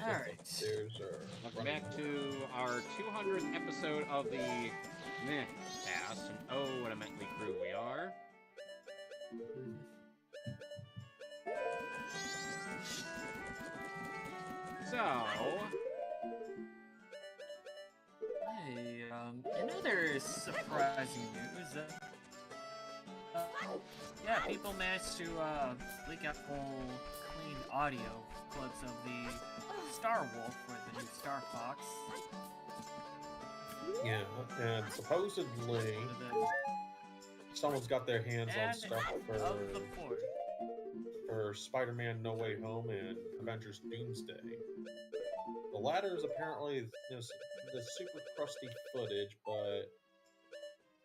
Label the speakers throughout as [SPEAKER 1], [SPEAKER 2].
[SPEAKER 1] Alright.
[SPEAKER 2] Welcome back to our 200th episode of the Mehcast, and oh, what a motley crew we are. So...
[SPEAKER 1] Hey, another surprising news. Yeah, people managed to leak out full clean audio clips of the Star Wolf for the new Star Fox.
[SPEAKER 3] Yeah, and supposedly someone's got their hands on stuff for Spider-Man No Way Home and Avengers Doomsday. The latter is apparently the super crusty footage, but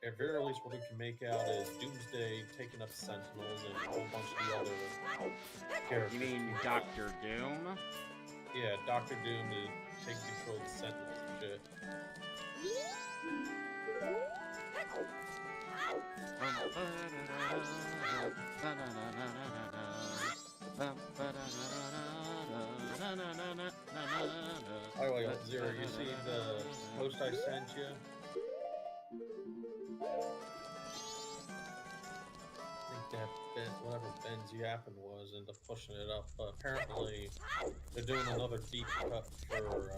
[SPEAKER 3] at very least what we can make out is Doomsday taking up Sentinels and a whole bunch of the other characters.
[SPEAKER 2] You mean Dr. Doom?
[SPEAKER 3] Yeah, Dr. Doom is taking control of the Sentinels and shit. By the way, Zero, you see the post I sent you? I think that whatever Ben's yapping was into pushing it up, but apparently they're doing another deep cut for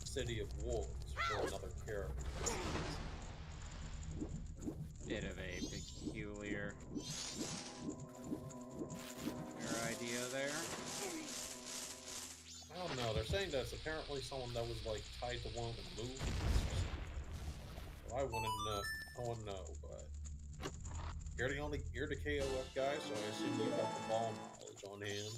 [SPEAKER 3] City of Wolves for another character.
[SPEAKER 2] Bit of a peculiar idea there.
[SPEAKER 3] I don't know, they're saying that's apparently someone that was like tied to one of the movies. So I wouldn't know, but you're the KOF guy, so I assume you got the ball knowledge on hand.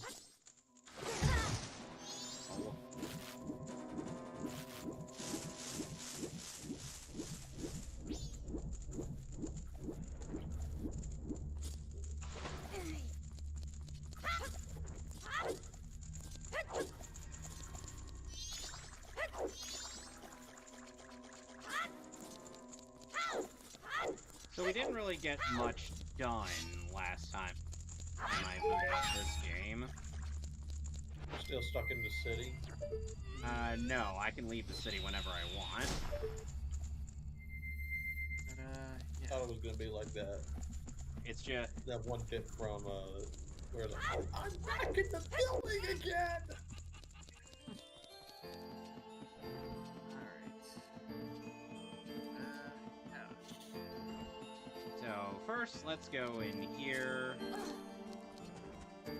[SPEAKER 2] So we didn't really get much done last time when I booted up this game.
[SPEAKER 3] Still stuck in the city?
[SPEAKER 2] No, I can leave the city whenever I want.
[SPEAKER 1] But,
[SPEAKER 3] I
[SPEAKER 1] yeah.
[SPEAKER 3] thought it was gonna be like that.
[SPEAKER 2] It's just...
[SPEAKER 3] That one bit from, where the I'm back in the building again!
[SPEAKER 2] So, first, let's go in here.
[SPEAKER 1] I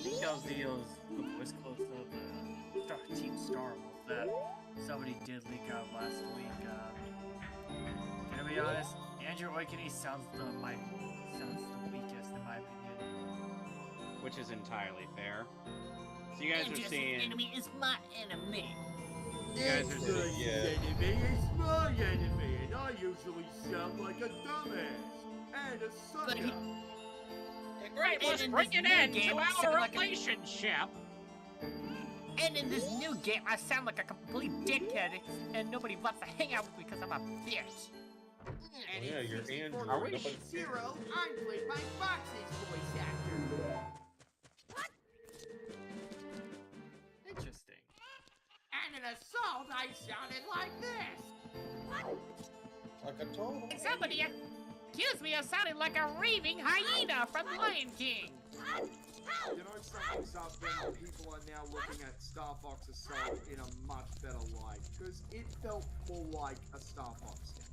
[SPEAKER 1] think that was the voice close of Team Star Wolf that somebody did leak out last week. To be honest, Andrew Oikini sounds the weakest in my opinion.
[SPEAKER 2] Which is entirely fair. So you guys are seeing...
[SPEAKER 1] enemy is my enemy.
[SPEAKER 2] You guys are seeing...
[SPEAKER 4] Enemy is my enemy, and I usually sound like a dumbass and a sucker.
[SPEAKER 2] Great, let's bring an end to our relationship!
[SPEAKER 5] And in this new game, I sound like a complete dickhead, and nobody wants to hang out with me because I'm a bitch.
[SPEAKER 3] Oh yeah, you're Andrew.
[SPEAKER 2] Are we
[SPEAKER 4] Zero, I played my Fox's voice actor.
[SPEAKER 1] Interesting.
[SPEAKER 4] And in Assault, I sounded like this.
[SPEAKER 3] Like a total.
[SPEAKER 5] And somebody accused me of sounding like a raving hyena from Lion King.
[SPEAKER 4] You know something's up when people are now looking at Star Fox Assault in a much better light, because it felt more like a Star Fox game.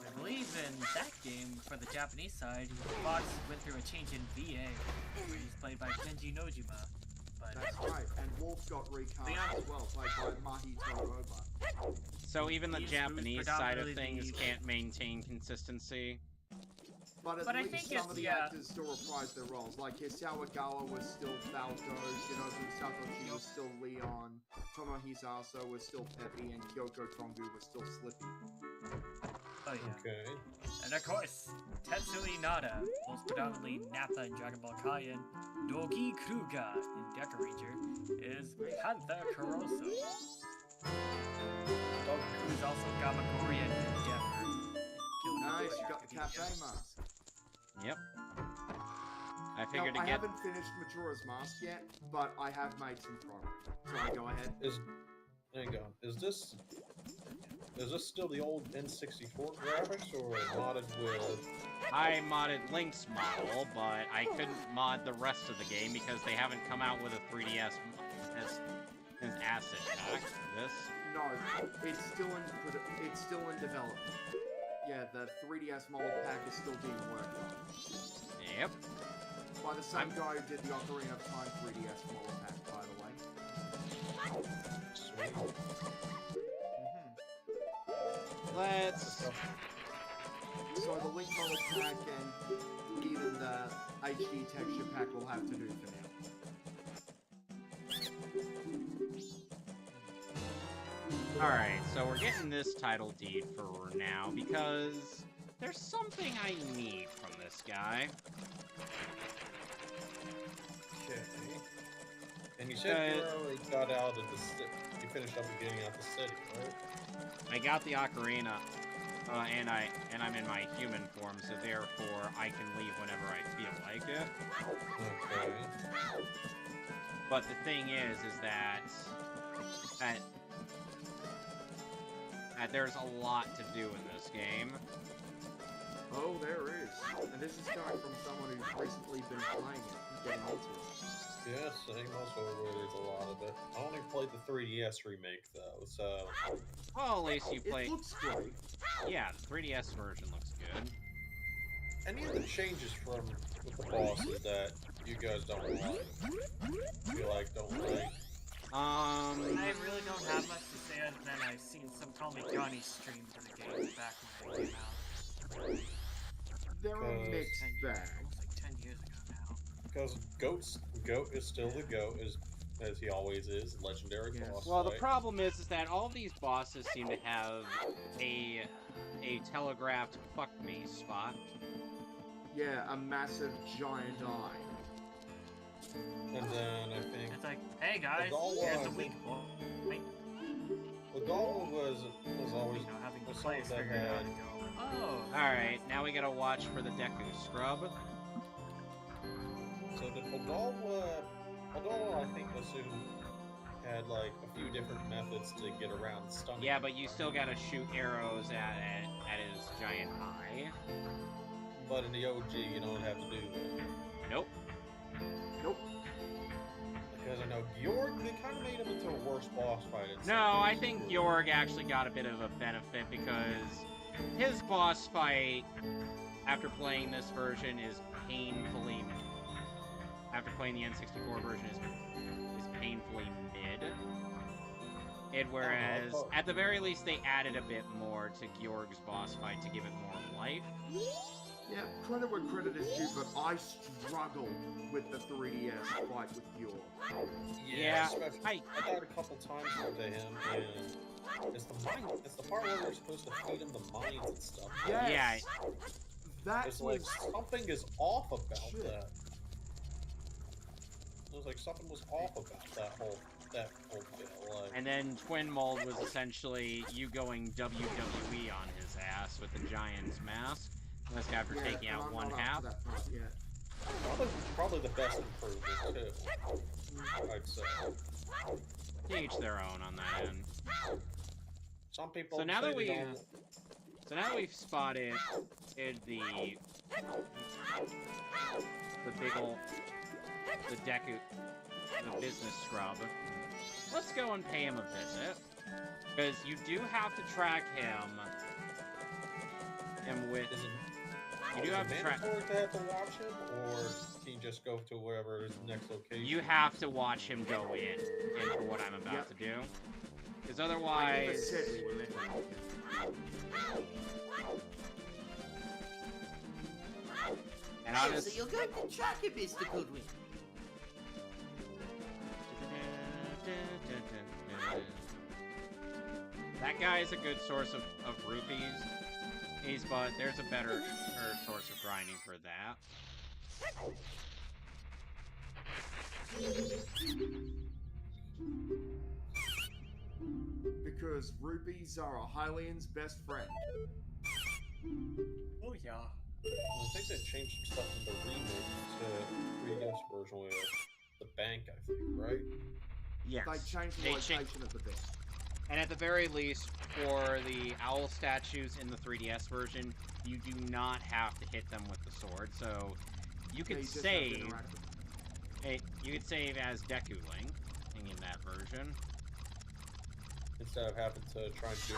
[SPEAKER 1] I believe in that game, for the Japanese side, Fox went through a change in VA, where he's played by Kenji Nojima. But
[SPEAKER 4] That's right, and Wolf got recast as well, played by Mahito Roba.
[SPEAKER 2] So even the
[SPEAKER 1] He's
[SPEAKER 2] Japanese side of
[SPEAKER 1] predominantly
[SPEAKER 2] things can't maintain consistency?
[SPEAKER 4] But at
[SPEAKER 1] I
[SPEAKER 4] least
[SPEAKER 1] think
[SPEAKER 4] some
[SPEAKER 1] it's
[SPEAKER 4] of the actors still reprised their roles. Like Hisawagawa was still Falco, Shinobu Satoshi was still Leon, Tomo Hisaso was still Peppy, and Kyoko Tongu was still Slippy.
[SPEAKER 1] oh yeah.
[SPEAKER 3] Okay.
[SPEAKER 1] And of course, Tetsuya Nada, most predominantly Nappa in Dragon Ball Kai, and Doki Kruga in Deca Ranger, is Panther Kuroso. Who's also Gamagori in Endeavor.
[SPEAKER 4] Nice, you got the cafe mask.
[SPEAKER 2] Yep. I figured
[SPEAKER 4] no,
[SPEAKER 2] to
[SPEAKER 4] I
[SPEAKER 2] get...
[SPEAKER 4] haven't finished Majora's Mask yet, but I have made some progress. So I go ahead.
[SPEAKER 3] There you go. Is this still the old N64 graphics or modded with?
[SPEAKER 2] I modded Link's model, but I couldn't mod the rest of the game because they haven't come out with a 3DS as asset pack. This?
[SPEAKER 4] No, it's still in development. Yeah, the 3DS model pack is still being worked on.
[SPEAKER 2] Yep.
[SPEAKER 4] By the same guy who did the Ocarina of Time 3DS model pack, by the way.
[SPEAKER 3] Sweet.
[SPEAKER 2] Let's...
[SPEAKER 4] So the Link model pack and even the HD texture pack will have to do for now.
[SPEAKER 2] Alright, so we're getting this title deed for now because there's something I need from this guy.
[SPEAKER 3] Okay. And you said you already got out of the city. You finished up getting out the city, right?
[SPEAKER 2] I got the ocarina, and I'm in my human form, so therefore I can leave whenever I feel like it.
[SPEAKER 3] Okay.
[SPEAKER 2] But the thing is that there's a lot to do in this game.
[SPEAKER 4] Oh, there is. And this is coming from someone who's recently been playing it and getting into it.
[SPEAKER 3] Yeah, same. Also, there's a lot of it. I only played the 3DS remake though, so.
[SPEAKER 2] Well, at least you play.
[SPEAKER 4] It looks great.
[SPEAKER 2] Yeah, the 3DS version looks good.
[SPEAKER 3] Any of the changes from with the bosses that you guys don't like? Feel like don't like?
[SPEAKER 1] I really don't have much to say other than I've seen some Call Me Johnny stream for the game back when it came out.
[SPEAKER 4] They're a mixed
[SPEAKER 1] 10 years,
[SPEAKER 4] bag.
[SPEAKER 1] almost like 10 years ago now.
[SPEAKER 3] Because Goat is still the Goat, as he always is, legendary
[SPEAKER 4] Yes.
[SPEAKER 3] boss.
[SPEAKER 2] Well, the
[SPEAKER 3] fight.
[SPEAKER 2] problem is that all these bosses seem to have a telegraphed fuck me spot.
[SPEAKER 4] Yeah, a massive giant eye.
[SPEAKER 3] And then I think
[SPEAKER 1] It's like, hey guys,
[SPEAKER 3] Golem,
[SPEAKER 1] here's the
[SPEAKER 3] I
[SPEAKER 1] weak
[SPEAKER 3] think-
[SPEAKER 1] point.
[SPEAKER 3] the Golem was always
[SPEAKER 1] You know, having the
[SPEAKER 3] was
[SPEAKER 1] players
[SPEAKER 3] something
[SPEAKER 1] figure
[SPEAKER 3] that
[SPEAKER 1] out
[SPEAKER 3] had.
[SPEAKER 1] and go, oh,
[SPEAKER 2] Alright, now we gotta watch for the Deku Scrub.
[SPEAKER 3] So the Odolwa, I think assumed had like a few different methods to get around stunning.
[SPEAKER 2] Yeah, but you still gotta shoot arrows at his giant eye.
[SPEAKER 3] But in the OG, you don't have to do that.
[SPEAKER 2] Nope.
[SPEAKER 4] Nope.
[SPEAKER 3] Because I know Georg, they kind of made him into a worse boss fight. in some
[SPEAKER 2] No, I
[SPEAKER 3] cases.
[SPEAKER 2] think Georg actually got a bit of a benefit because his boss fight after playing this version is painfully... After playing the N64 version is painfully mid. Whereas, at the very least, they added a bit more to Georg's boss fight to give it more life.
[SPEAKER 4] Yeah, credit where credit is due, but I struggled with the 3DS fight with Yor.
[SPEAKER 2] Yeah,
[SPEAKER 3] especially- I died a couple times to him, and it's the part where you're supposed to feed him the mines and stuff.
[SPEAKER 4] Yes.
[SPEAKER 2] Yeah.
[SPEAKER 4] That
[SPEAKER 3] It's like
[SPEAKER 4] was
[SPEAKER 3] something is off about
[SPEAKER 4] Shit.
[SPEAKER 3] that. It was like something was off about that whole deal. Like,
[SPEAKER 2] And then Twin Mold was essentially you going WWE on his ass with the Giant's mask. Just after taking
[SPEAKER 4] and
[SPEAKER 2] out
[SPEAKER 4] I'm
[SPEAKER 2] one
[SPEAKER 4] not up to
[SPEAKER 2] half.
[SPEAKER 4] that part yet.
[SPEAKER 3] probably the best improvement too. I'd say.
[SPEAKER 2] To each their own on that end.
[SPEAKER 3] Some people.
[SPEAKER 2] So now
[SPEAKER 3] say
[SPEAKER 2] that
[SPEAKER 3] they
[SPEAKER 2] we,
[SPEAKER 3] don't-
[SPEAKER 2] so now that we've spotted the big ol' the Deku, the business scrub, let's go and pay him a visit because you do have to track him with.
[SPEAKER 3] Is it,
[SPEAKER 2] You
[SPEAKER 3] is
[SPEAKER 2] do
[SPEAKER 3] it
[SPEAKER 2] have to track.
[SPEAKER 3] mandatory to have to watch him, or can you just go to wherever his next location?
[SPEAKER 2] You have to watch him go in for what I'm about to do. Because
[SPEAKER 4] I never
[SPEAKER 2] otherwise...
[SPEAKER 4] said we were meant to.
[SPEAKER 2] And I'll
[SPEAKER 5] So
[SPEAKER 2] just...
[SPEAKER 5] you're going to track him, Mr. Goodwin.
[SPEAKER 2] That guy is a good source of rupees. But there's a better source of grinding for that.
[SPEAKER 4] Because rupees are a Hylian's best friend.
[SPEAKER 1] oh yeah.
[SPEAKER 3] I think they changed some stuff in the remake to 3DS version with the bank, I think, right?
[SPEAKER 2] Yes.
[SPEAKER 4] They changed the
[SPEAKER 2] They
[SPEAKER 4] location of the bit.
[SPEAKER 2] And at the very least, for the owl statues in the 3DS version, you do not have to hit them with the sword. So you
[SPEAKER 4] Yeah,
[SPEAKER 2] could
[SPEAKER 4] you just have to
[SPEAKER 2] save.
[SPEAKER 4] interact with them.
[SPEAKER 2] Hey, you could save as Deku Link in that version.
[SPEAKER 3] Instead of having to try and do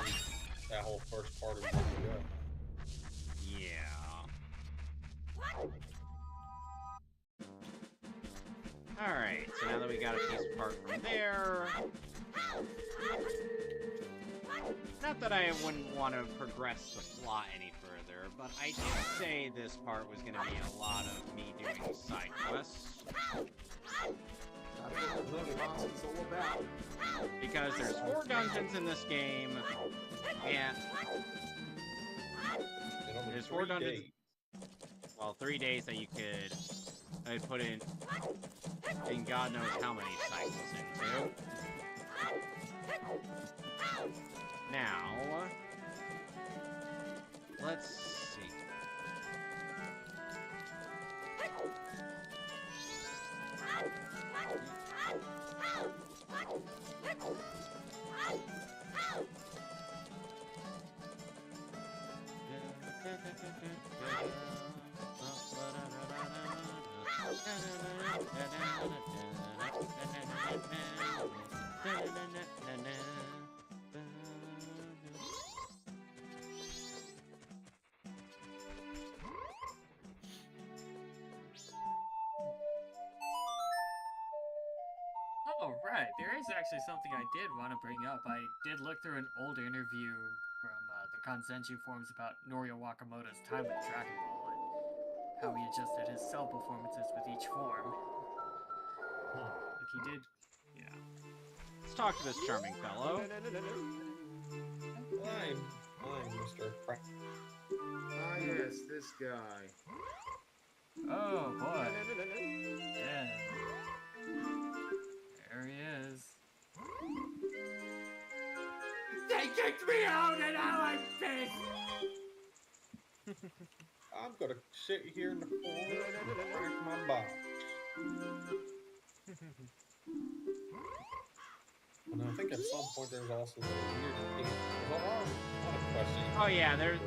[SPEAKER 3] that whole first part of the go.
[SPEAKER 2] Yeah. Alright, so now that we got a piece apart from there... Not that I wouldn't want to progress the plot any further, but I did say this part was going to be a lot of me doing side quests.
[SPEAKER 4] That's what the nonsense all about.
[SPEAKER 2] Because there's 4 dungeons in this game, and there's 4 dungeons... Well, 3 days that you could put in God knows how many cycles into. Now, let's see.
[SPEAKER 1] Oh, right. There is actually something I did want to bring up. I did look through an old interview from the Kanzenshuu forums about Norio Wakamoto's time with Dragon Ball and how he adjusted his cell performances with each form. Like he did, yeah.
[SPEAKER 2] Let's talk to this charming fellow.
[SPEAKER 3] I'm Mr. Frank.
[SPEAKER 4] Ah, yes, this guy.
[SPEAKER 1] Oh boy. Yeah. There he is.
[SPEAKER 5] They kicked me out and now I'm pissed!
[SPEAKER 3] I'm gonna sit here in the corner and crack my box. And I think at some point there's also the weird thing. There's a lot of questions.
[SPEAKER 2] Oh yeah, there's...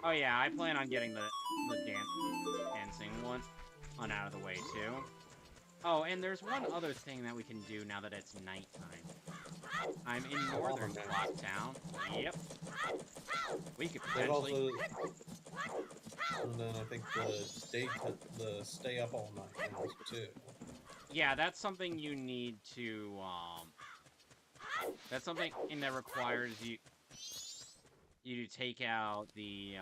[SPEAKER 2] Oh yeah, I plan on getting the dancing one out of the way too. Oh, and there's one other thing that we can do now that it's nighttime. I'm in northern Clocktown. Yep. We could potentially...
[SPEAKER 3] And then I think the stay up all night too.
[SPEAKER 2] Yeah, that's something you need to, that's something that requires you to take out the,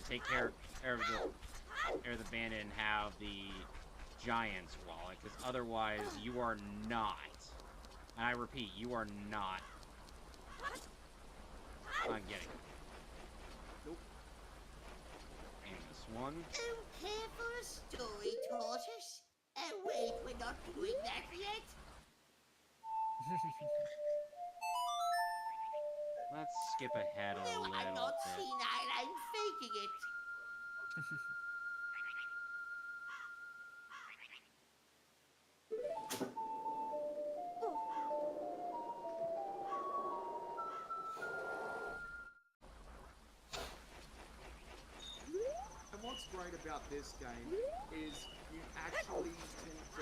[SPEAKER 2] take care of the bandit and have the giant's wallet, because otherwise you are not, and I repeat, you are not getting it.
[SPEAKER 4] Nope.
[SPEAKER 2] And this one.
[SPEAKER 6] Don't care for a story, tortoise? Oh wait, we're not doing that yet.
[SPEAKER 2] Let's skip ahead a
[SPEAKER 6] No,
[SPEAKER 2] little
[SPEAKER 6] I'm not
[SPEAKER 2] bit.
[SPEAKER 6] senile, I'm faking it.
[SPEAKER 4] And what's great about this game is you actually tend to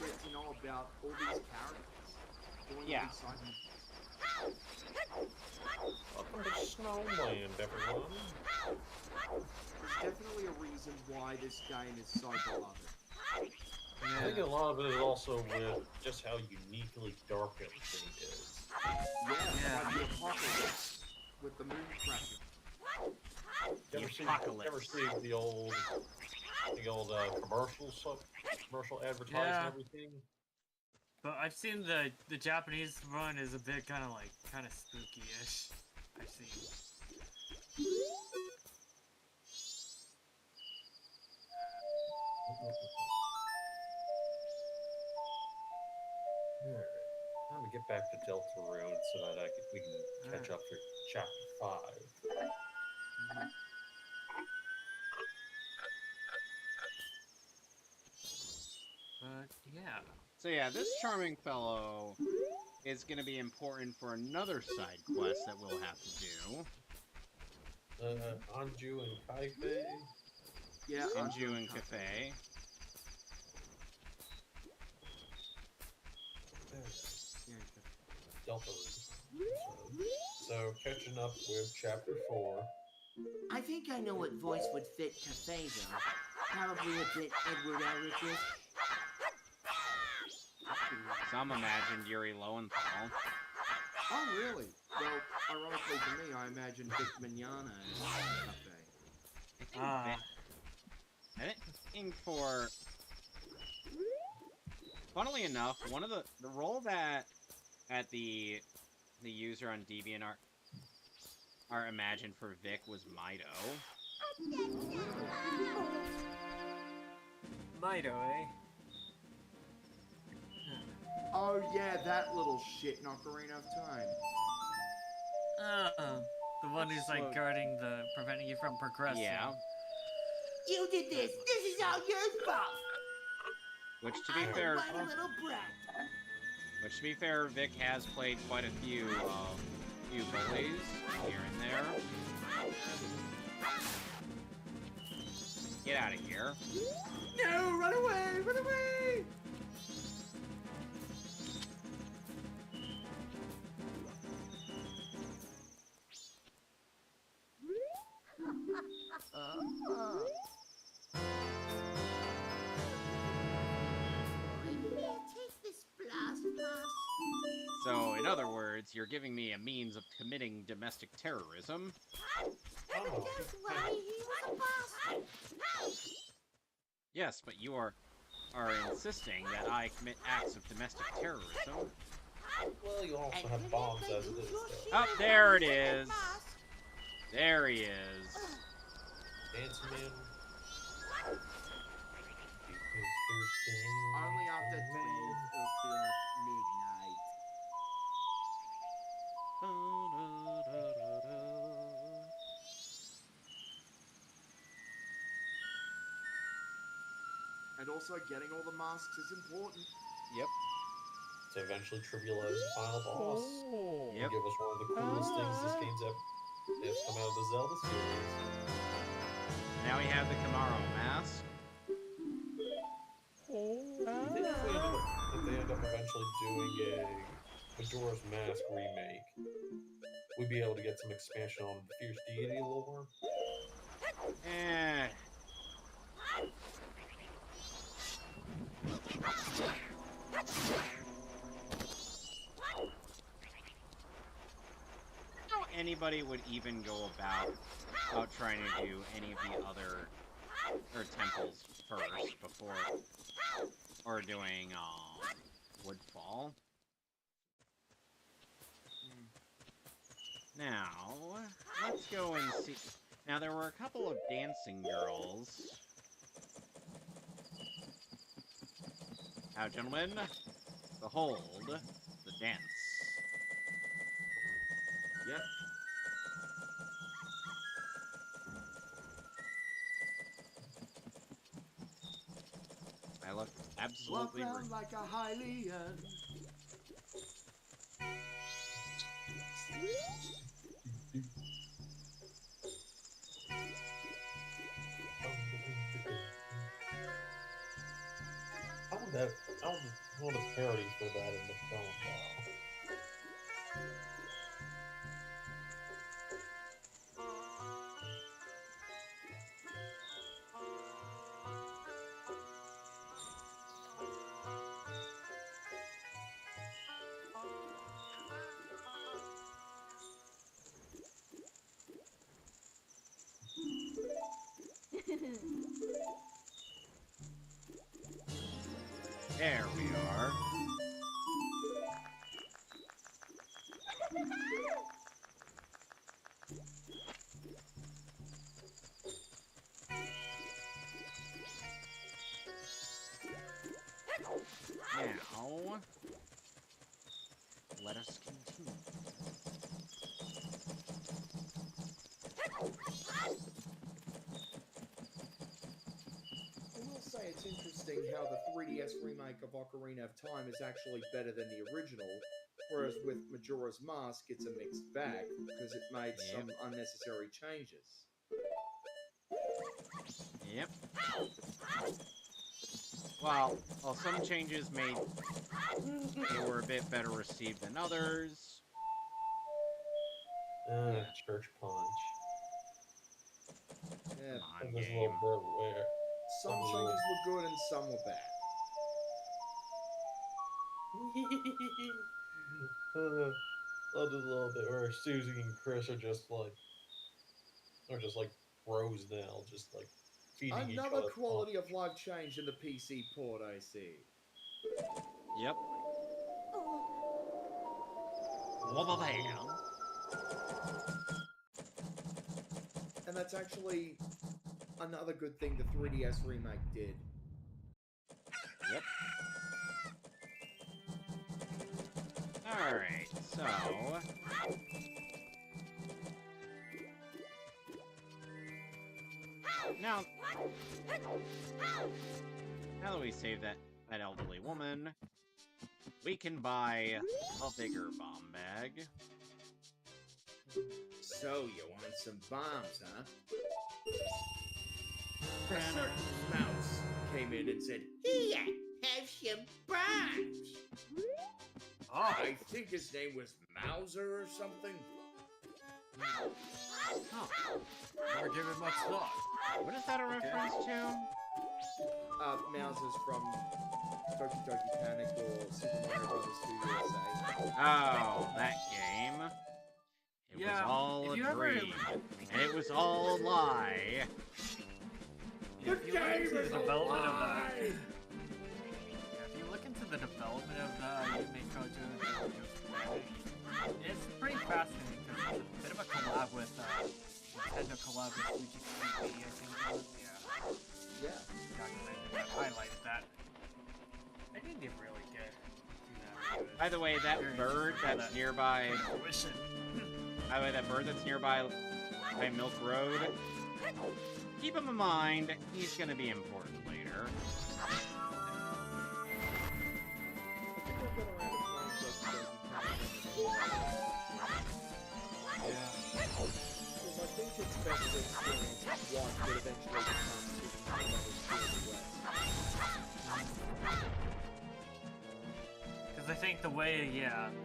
[SPEAKER 4] get to know about all these characters. Doing
[SPEAKER 2] Yeah.
[SPEAKER 4] these side missions.
[SPEAKER 3] Welcome to Snowland, everyone.
[SPEAKER 4] There's definitely a reason why this game is so beloved.
[SPEAKER 3] I think a lot of it is also with just how uniquely dark everything is.
[SPEAKER 4] Yeah, like the apocalypse with the moon crashing.
[SPEAKER 3] You ever see the old commercial advertising
[SPEAKER 1] Yeah.
[SPEAKER 3] and everything?
[SPEAKER 1] But I've seen the Japanese one is a bit kind of spooky-ish. I've seen.
[SPEAKER 3] Alright, time to get back to Delta Road so that we can catch up for Chapter 5.
[SPEAKER 2] So yeah, this charming fellow is going to be important for another side quest that we'll have to do.
[SPEAKER 3] Anju and Kaife.
[SPEAKER 4] Yeah,
[SPEAKER 2] Anju and Cafe.
[SPEAKER 3] Delta. So catching up with chapter 4.
[SPEAKER 6] I think I know what voice would fit Cafe, though. Probably a bit Edward Elric-ish.
[SPEAKER 2] Some imagined Yuri Lowenthal.
[SPEAKER 4] Oh, really? Well, ironically to me, I imagined Vic Mignogna as Cafe.
[SPEAKER 2] I think for... Funnily enough, one of the role that the user on DeviantArt imagined for Vic was Mido.
[SPEAKER 1] Mido, eh?
[SPEAKER 4] Oh yeah, that little shit knocker ain't enough time.
[SPEAKER 1] The one who's like guarding preventing you from progressing.
[SPEAKER 2] Yeah.
[SPEAKER 6] You did this! This is all your fault!
[SPEAKER 2] Which to be fair,
[SPEAKER 6] Like a little brat.
[SPEAKER 2] Vic has played quite a few bullies here and there. Get out of here.
[SPEAKER 4] No, run away! Run away!
[SPEAKER 6] Take this blast mask.
[SPEAKER 2] So, in other words, you're giving me a means of committing domestic terrorism.
[SPEAKER 6] That's why he was a boss.
[SPEAKER 2] Yes, but you are insisting that I commit acts of domestic terrorism.
[SPEAKER 3] Well, you also have bombs as it is.
[SPEAKER 2] Oh, there it is. There he is.
[SPEAKER 3] Dancing Man.
[SPEAKER 4] Only after 12 o'clock midnight. And also, getting all the masks is important.
[SPEAKER 2] Yep.
[SPEAKER 3] To eventually trivialize the final boss.
[SPEAKER 2] Yep.
[SPEAKER 3] And give us one of the coolest things this game's ever come out of the Zelda series.
[SPEAKER 2] Now we have the Camaro mask.
[SPEAKER 3] I think if they end up eventually doing a Majora's Mask remake, we'd be able to get some expansion on the Fierce Deity lore.
[SPEAKER 2] How anybody would even go about trying to do any of the other temples first before or doing Woodfall. Now let's go and see. Now there were a couple of dancing girls. Now, gentlemen, behold the dance.
[SPEAKER 4] Yep.
[SPEAKER 2] I look absolutely
[SPEAKER 4] Walk around like a Hylian.
[SPEAKER 3] I want a parody for that in the film now.
[SPEAKER 2] There we are. Now, let us continue.
[SPEAKER 4] I will say it's interesting how the 3DS remake of Ocarina of Time is actually better than the original, whereas with Majora's Mask, it's a mixed bag because it made some unnecessary changes.
[SPEAKER 2] Yep. Well, some changes made they were a bit better received than others.
[SPEAKER 3] Church punch.
[SPEAKER 4] Yeah,
[SPEAKER 2] Come on,
[SPEAKER 3] There's a
[SPEAKER 2] game.
[SPEAKER 3] little bit where
[SPEAKER 4] some changes were good and some were bad.
[SPEAKER 3] Love this little bit where Susie and Chris are just like bros now, just like feeding each
[SPEAKER 4] Another
[SPEAKER 3] other.
[SPEAKER 4] quality of life change in the PC port, I see.
[SPEAKER 2] Yep. Wobble bam.
[SPEAKER 4] And that's actually another good thing the 3DS remake did.
[SPEAKER 2] Yep. Alright, so... Now that we saved that elderly woman, we can buy a bigger bomb bag.
[SPEAKER 4] So, you want some bombs, huh? A certain mouse came in and said,
[SPEAKER 6] Here, have some bombs.
[SPEAKER 1] Oh,
[SPEAKER 4] I think his name was Mauser or something.
[SPEAKER 1] never given much thought.
[SPEAKER 2] What is that a reference to?
[SPEAKER 4] Mauser's from Doki Doki Panic or Super Mario Brothers 2 USA.
[SPEAKER 2] Oh, that game. It was
[SPEAKER 1] Yeah,
[SPEAKER 2] all
[SPEAKER 1] if
[SPEAKER 2] a
[SPEAKER 1] you ever-
[SPEAKER 2] dream, and it was all a lie.
[SPEAKER 1] If you look into the development of that,
[SPEAKER 4] lie!
[SPEAKER 1] if you look into the development of the Mehcast, it's pretty fascinating because it's a bit of a collab with Nintendo collab with Fuji TV, I think it was.
[SPEAKER 4] Yeah.
[SPEAKER 1] Documented that, highlighted that. I think they really did do that.
[SPEAKER 2] By the way, that bird that's nearby...
[SPEAKER 1] Fruition.
[SPEAKER 2] By the way, that bird that's nearby by Milk Road, keep him in mind, he's gonna be important later.
[SPEAKER 4] I think I've been around to playing Doki Doki Panic.
[SPEAKER 1] Yeah.
[SPEAKER 4] Because I think it's better to experience one that eventually becomes Super Mario Brothers 2 in the West.
[SPEAKER 1] Because I think the way,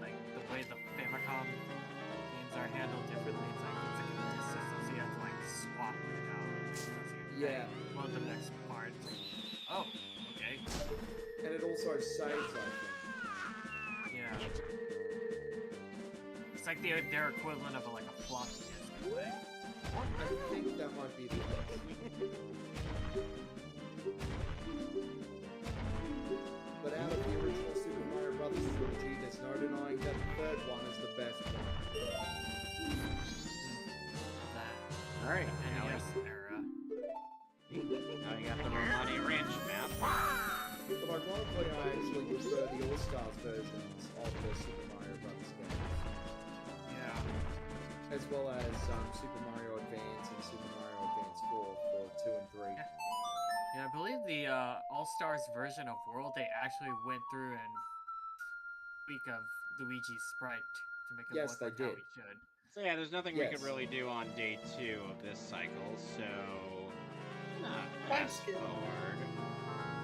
[SPEAKER 1] like the way the Famicom games are handled differently, it's like a system, so you have to like swap it out. So you
[SPEAKER 4] Yeah.
[SPEAKER 1] load the next part. Oh, okay.
[SPEAKER 4] And it also saves, I think.
[SPEAKER 1] Yeah. It's like their equivalent of like a floppy disk in a way.
[SPEAKER 4] I think that might be the case. But out of the original Super Mario Brothers trilogy, there's no denying that the third one is the best one.
[SPEAKER 1] That
[SPEAKER 2] Alright, now
[SPEAKER 1] NES era.
[SPEAKER 2] you got the Romani Ranch map.
[SPEAKER 4] But ironically, I actually prefer the All-Stars versions of the Super Mario Brothers games.
[SPEAKER 1] Yeah.
[SPEAKER 4] As well as Super Mario Advance and Super Mario Advance 4 for 2 and 3.
[SPEAKER 1] Yeah. Yeah, I believe the All-Stars version of World, they actually went through and tweak of Luigi's sprite to make it
[SPEAKER 4] Yes,
[SPEAKER 1] look
[SPEAKER 4] they
[SPEAKER 1] like how
[SPEAKER 4] did.
[SPEAKER 1] he should.
[SPEAKER 2] So yeah, there's nothing we
[SPEAKER 4] Yes.
[SPEAKER 2] could really do on day 2 of this cycle, so... fast forward.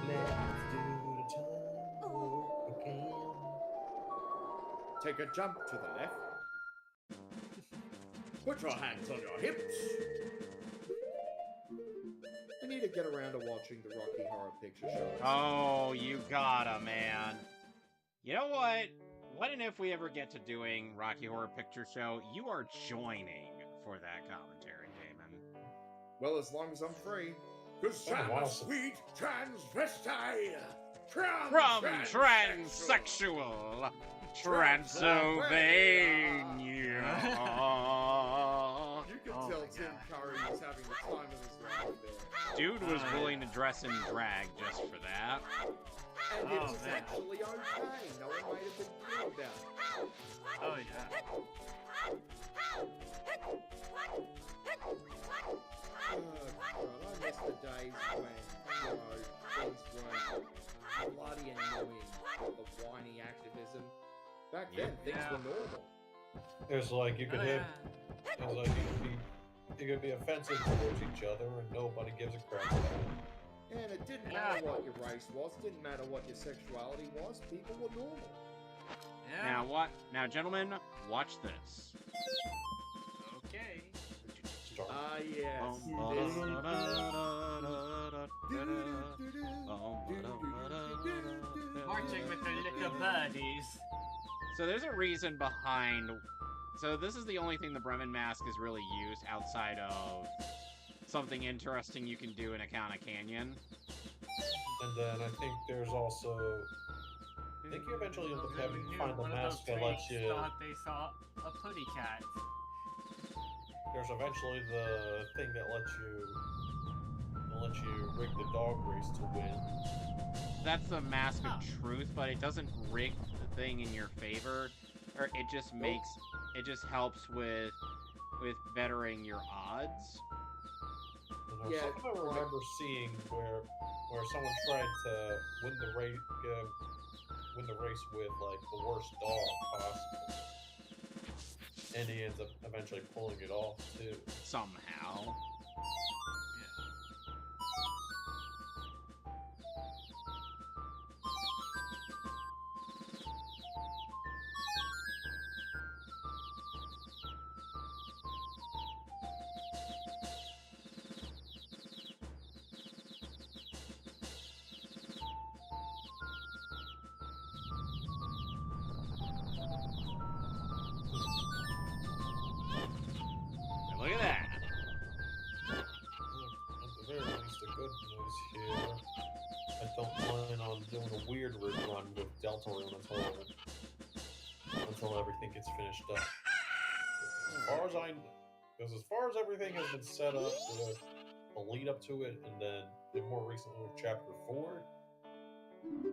[SPEAKER 3] Let's do the time warp again.
[SPEAKER 4] Take a jump to the left. Put your hands on your hips. I need to get around to watching the Rocky Horror Picture Show.
[SPEAKER 2] Oh, you gotta, man. You know what? What if we ever get to doing Rocky Horror Picture Show, you are joining for that commentary, Damon.
[SPEAKER 4] Well, as long as I'm free. Cause I'm a sweet transvestite from
[SPEAKER 2] transsexual Transylvania.
[SPEAKER 4] You can
[SPEAKER 1] Oh
[SPEAKER 4] tell
[SPEAKER 1] my
[SPEAKER 4] Tim
[SPEAKER 1] God.
[SPEAKER 4] Curry was having the time of his life there.
[SPEAKER 2] Dude was willing to dress in drag just for that.
[SPEAKER 4] And
[SPEAKER 1] Oh,
[SPEAKER 4] it was
[SPEAKER 1] man.
[SPEAKER 4] actually okay. No one made a big deal about it.
[SPEAKER 1] Oh yeah.
[SPEAKER 4] Oh, God, I miss the days when, things weren't Back then, things
[SPEAKER 1] Yeah.
[SPEAKER 4] were normal.
[SPEAKER 3] It's like you could
[SPEAKER 1] Oh,
[SPEAKER 3] have,
[SPEAKER 1] yeah.
[SPEAKER 3] it's like you could be offensive towards each other and nobody gives a crap about it.
[SPEAKER 4] And it didn't
[SPEAKER 1] Yeah.
[SPEAKER 4] matter what your race was, didn't matter what your sexuality was, people were normal.
[SPEAKER 1] Yeah.
[SPEAKER 2] Now what? Now, gentlemen, watch this.
[SPEAKER 1] Okay.
[SPEAKER 3] Start.
[SPEAKER 4] Ah, yes.
[SPEAKER 1] Marching with their little birdies.
[SPEAKER 2] So there's a reason behind. So this is the only thing the Bremen mask is really used outside of something interesting you can do in Akana Canyon.
[SPEAKER 3] And then I think there's also, I think you eventually end up having to find a mask that lets you.
[SPEAKER 1] Thought they saw a putty cat.
[SPEAKER 3] There's eventually the thing that lets you rig the dog race to win.
[SPEAKER 2] That's the mask of
[SPEAKER 1] Huh.
[SPEAKER 2] truth, but it doesn't rig the thing in your favor, or it just makes it just helps with bettering your odds.
[SPEAKER 3] And there's
[SPEAKER 4] Yeah,
[SPEAKER 3] something I remember seeing where someone tried to win the race with like the worst dog possible, and he ends up eventually pulling it off too.
[SPEAKER 2] Somehow. Look at that.
[SPEAKER 3] At the very least, the good news here, I don't plan on doing a weird run with Deltarune until everything gets finished up. Because as far as everything has been set up with the lead up to it, and then more recently with Chapter 4,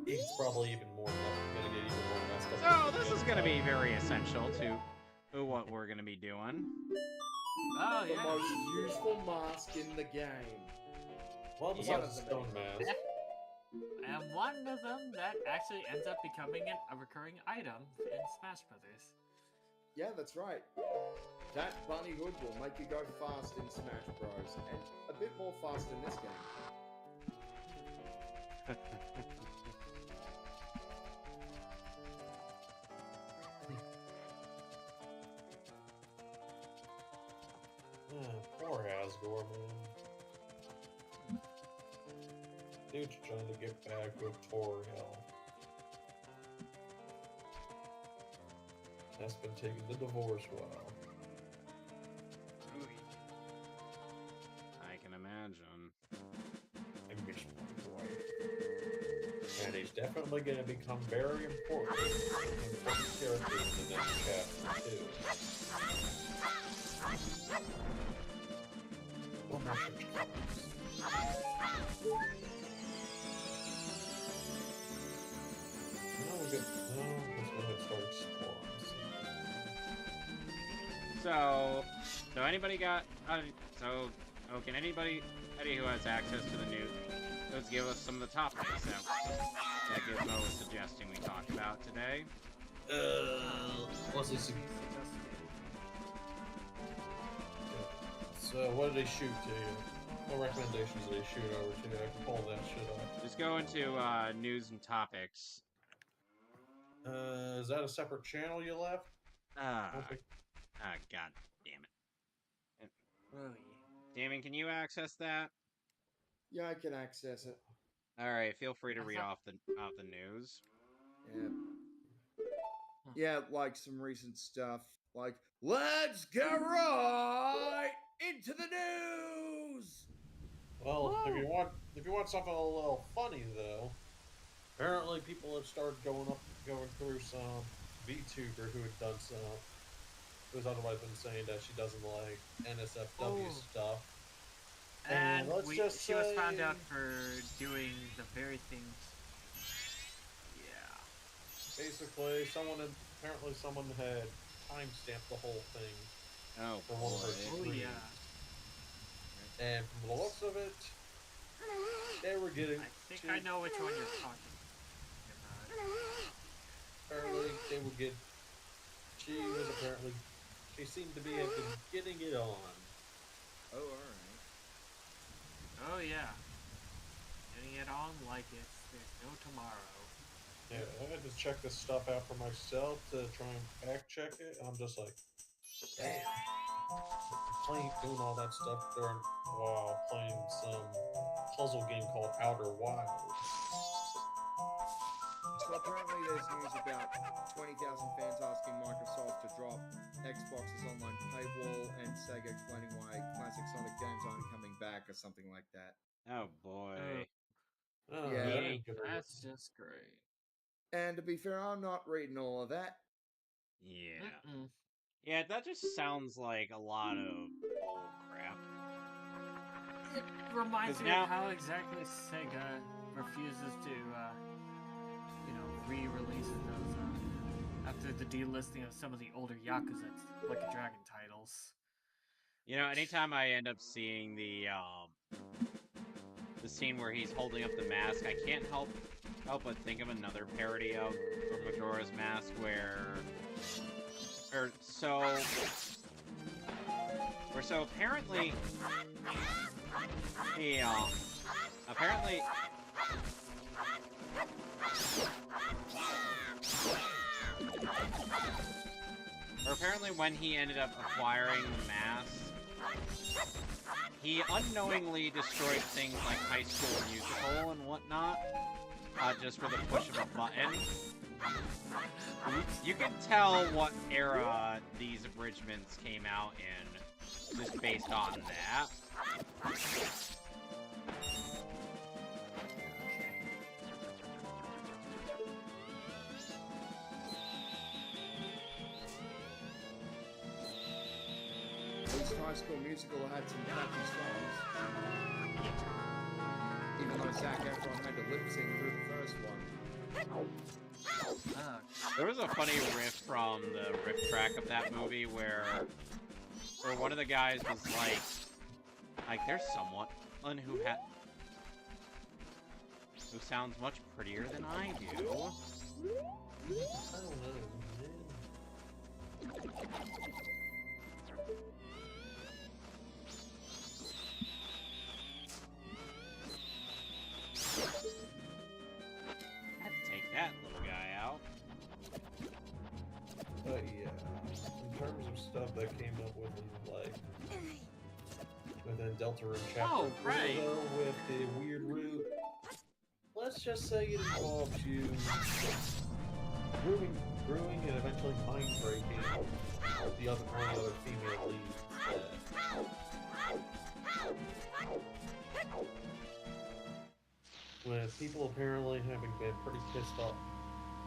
[SPEAKER 3] it's probably even more gonna get even more messed up.
[SPEAKER 2] So this is going to be very essential to what we're going to be doing.
[SPEAKER 1] Oh,
[SPEAKER 4] The
[SPEAKER 1] yeah.
[SPEAKER 4] most useful mask in the game.
[SPEAKER 3] Well,
[SPEAKER 4] One
[SPEAKER 3] besides
[SPEAKER 4] of
[SPEAKER 3] the
[SPEAKER 4] the
[SPEAKER 3] stone
[SPEAKER 4] many.
[SPEAKER 3] mask.
[SPEAKER 1] And one of them that actually ends up becoming a recurring item in Smash Brothers.
[SPEAKER 4] Yeah, that's right. That bunny hood will make you go fast in Smash Bros. And a bit more fast in this game.
[SPEAKER 3] Poor Asgore, man. Dude's trying to get back with Toriel. That's been taking the divorce while.
[SPEAKER 2] I can imagine.
[SPEAKER 3] And Miss White. And he's definitely going to become very important character in the next chapter, too. One more such couples. Now we're good. Now let's go ahead and start exploring.
[SPEAKER 2] So anybody got? Can anybody who has access to the news, let's give us some of the topics that Gizmo was suggesting we talk about today.
[SPEAKER 3] What's this? So, what did they shoot to you? What recommendations did they shoot over to you? I can pull that shit up.
[SPEAKER 2] Just go into news and topics.
[SPEAKER 3] Is that a separate channel you left?
[SPEAKER 2] God damn it.
[SPEAKER 1] Really?
[SPEAKER 2] Damon, can you access that?
[SPEAKER 4] Yeah, I can access it.
[SPEAKER 2] All right, feel free to read off the news.
[SPEAKER 4] Yeah. Yeah, like some recent stuff. Like, let's get right into the news.
[SPEAKER 3] Well, if you want something a little funny though, apparently people have started going through some VTuber who had done some, who's otherwise been saying that she doesn't like NSFW stuff.
[SPEAKER 1] And she was found
[SPEAKER 3] say-
[SPEAKER 1] out for doing the very thing. Yeah.
[SPEAKER 3] Basically, someone had timestamped the whole thing
[SPEAKER 2] Oh
[SPEAKER 3] for one of her
[SPEAKER 1] Oh
[SPEAKER 3] streams.
[SPEAKER 1] yeah.
[SPEAKER 3] And from the looks of it, they were getting.
[SPEAKER 1] I think I know which one you're talking about.
[SPEAKER 3] Apparently, they would get She was apparently, she seemed to have been getting it on.
[SPEAKER 4] Oh, alright.
[SPEAKER 1] Oh yeah. Getting it on like there's no tomorrow.
[SPEAKER 3] Yeah, I had to check this stuff out for myself to try and fact check it, and I'm just like, damn. Doing all that stuff while playing some puzzle game called Outer Wilds.
[SPEAKER 4] So apparently there's news about 20,000 fans asking Microsoft to drop Xbox's online paywall and Sega explaining why classic Sonic games aren't coming back or something like that.
[SPEAKER 2] Oh boy.
[SPEAKER 3] Oh,
[SPEAKER 4] Yeah.
[SPEAKER 3] I didn't give a
[SPEAKER 1] That's just great.
[SPEAKER 4] And to be fair, I'm not reading all of that.
[SPEAKER 2] Yeah.
[SPEAKER 1] Mm-mm.
[SPEAKER 2] Yeah, that just sounds like a lot of bull crap.
[SPEAKER 1] It reminds
[SPEAKER 2] 'Cause
[SPEAKER 1] me
[SPEAKER 2] now-
[SPEAKER 1] of how exactly Sega refuses to, re-release those, after the delisting of some of the older Yakuza Like a Dragon titles.
[SPEAKER 2] You know, anytime I end up seeing the scene where he's holding up the mask, I can't help but think of another parody of Majora's Mask where apparently apparently when he ended up acquiring the mask, he unknowingly destroyed things like High School Musical and whatnot, just for the push of a button. You can tell what era these abridgments came out in, just based on that.
[SPEAKER 4] At least High School Musical had some catchy songs. Even though Zac Efron had to lip sync through the first one.
[SPEAKER 2] There was a funny riff from the riff track of that movie where one of the guys was like there's someone who sounds much prettier than I do.
[SPEAKER 3] I don't know,
[SPEAKER 2] Had to take that little guy out.
[SPEAKER 3] But yeah, in terms of stuff that came up with, like, within Deltarune Chapter 4,
[SPEAKER 1] right.
[SPEAKER 3] though, with the weird route, let's just say it involves you brewing and eventually mind breaking one of the other female leads. With people apparently having been pretty pissed off,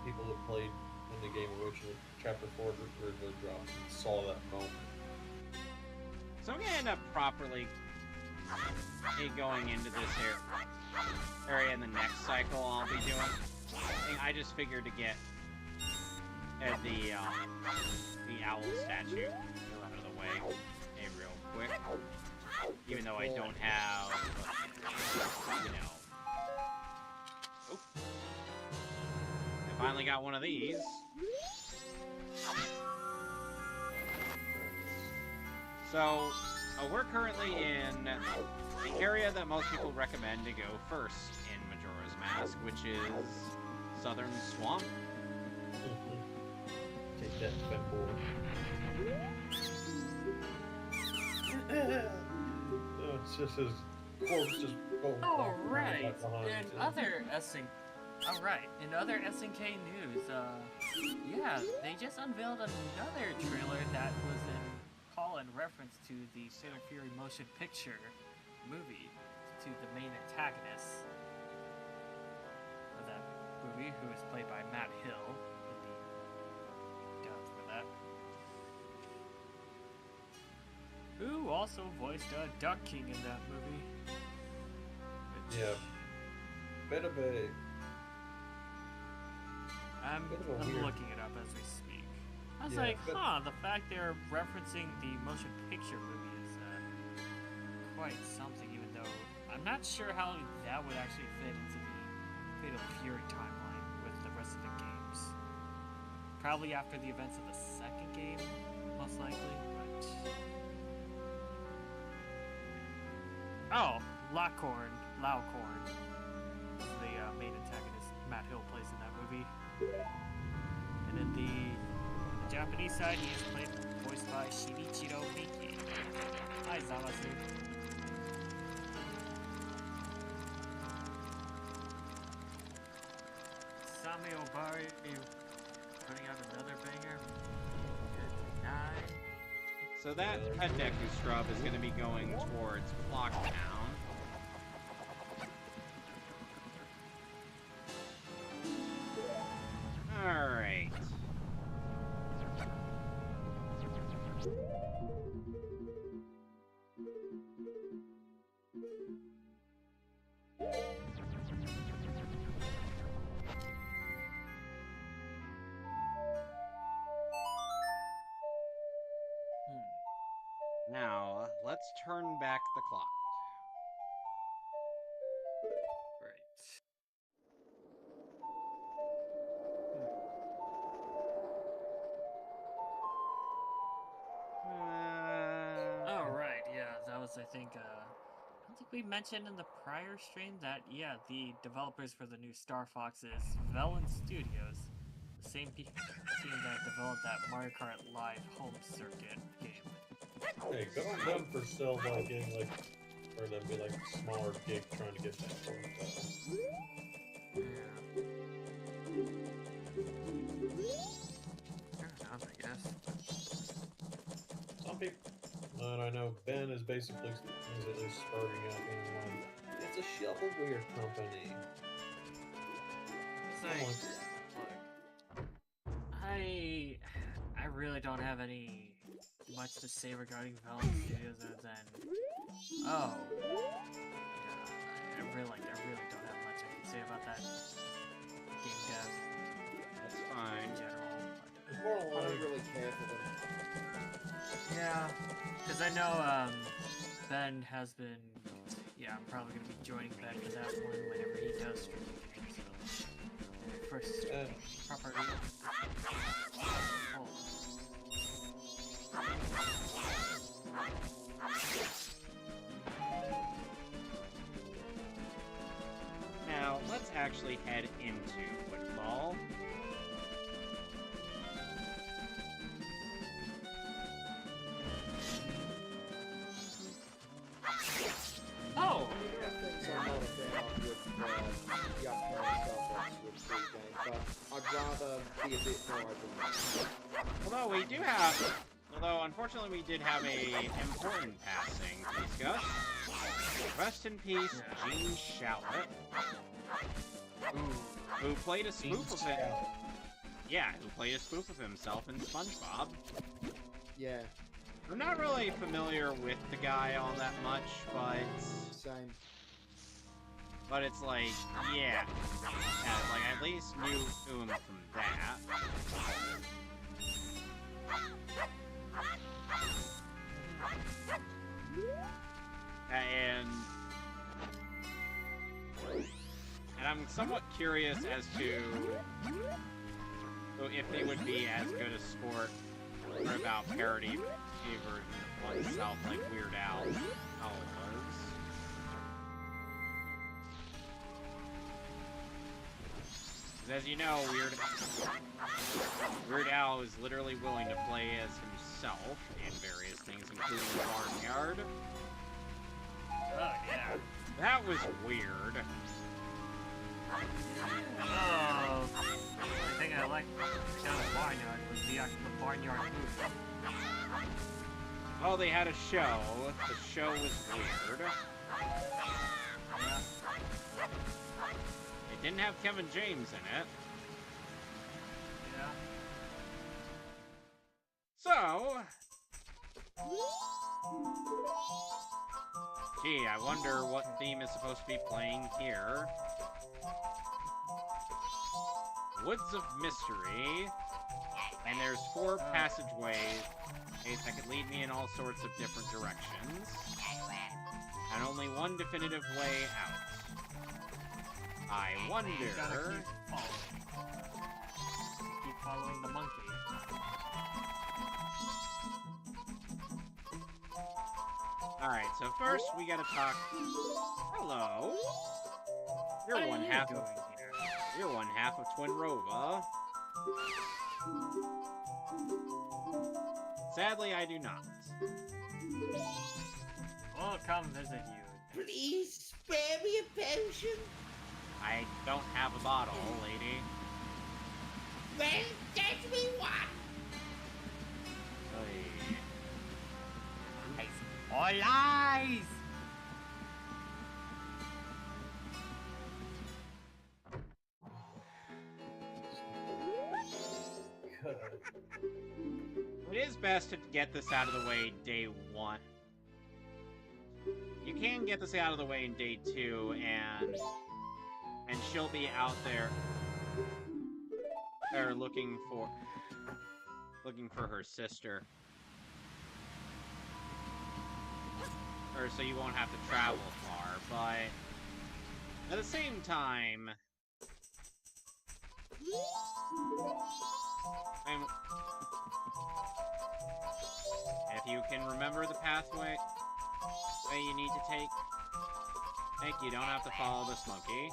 [SPEAKER 3] people that played when the game originally, Chapter 4 originally dropped, and saw that moment.
[SPEAKER 2] So I'm gonna end up properly going into this area in the next cycle I'll be doing. I just figured to get the owl statue out of the way real quick. Even though I don't have, Oh. I finally got one of these. So, we're currently in the area that most people recommend to go first in Majora's Mask, which is Southern Swamp.
[SPEAKER 3] Take that, Fenboy. It's just his corpse just going.
[SPEAKER 1] Oh, right.
[SPEAKER 3] behind
[SPEAKER 1] In
[SPEAKER 3] him.
[SPEAKER 1] other SNK news, yeah, they just unveiled another trailer that was in reference to the Sailor Fury motion picture movie, to the main antagonist of that movie, who is played by Matt Hill in the dubs for that. Who also voiced Duck King in that movie. Which,
[SPEAKER 3] Yeah. Bit of a.
[SPEAKER 1] I'm
[SPEAKER 3] Bit of a weird-
[SPEAKER 1] looking it up as we speak. I was
[SPEAKER 3] Yeah,
[SPEAKER 1] like,
[SPEAKER 3] but-
[SPEAKER 1] the fact they're referencing the motion picture movie is quite something, even though I'm not sure how that would actually fit into the Fatal Fury timeline with the rest of the games. probably after the events of the second game, most likely, but... Oh, Laucorn is the main antagonist Matt Hill plays in that movie. And in the Japanese side, he is voiced by Shinichiro Miki. Hi, Zamasu. Sami Obari putting out another banger. Good night.
[SPEAKER 2] So that Hedeku scrub is going to be going towards Clocktown. Alright. Now, let's turn back the clock.
[SPEAKER 1] Right. Oh, right, yeah, that was, I think, I don't think we mentioned in the prior stream that, yeah, the developers for the new Star Fox is Velen Studios, the same team that developed that Mario Kart Live home circuit game.
[SPEAKER 3] Hey, good on them for still getting or them be smaller gig trying to get that work
[SPEAKER 1] Fair enough, I guess.
[SPEAKER 3] Some people, and I know Ben is basically at least starting out being like, it's a shovelware company.
[SPEAKER 1] It's like, look, I really don't have much to say regarding Velen Studios other than, oh, yeah, I really don't have much I can say about that game dev
[SPEAKER 2] That's fine.
[SPEAKER 1] in general.
[SPEAKER 3] It's more
[SPEAKER 4] I don't
[SPEAKER 3] like,
[SPEAKER 4] really care for them.
[SPEAKER 1] Yeah, because I know Ben has been, yeah, I'm probably going to be joining Ben for that one whenever he does stream again, so first proper... Oh.
[SPEAKER 2] Now, let's actually head into football.
[SPEAKER 1] Oh!
[SPEAKER 4] Yeah, things I'm not a fan of with the upcoming Star Fox with free game, but I'd rather be a bit more open.
[SPEAKER 2] Although unfortunately we did have a important passing to discuss. Rest in peace, Gene Shalit, who played a spoof of it. Yeah, who played a spoof of himself in SpongeBob.
[SPEAKER 4] Yeah,
[SPEAKER 2] I'm not really familiar with the guy all that much,
[SPEAKER 4] same.
[SPEAKER 2] but it's like, yeah, like I at least knew him from that. And I'm somewhat curious as to if they would be as good a sport or about parody version of oneself like Weird Al was. As you know, Weird Al is literally willing to play as himself in various things, including the Barnyard.
[SPEAKER 1] Oh, yeah.
[SPEAKER 2] That was weird.
[SPEAKER 1] Oh, the only thing I liked about the Barnyard was the Barnyard movie.
[SPEAKER 2] Well, they had a show. The show was weird.
[SPEAKER 1] Yeah.
[SPEAKER 2] It didn't have Kevin James in it.
[SPEAKER 1] Yeah.
[SPEAKER 2] So... Gee, I wonder what theme is supposed to be playing here. Woods of Mystery. And there's 4 passageways that could lead me in all sorts of different directions. And only one definitive way out. I wonder...
[SPEAKER 1] You gotta keep following the monkey.
[SPEAKER 2] Alright, so first we gotta talk... Hello. You're
[SPEAKER 1] What are
[SPEAKER 2] one
[SPEAKER 1] you
[SPEAKER 2] half
[SPEAKER 1] doing
[SPEAKER 2] of...
[SPEAKER 1] here?
[SPEAKER 2] You're one half of Twin Rova. Sadly, I do not.
[SPEAKER 1] We'll come visit you.
[SPEAKER 6] Please spare me a potion.
[SPEAKER 2] I don't have a bottle, lady.
[SPEAKER 6] Well, get me one.
[SPEAKER 2] Oy.
[SPEAKER 1] All lies!
[SPEAKER 3] Good.
[SPEAKER 2] It is best to get this out of the way day 1. You can get this out of the way in day 2, and she'll be out there looking for her sister. Or so you won't have to travel far, but at the same time, if you can remember the pathway you need to take, you don't have to follow this monkey.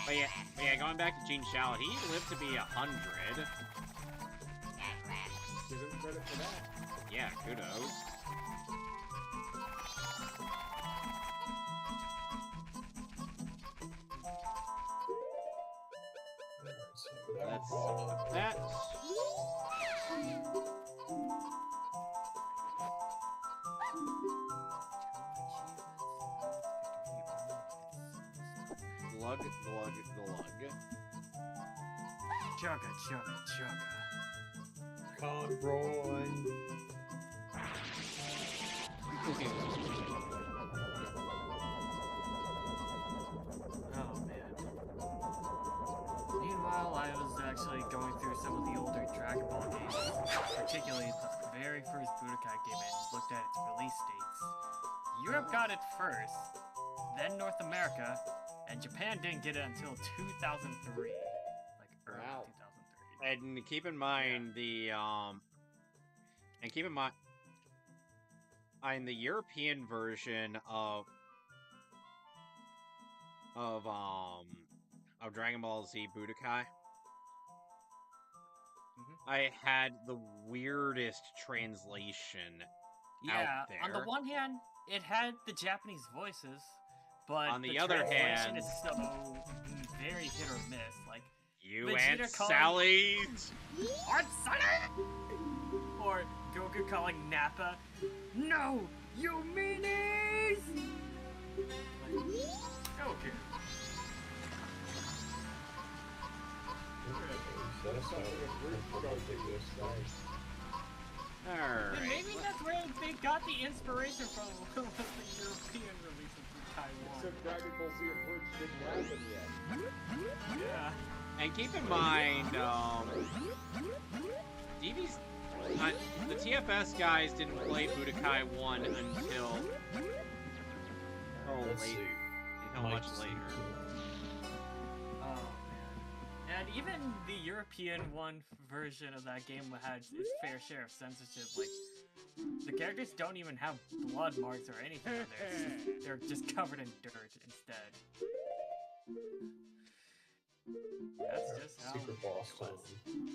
[SPEAKER 2] But yeah, going back to Gene Shalit, he lived to be 100.
[SPEAKER 4] Give him credit for that.
[SPEAKER 2] Yeah, kudos. Let's put that. Glug, glug, glug.
[SPEAKER 1] Chugga, chugga, chugga.
[SPEAKER 3] Conroy.
[SPEAKER 1] Oh, man. Meanwhile, I was actually going through some of the older Dragon Ball games, particularly the very first Budokai game, and looked at its release dates. Europe got it first, then North America, and Japan didn't get it until 2003. Like, early
[SPEAKER 4] Wow.
[SPEAKER 1] 2003.
[SPEAKER 2] And keep in mind the the European version of Dragon Ball Z Budokai, I had the weirdest translation
[SPEAKER 1] Yeah,
[SPEAKER 2] out there.
[SPEAKER 1] on the one hand, it had the Japanese voices, but
[SPEAKER 2] On the other
[SPEAKER 1] translation
[SPEAKER 2] hand-
[SPEAKER 1] is so very hit or miss. Like,
[SPEAKER 2] You
[SPEAKER 1] Vegeta
[SPEAKER 2] Aunt
[SPEAKER 1] calling-
[SPEAKER 2] Sally's!
[SPEAKER 1] Aunt Sally! Or Goku calling Nappa, "No, you meanies!" Like, okay.
[SPEAKER 2] Alright.
[SPEAKER 1] And maybe that's where they got the inspiration from, was the European release of Taiwan.
[SPEAKER 4] Except Dragon Ball Z Abridged didn't happen yet.
[SPEAKER 1] Yeah.
[SPEAKER 2] And keep in mind, DB's, the TFS guys didn't play Budokai 1 until
[SPEAKER 3] Let's see.
[SPEAKER 2] much later.
[SPEAKER 1] Oh man. And even the European one version of that game had its fair share of censorship. Like, the characters don't even have blood marks or anything on there. It's just, they're just covered in dirt instead. That's just how
[SPEAKER 3] Super boss
[SPEAKER 1] it was.
[SPEAKER 3] time.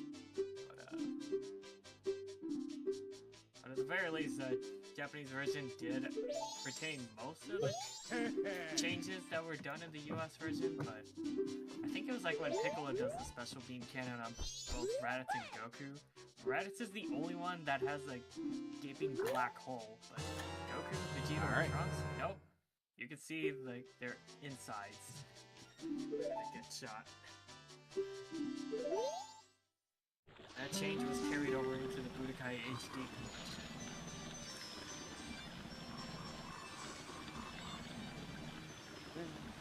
[SPEAKER 1] But at the very least, the Japanese version did retain most of the changes that were done in the US version, but I think it was like when Piccolo does the special beam cannon on both Raditz and Goku. Raditz is the only one that has a gaping black hole, but Goku, Vegeta,
[SPEAKER 2] Alright.
[SPEAKER 1] and Trunks, nope. You can see like their insides when they get shot. That change was carried over into the Budokai HD collection.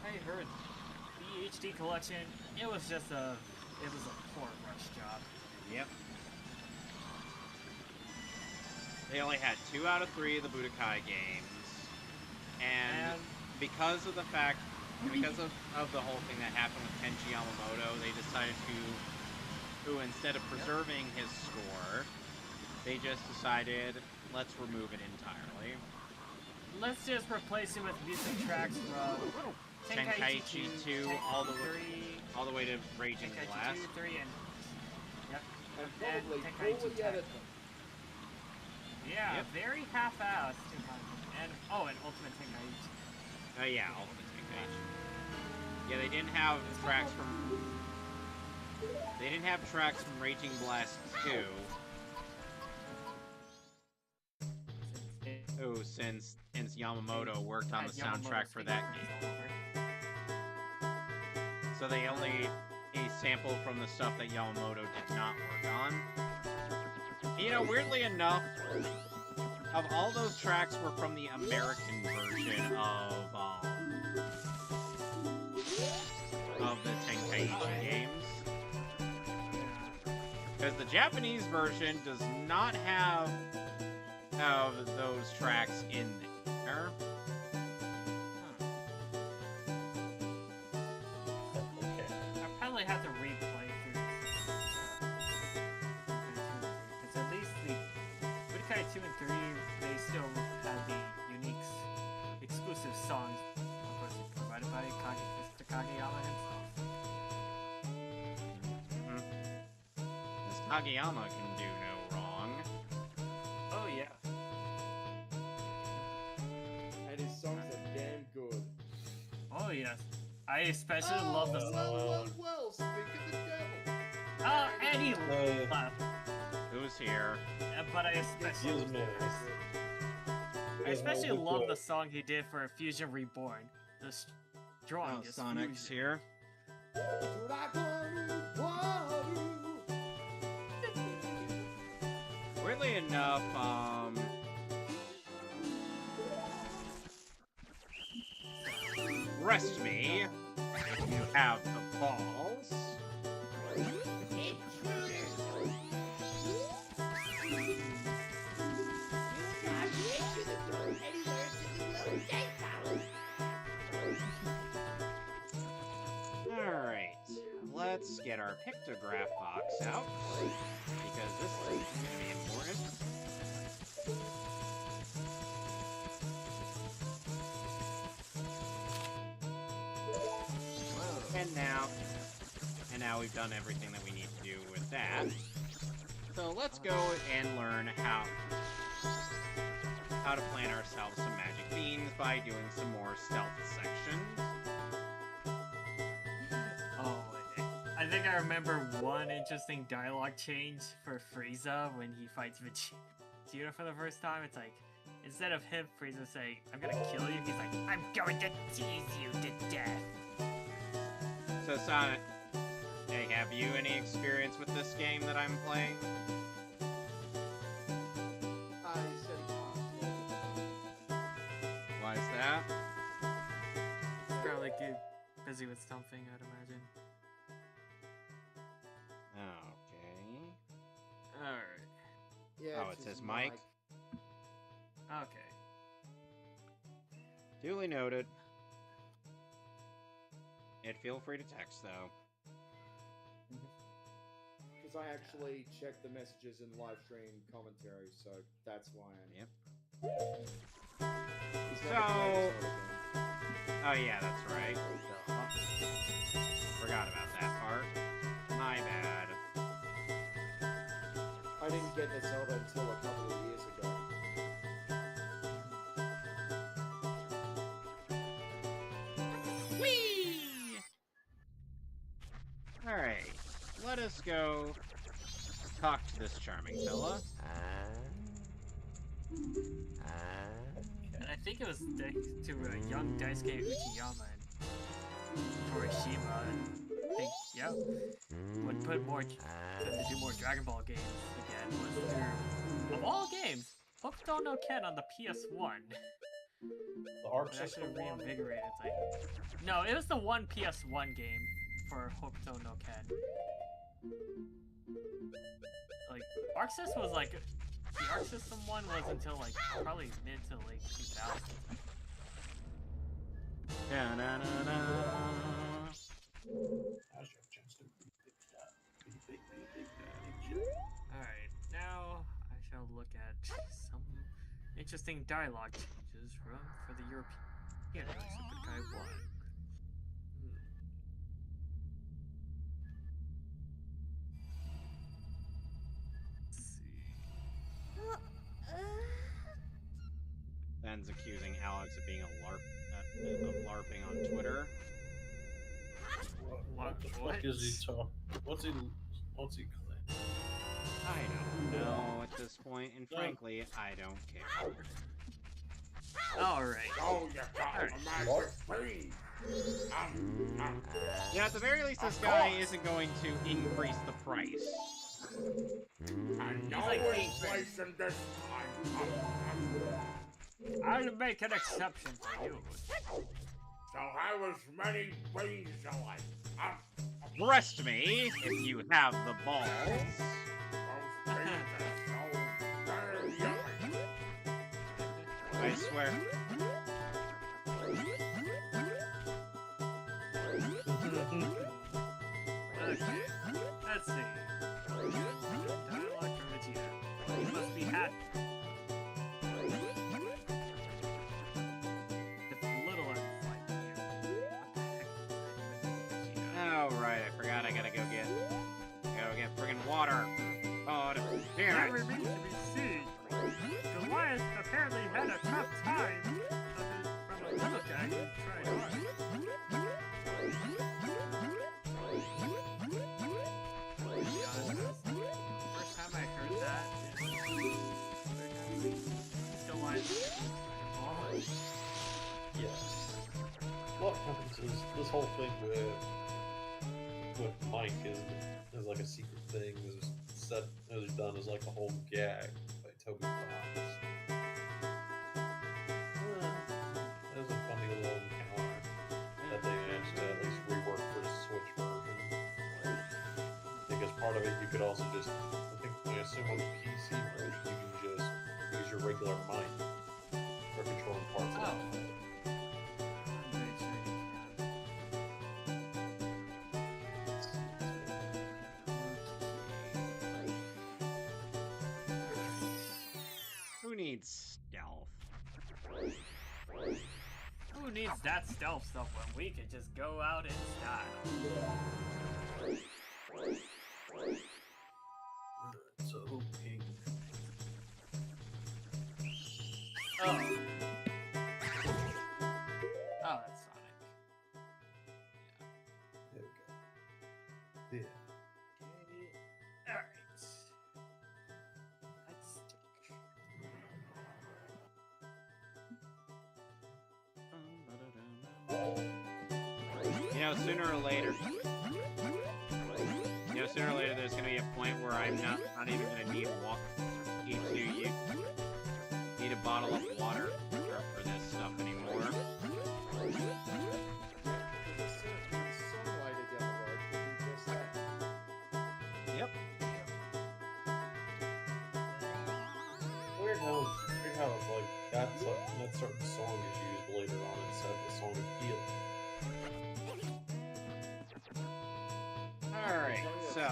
[SPEAKER 1] I heard the HD collection, it was a poor rush job.
[SPEAKER 2] Yep. They only had 2 out of 3 of the Budokai games, and because of the fact because of the whole thing that happened with Kenji Yamamoto, they decided to instead of preserving his score, they just decided, let's remove it entirely.
[SPEAKER 1] Let's just replace it with music tracks from
[SPEAKER 2] Tenkaichi 2 all the way to Raging Blast.
[SPEAKER 1] 2, 3, and yep.
[SPEAKER 4] And probably
[SPEAKER 1] Tenkaichi
[SPEAKER 4] fully
[SPEAKER 1] 10.
[SPEAKER 4] edit them.
[SPEAKER 1] Yeah,
[SPEAKER 2] Yep.
[SPEAKER 1] very half-assed. And Ultimate Tenkaichi.
[SPEAKER 2] Yeah, Ultimate Tenkaichi. Yeah, they didn't have tracks from Raging Blast 2. Oh, since Yamamoto worked on the soundtrack for that game. So they only sampled from the stuff that Yamamoto did not work on. You know, weirdly enough, of all those tracks were from the American version of the Tenkaichi games. Because the Japanese version does not have those tracks in there.
[SPEAKER 3] Okay.
[SPEAKER 1] I probably have to replay through this. Because at least the Budokai 2 and 3, they still have the unique exclusive songs, of course, provided by Mr. Kageyama himself.
[SPEAKER 2] This Kageyama can do no wrong.
[SPEAKER 1] Oh yeah.
[SPEAKER 4] And his songs are damn good.
[SPEAKER 1] Oh yes. I especially love the song.
[SPEAKER 4] Well, speak of the devil.
[SPEAKER 1] Oh, and he left.
[SPEAKER 2] Who's here?
[SPEAKER 1] But I
[SPEAKER 3] Excuse me.
[SPEAKER 1] especially love the song he did for Fusion Reborn. The strongest.
[SPEAKER 2] Sonic's
[SPEAKER 1] fusion.
[SPEAKER 2] here. Weirdly enough, rest me if you have the balls.
[SPEAKER 6] Intruder!
[SPEAKER 2] Alright, let's get our pictograph box out, because this is going to be important. And now we've done everything that we need to do with that. So let's go and learn how to plan ourselves some magic beans by doing some more stealth sections.
[SPEAKER 1] Oh, I think I remember one interesting dialogue change for Frieza when he fights Vegeta for the first time. It's like, instead of him, Frieza saying, "I'm gonna kill you," he's like, "I'm going to tease you to death."
[SPEAKER 2] So Sonic, hey, have you any experience with this game that I'm playing?
[SPEAKER 4] He said he can't.
[SPEAKER 2] Why is that?
[SPEAKER 1] Probably get busy with something, I'd imagine.
[SPEAKER 2] Okay.
[SPEAKER 1] Alright.
[SPEAKER 4] Yeah,
[SPEAKER 2] Oh, it
[SPEAKER 4] it's
[SPEAKER 2] says
[SPEAKER 4] his
[SPEAKER 2] Mike.
[SPEAKER 1] Okay.
[SPEAKER 2] Duly noted. And feel free to text, though.
[SPEAKER 4] Because I actually checked the messages in live stream commentary, so that's why I
[SPEAKER 2] Yep.
[SPEAKER 4] He's never played this sort of game.
[SPEAKER 2] Oh, yeah, that's right. Forgot about that part. My bad.
[SPEAKER 4] I didn't get the Zelda until a couple of years ago.
[SPEAKER 2] Whee! Alright, let us go talk to this charming fella.
[SPEAKER 1] And I think it was to a young Daisuke Uchiyama and Torishima, and I think, yeah, would put more, to do more Dragon Ball games again, was through, of all games, Hokuto no Ken on the PS1.
[SPEAKER 3] The Arc
[SPEAKER 1] It
[SPEAKER 3] System
[SPEAKER 1] actually
[SPEAKER 3] one?
[SPEAKER 1] reinvigorated, it's like, no, it was the one PS1 game for Hokuto no Ken. Like, Arc System was like, the Arc System one was until like, probably mid to late 2000s.
[SPEAKER 2] Da-na-na-na.
[SPEAKER 3] Now's your chance to beat Big Shot. Beat Big Shot.
[SPEAKER 1] Alright, now I shall look at some interesting dialogue changes for the European version of Kai 1. Let's see.
[SPEAKER 2] Ben's accusing Alex of being a of LARPing on Twitter.
[SPEAKER 3] What the
[SPEAKER 1] What?
[SPEAKER 3] fuck is he talking? What's he claiming?
[SPEAKER 2] I don't know at this point, and frankly, I don't care.
[SPEAKER 1] Alright.
[SPEAKER 7] Oh, you got
[SPEAKER 1] Alright.
[SPEAKER 7] a master free.
[SPEAKER 2] Yeah, at the very least, this guy isn't going to increase the price.
[SPEAKER 7] And no
[SPEAKER 1] like
[SPEAKER 7] inflation this time.
[SPEAKER 1] I'll make an exception for you.
[SPEAKER 7] So how was many ways alike?
[SPEAKER 2] Breast me if you have the balls.
[SPEAKER 7] Those things are so very yummy.
[SPEAKER 2] I swear.
[SPEAKER 1] Okay, let's see. Dialogue from Vegeta. You must be happy. It's little unlike you.
[SPEAKER 2] Oh, right, I forgot I gotta go get friggin' water. Oh, damn
[SPEAKER 1] That
[SPEAKER 2] it.
[SPEAKER 1] remains to be seen. Goliath apparently had a tough time from a little guy who tried hard. First time I heard that is Goliath.
[SPEAKER 3] Yes. What happens is this whole thing with Mike is like a secret thing. It was set, it was done as like a whole gag by Toby Fox. It was a funny little encounter that they managed to at least rework for the Switch version. Because part of it, you could also just, I assume on the PC version, you can just use your regular mic for controlling parts of it.
[SPEAKER 2] Who needs stealth?
[SPEAKER 1] Who needs that stealth stuff when we could just go out in style?
[SPEAKER 3] So pink.
[SPEAKER 1] Oh. Oh, that's Sonic.
[SPEAKER 3] There we go. Yeah.
[SPEAKER 1] Alright. Let's
[SPEAKER 2] You know, sooner or later, there's gonna be a point where I'm not even gonna need need a bottle of water for this stuff anymore. Yep.
[SPEAKER 3] Weird how like that certain song is used later on instead of the song of healing.
[SPEAKER 2] Alright, so...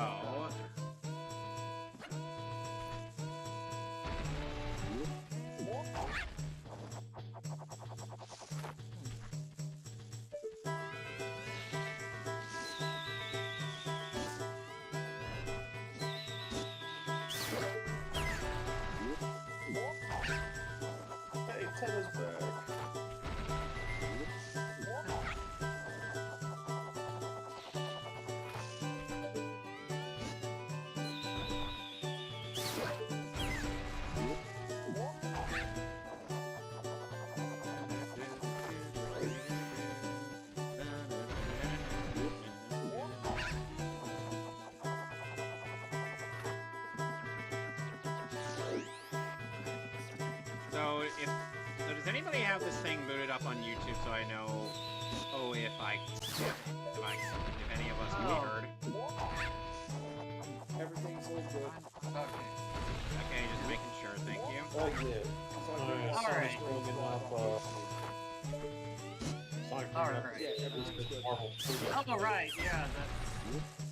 [SPEAKER 3] Hey, Ted is back.
[SPEAKER 2] So does anybody have this thing booted up on YouTube so I know if any of us can be heard?
[SPEAKER 3] Everything's all good.
[SPEAKER 2] Okay, just making sure, thank you.
[SPEAKER 3] Oh yeah. Sonic's
[SPEAKER 1] Alright.
[SPEAKER 3] bringing up Sonic
[SPEAKER 1] right.
[SPEAKER 4] Yeah, everything's good.
[SPEAKER 3] Marvel.
[SPEAKER 1] Oh, right, yeah,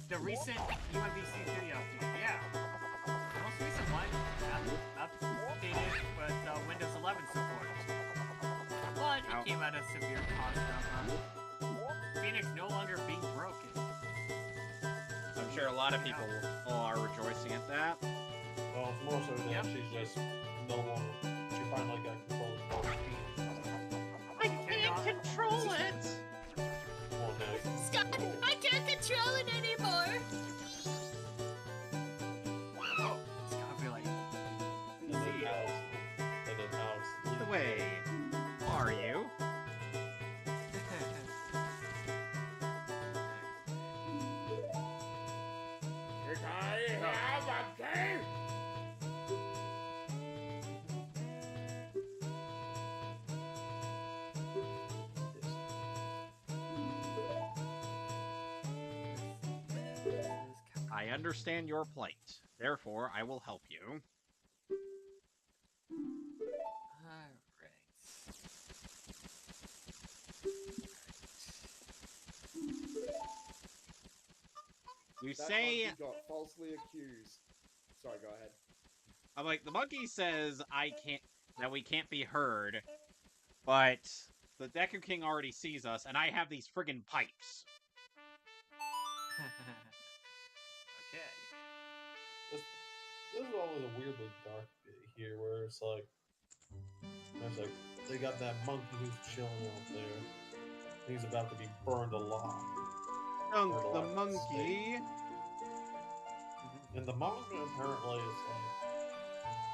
[SPEAKER 1] the recent UMVC 3 update, yeah. The most recent one updated with Windows 11 support. But it came at a severe cost of Phoenix no longer being broken.
[SPEAKER 2] I'm sure a lot of people are rejoicing at that.
[SPEAKER 3] Well, it's more so that
[SPEAKER 1] Yep.
[SPEAKER 3] she's just no longer. She finally got control of her feet.
[SPEAKER 2] I can't control it!
[SPEAKER 3] Well, now
[SPEAKER 6] Scott, I can't control it anymore.
[SPEAKER 1] It's gonna be like,
[SPEAKER 3] and then Alex.
[SPEAKER 2] Wait, are you?
[SPEAKER 7] Did I have a game?
[SPEAKER 2] I understand your plight. Therefore, I will help you. You
[SPEAKER 4] That
[SPEAKER 2] say,
[SPEAKER 4] monkey got falsely accused. Sorry, go ahead.
[SPEAKER 2] I'm like, the monkey says that we can't be heard, but the Deku King already sees us, and I have these friggin' pipes.
[SPEAKER 1] Okay.
[SPEAKER 3] This is always a weirdly dark bit here, where it's like, there's like, they got that monkey who's chilling out there. He's about to be burned alive.
[SPEAKER 2] Dunk
[SPEAKER 3] Or
[SPEAKER 2] the
[SPEAKER 3] like
[SPEAKER 2] monkey.
[SPEAKER 3] In the manga, apparently, it's like,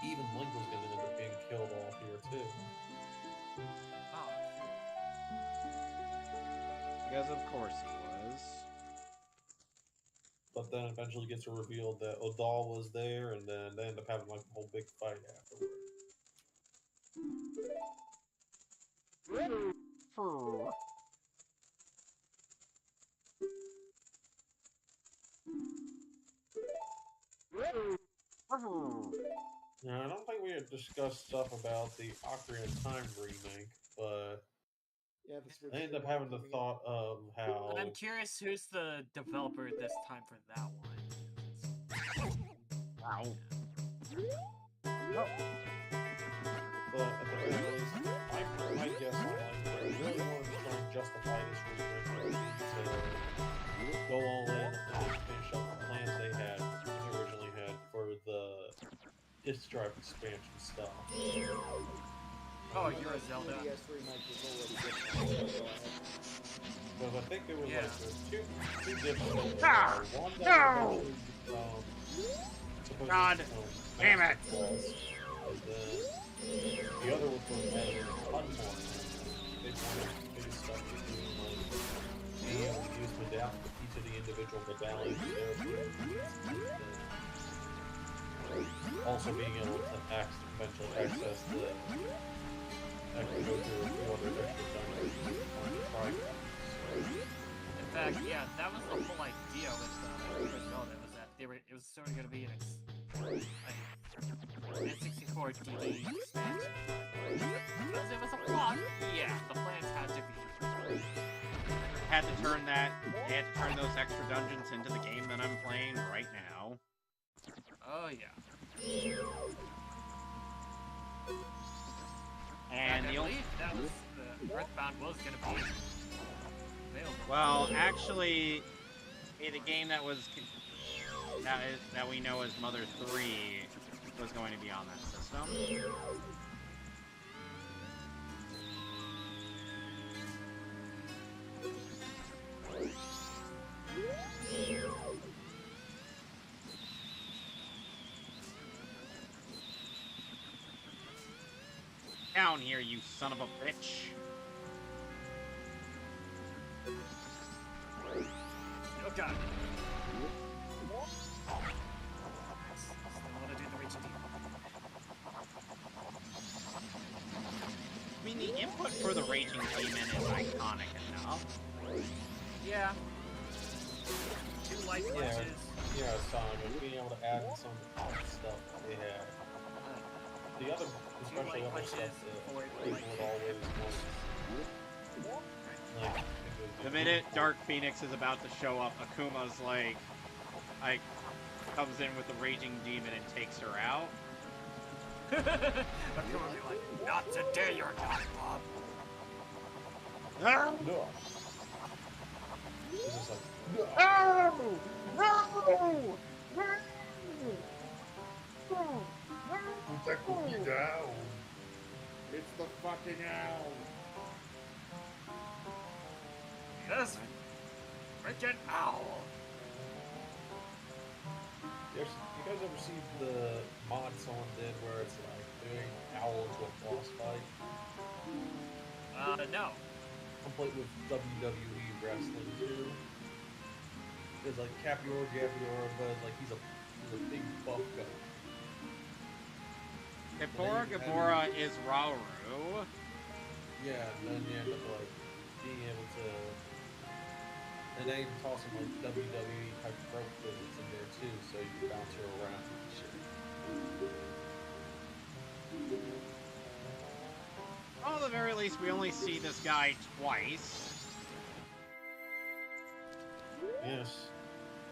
[SPEAKER 3] even Link was going to end up being killed off here, too.
[SPEAKER 1] Oh,
[SPEAKER 2] Because of course he was.
[SPEAKER 3] But then eventually gets revealed that Odal was there, and then they end up having like a whole big fight afterward.
[SPEAKER 2] Fur.
[SPEAKER 3] Now, I don't think we had discussed stuff about the Ocarina of Time remake, but
[SPEAKER 4] Yeah, the Switch
[SPEAKER 3] I ended up
[SPEAKER 4] still
[SPEAKER 3] having the
[SPEAKER 4] coming in.
[SPEAKER 3] thought of how.
[SPEAKER 1] I'm curious who's the developer this time for that one.
[SPEAKER 2] Wow.
[SPEAKER 3] But at the very least, my guess on like, they really wanted to try and justify this remake to go all in and finish up the plans they originally had for the disc drive expansion stuff.
[SPEAKER 1] Oh, you're a Zelda.
[SPEAKER 4] DS remake was already good. So go ahead.
[SPEAKER 3] Because I think there was
[SPEAKER 1] Yeah.
[SPEAKER 3] like there's two different ones.
[SPEAKER 2] Ah!
[SPEAKER 3] One that
[SPEAKER 2] No!
[SPEAKER 3] was supposed
[SPEAKER 2] God
[SPEAKER 3] to
[SPEAKER 2] damn it!
[SPEAKER 3] And then the other was supposed to have a ton more. They wanted to do stuff to do like being able to use each of the individual medallions in their abilities. Also being able to eventually access the go through a few other extra dungeons on the tribe.
[SPEAKER 1] In fact, yeah, that was the whole idea with Zelda, was that it was sort of going to be an N64 DD expansion. Because it was a plot, yeah, the plans had to be.
[SPEAKER 2] They had to turn those extra dungeons into the game that I'm playing right now.
[SPEAKER 1] Oh, yeah.
[SPEAKER 2] And
[SPEAKER 1] I
[SPEAKER 2] the only...
[SPEAKER 1] believe that was the Earthbound was going to be available.
[SPEAKER 2] Well, actually, the game that was that we know as Mother 3 was going to be on that system. Down here, you son of a bitch.
[SPEAKER 1] Oh, God. I want to do the reaching.
[SPEAKER 2] I mean, the input for the Raging Demon is iconic enough.
[SPEAKER 1] Yeah. 2 life punches.
[SPEAKER 3] Yeah, Sonic, being able to add some of the common stuff that they had. The other, especially other stuff that people would always want. Like, if it was
[SPEAKER 2] The minute Dark Phoenix is about to show up, Akuma's like comes in with the raging demon and takes her out.
[SPEAKER 1] Akuma would be like, not today, you're not, Bob.
[SPEAKER 3] No. It's just like, no.
[SPEAKER 2] No! No!
[SPEAKER 7] Put that cookie down. It's the fucking owl.
[SPEAKER 1] This freaking owl.
[SPEAKER 3] You guys ever see the mod someone did where it's like doing owl into a boss fight?
[SPEAKER 1] No.
[SPEAKER 3] Complete with WWE wrestling too. There's like Capiora, but like he's a big buff guy.
[SPEAKER 2] Gamora is Rauru.
[SPEAKER 3] Yeah, and then you end up like being able to, and they even toss some like WWE type rope physics in there too, so you can bounce her around and shit.
[SPEAKER 2] Well, at the very least, we only see this guy twice.
[SPEAKER 3] Yes,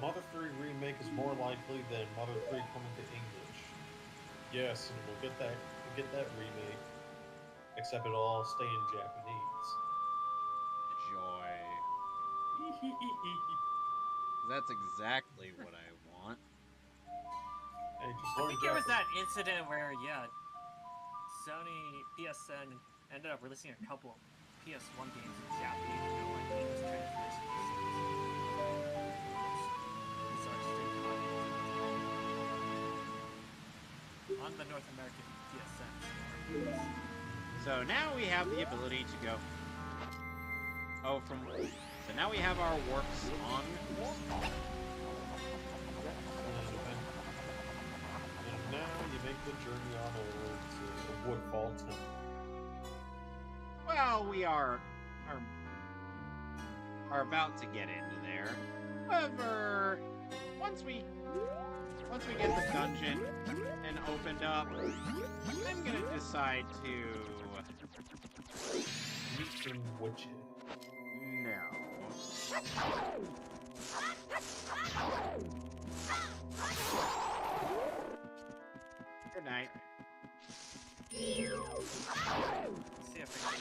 [SPEAKER 3] Mother 3 remake is more likely than Mother 3 coming to English. Yes, and we'll get that remake, except it'll all stay in Japanese.
[SPEAKER 2] Joy. That's exactly what I want.
[SPEAKER 3] Hey, just
[SPEAKER 1] I
[SPEAKER 3] learn
[SPEAKER 1] think there was that
[SPEAKER 3] Japanese.
[SPEAKER 1] incident where, yeah, Sony PSN ended up releasing a couple of PS1 games in Japanese with no like English translations. So I just didn't on the North American PSN store.
[SPEAKER 2] So now we have the ability to go. Oh, so now we have our warps on.
[SPEAKER 3] And now you make the journey on over to Woodfall Temple.
[SPEAKER 2] Well, we are about to get into there. However, once we get the dungeon and opened up, I'm gonna decide to
[SPEAKER 3] Meet some witches.
[SPEAKER 2] no. Good night.
[SPEAKER 1] See if I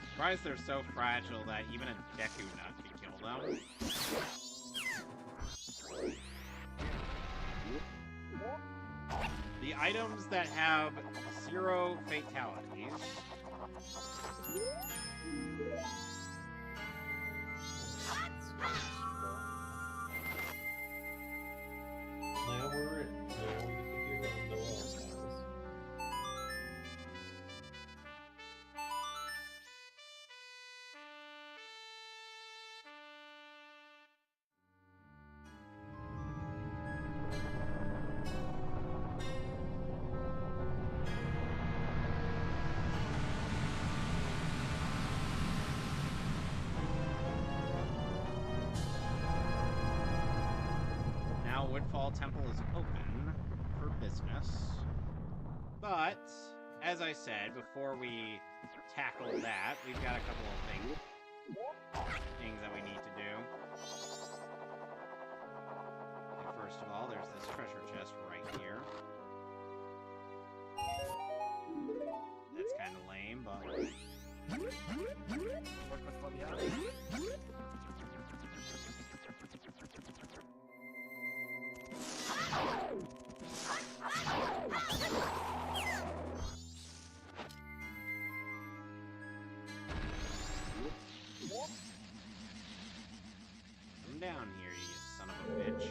[SPEAKER 2] Surprised they're so fragile that even a Deku Nut could kill them. The items that have 0 fatalities.
[SPEAKER 3] Now we're in. Now we get to hear what Noel has.
[SPEAKER 2] Now Woodfall Temple is open for business. But, as I said, before we tackle that, we've got a couple of things that we need to do. First of all, there's this treasure chest right here. That's kind of lame, but
[SPEAKER 1] work with what we have.
[SPEAKER 2] come down here, you son of a bitch.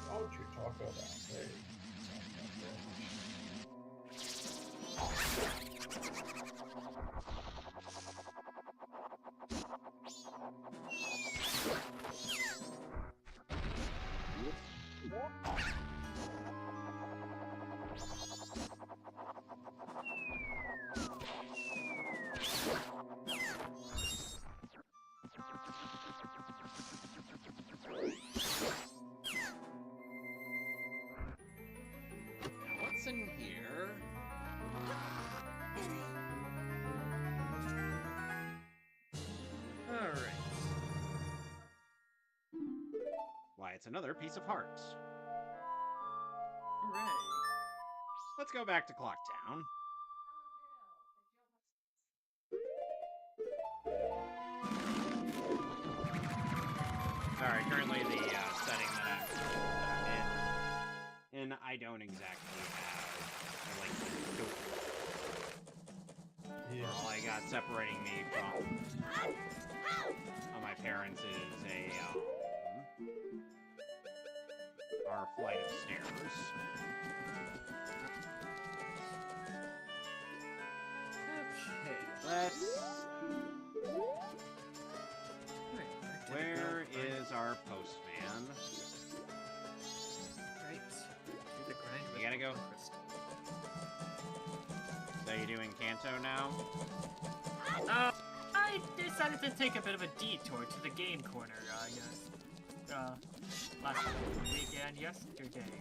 [SPEAKER 3] Why would you talk about that?
[SPEAKER 2] another piece of heart.
[SPEAKER 1] Hooray.
[SPEAKER 2] Let's go back to Clocktown. Sorry, currently the setting that I'm in, and I don't exactly have like
[SPEAKER 3] Yeah.
[SPEAKER 2] all I got separating me from my parents is our flight of stairs.
[SPEAKER 1] Okay.
[SPEAKER 2] Let's.
[SPEAKER 1] Right,
[SPEAKER 2] Where is our postman?
[SPEAKER 1] Right. Do the grind.
[SPEAKER 2] You gotta go.
[SPEAKER 1] Crystal.
[SPEAKER 2] So you doing Kanto now?
[SPEAKER 1] I decided to take a bit of a detour to the game corner, last weekend, yesterday.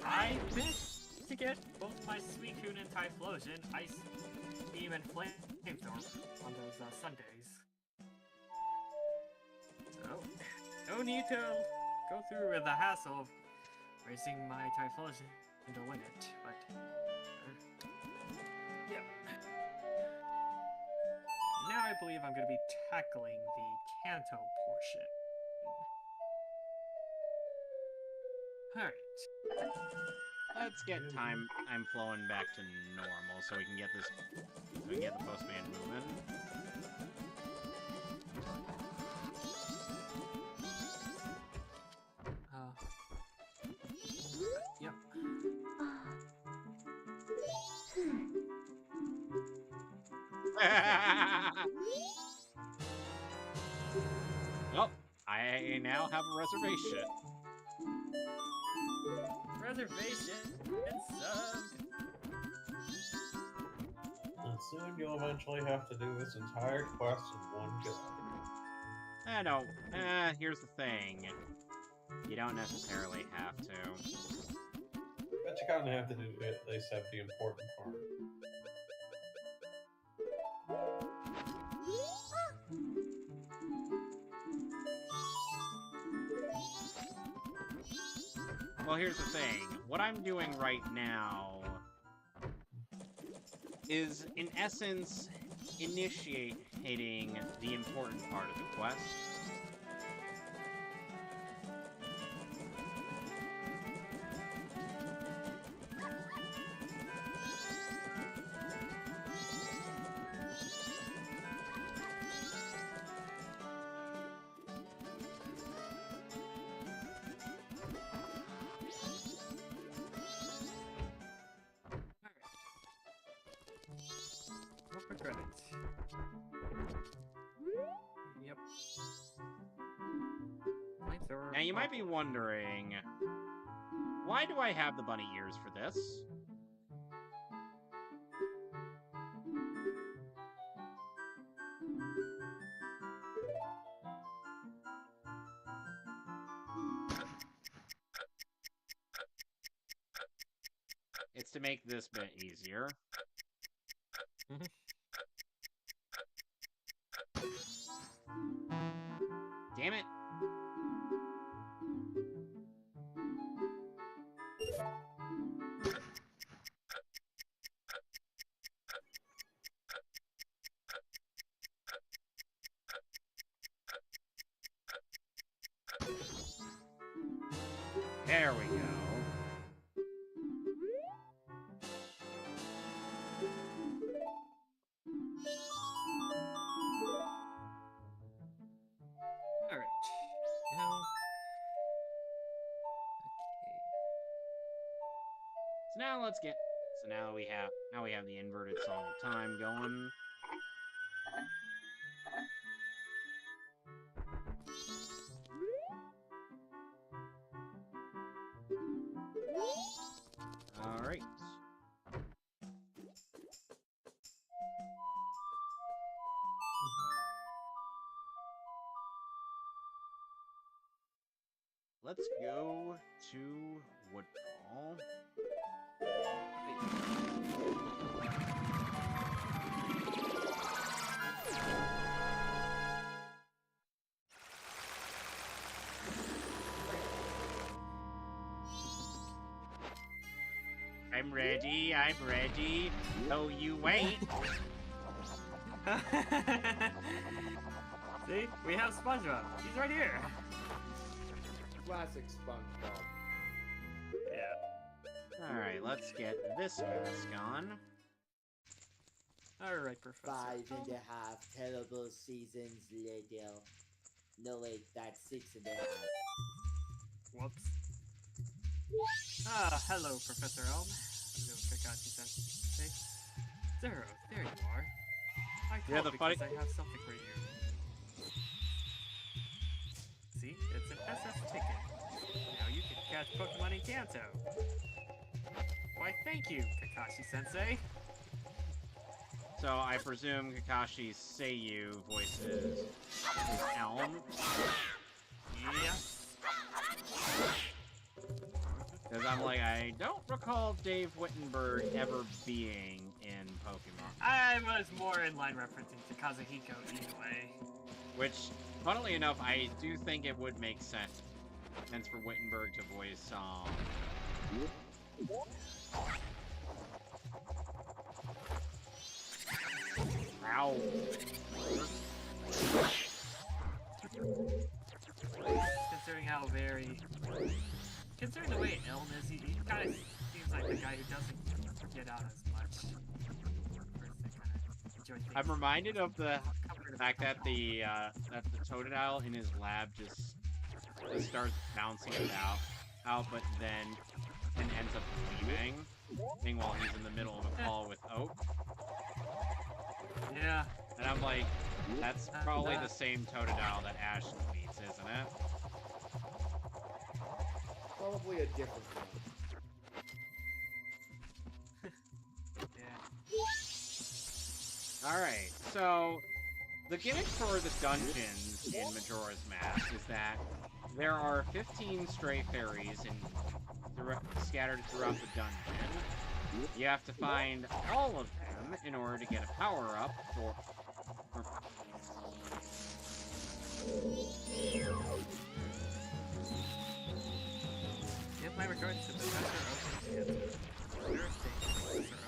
[SPEAKER 1] I missed to get both my Suicune and Typhlosion, Ice Beam, and Flamethrower on those Sundays. So, no need to go through with the hassle of racing my Typhlosion to win it, but... yeah. Now I believe I'm going to be tackling the Kanto portion. Alright.
[SPEAKER 2] Let's get time. I'm flowing back to normal so we can get this. So we can get the postman moving.
[SPEAKER 1] Yep.
[SPEAKER 2] Well, I now have a reservation.
[SPEAKER 1] Reservation and subbed.
[SPEAKER 3] And soon you'll eventually have to do this entire quest in one go.
[SPEAKER 2] No. Here's the thing. You don't necessarily have to.
[SPEAKER 3] But you kind of have to do at least have the important part.
[SPEAKER 2] Well, here's the thing. What I'm doing right now is, in essence, initiating the important part of the quest.
[SPEAKER 1] Look for credits. Yep.
[SPEAKER 2] Now, you might be wondering, why do I have the bunny ears for this? It's to make this bit easier. Damn it. There we go.
[SPEAKER 1] Alright. Now. Okay.
[SPEAKER 2] So now let's get. So now we have the inverted Song of Time going. All right. Let's go to Woodfall. I'm ready. I'm ready. Oh, you wait.
[SPEAKER 1] See? We have SpongeBob. He's right here.
[SPEAKER 4] Classic SpongeBob.
[SPEAKER 1] Yeah.
[SPEAKER 2] Alright, let's get this mask on.
[SPEAKER 1] Alright, Professor.
[SPEAKER 6] 5.5 terrible seasons later. No, wait, that's 6.5.
[SPEAKER 1] Whoops. Ah, hello, Professor Elm. No, Kakashi-sensei. Zero, there you are. I
[SPEAKER 2] Yeah,
[SPEAKER 1] called
[SPEAKER 2] the
[SPEAKER 1] because
[SPEAKER 2] funny-
[SPEAKER 1] I have something for you. See, it's an SS ticket. Now you can catch Pokemon in Kanto. Why, thank you, Kakashi-sensei.
[SPEAKER 2] So I presume Kakashi's Seiyu voices is Elm.
[SPEAKER 1] Yes.
[SPEAKER 2] Because I'm like, I don't recall Dave Wittenberg ever being in Pokemon.
[SPEAKER 1] I was more in line referencing to Kazuhiko anyway.
[SPEAKER 2] Which, funnily enough, I do think it would make sense for Wittenberg to voice, Ow.
[SPEAKER 1] Considering the way Elm is, he kind of seems like the guy who doesn't get out as much.
[SPEAKER 2] I'm reminded of the fact that the Totodile in his lab just starts bouncing out, but then ends up leaving while he's in the middle of a call with Oak.
[SPEAKER 1] Yeah.
[SPEAKER 2] And I'm like, that's probably the same Totodile that Ash meets, isn't it?
[SPEAKER 4] Probably a different one.
[SPEAKER 1] Yeah.
[SPEAKER 2] Alright, so the gimmick for the dungeons in Majora's Mask is that there are 15 stray fairies scattered throughout the dungeon. You have to find all of them in order to get a power-up for...
[SPEAKER 1] Give my regards to Professor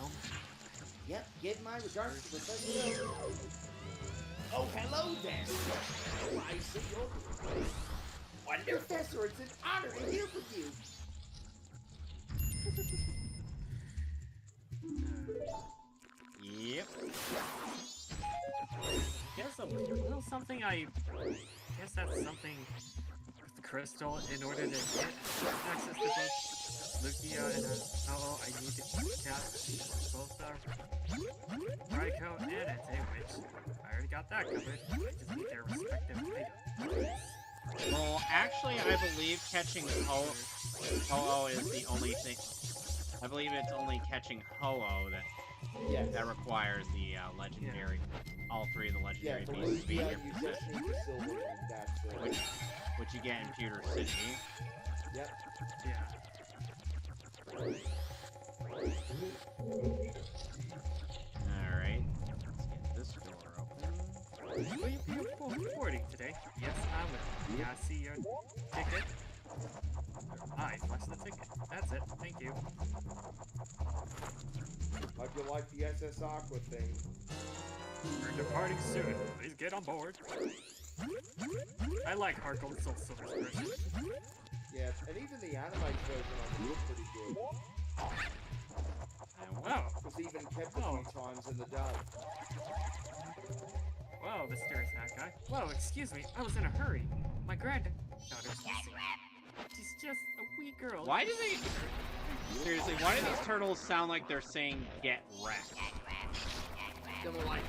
[SPEAKER 1] Oak.
[SPEAKER 6] Yep, give my regards to Professor Oak. Oh, hello there. Oh, I see you. Wonder, Professor, it's an honor to hear from you.
[SPEAKER 2] Yep.
[SPEAKER 1] Guess a little something guess that's something with the crystal in order to get access to both Lugia and I need to cast both Raikou and Entei, which I already got that covered. I just need their respective items.
[SPEAKER 2] Well, actually, I believe catching Ho-Oh is the only thing. I believe it's only catching Ho-Oh that requires the legendary, all three of the legendary pieces to be
[SPEAKER 4] Yeah,
[SPEAKER 2] here.
[SPEAKER 4] you just need the silver ring, that's it.
[SPEAKER 2] Which you get in Pewter City.
[SPEAKER 4] Yep.
[SPEAKER 1] Yeah.
[SPEAKER 2] Alright, let's get this door open.
[SPEAKER 1] Will you be reporting today? Yes, I will. Yeah, I see your ticket. I flushed the ticket. That's it. Thank you.
[SPEAKER 4] How'd you like the SS Aqua thing?
[SPEAKER 1] We're departing soon. Please get on board. I like Harkle Soul Silver's version.
[SPEAKER 4] Yeah, and even the anime version of it was pretty good.
[SPEAKER 2] And
[SPEAKER 1] Wow.
[SPEAKER 4] It was even kept a few times in the dub.
[SPEAKER 1] Whoa, mysterious hat guy. Whoa, excuse me. I was in a hurry. My granddaughter's missing. She's just a wee girl.
[SPEAKER 2] why do they... Seriously, why do these turtles sound like they're saying get wrecked?
[SPEAKER 1] They're like,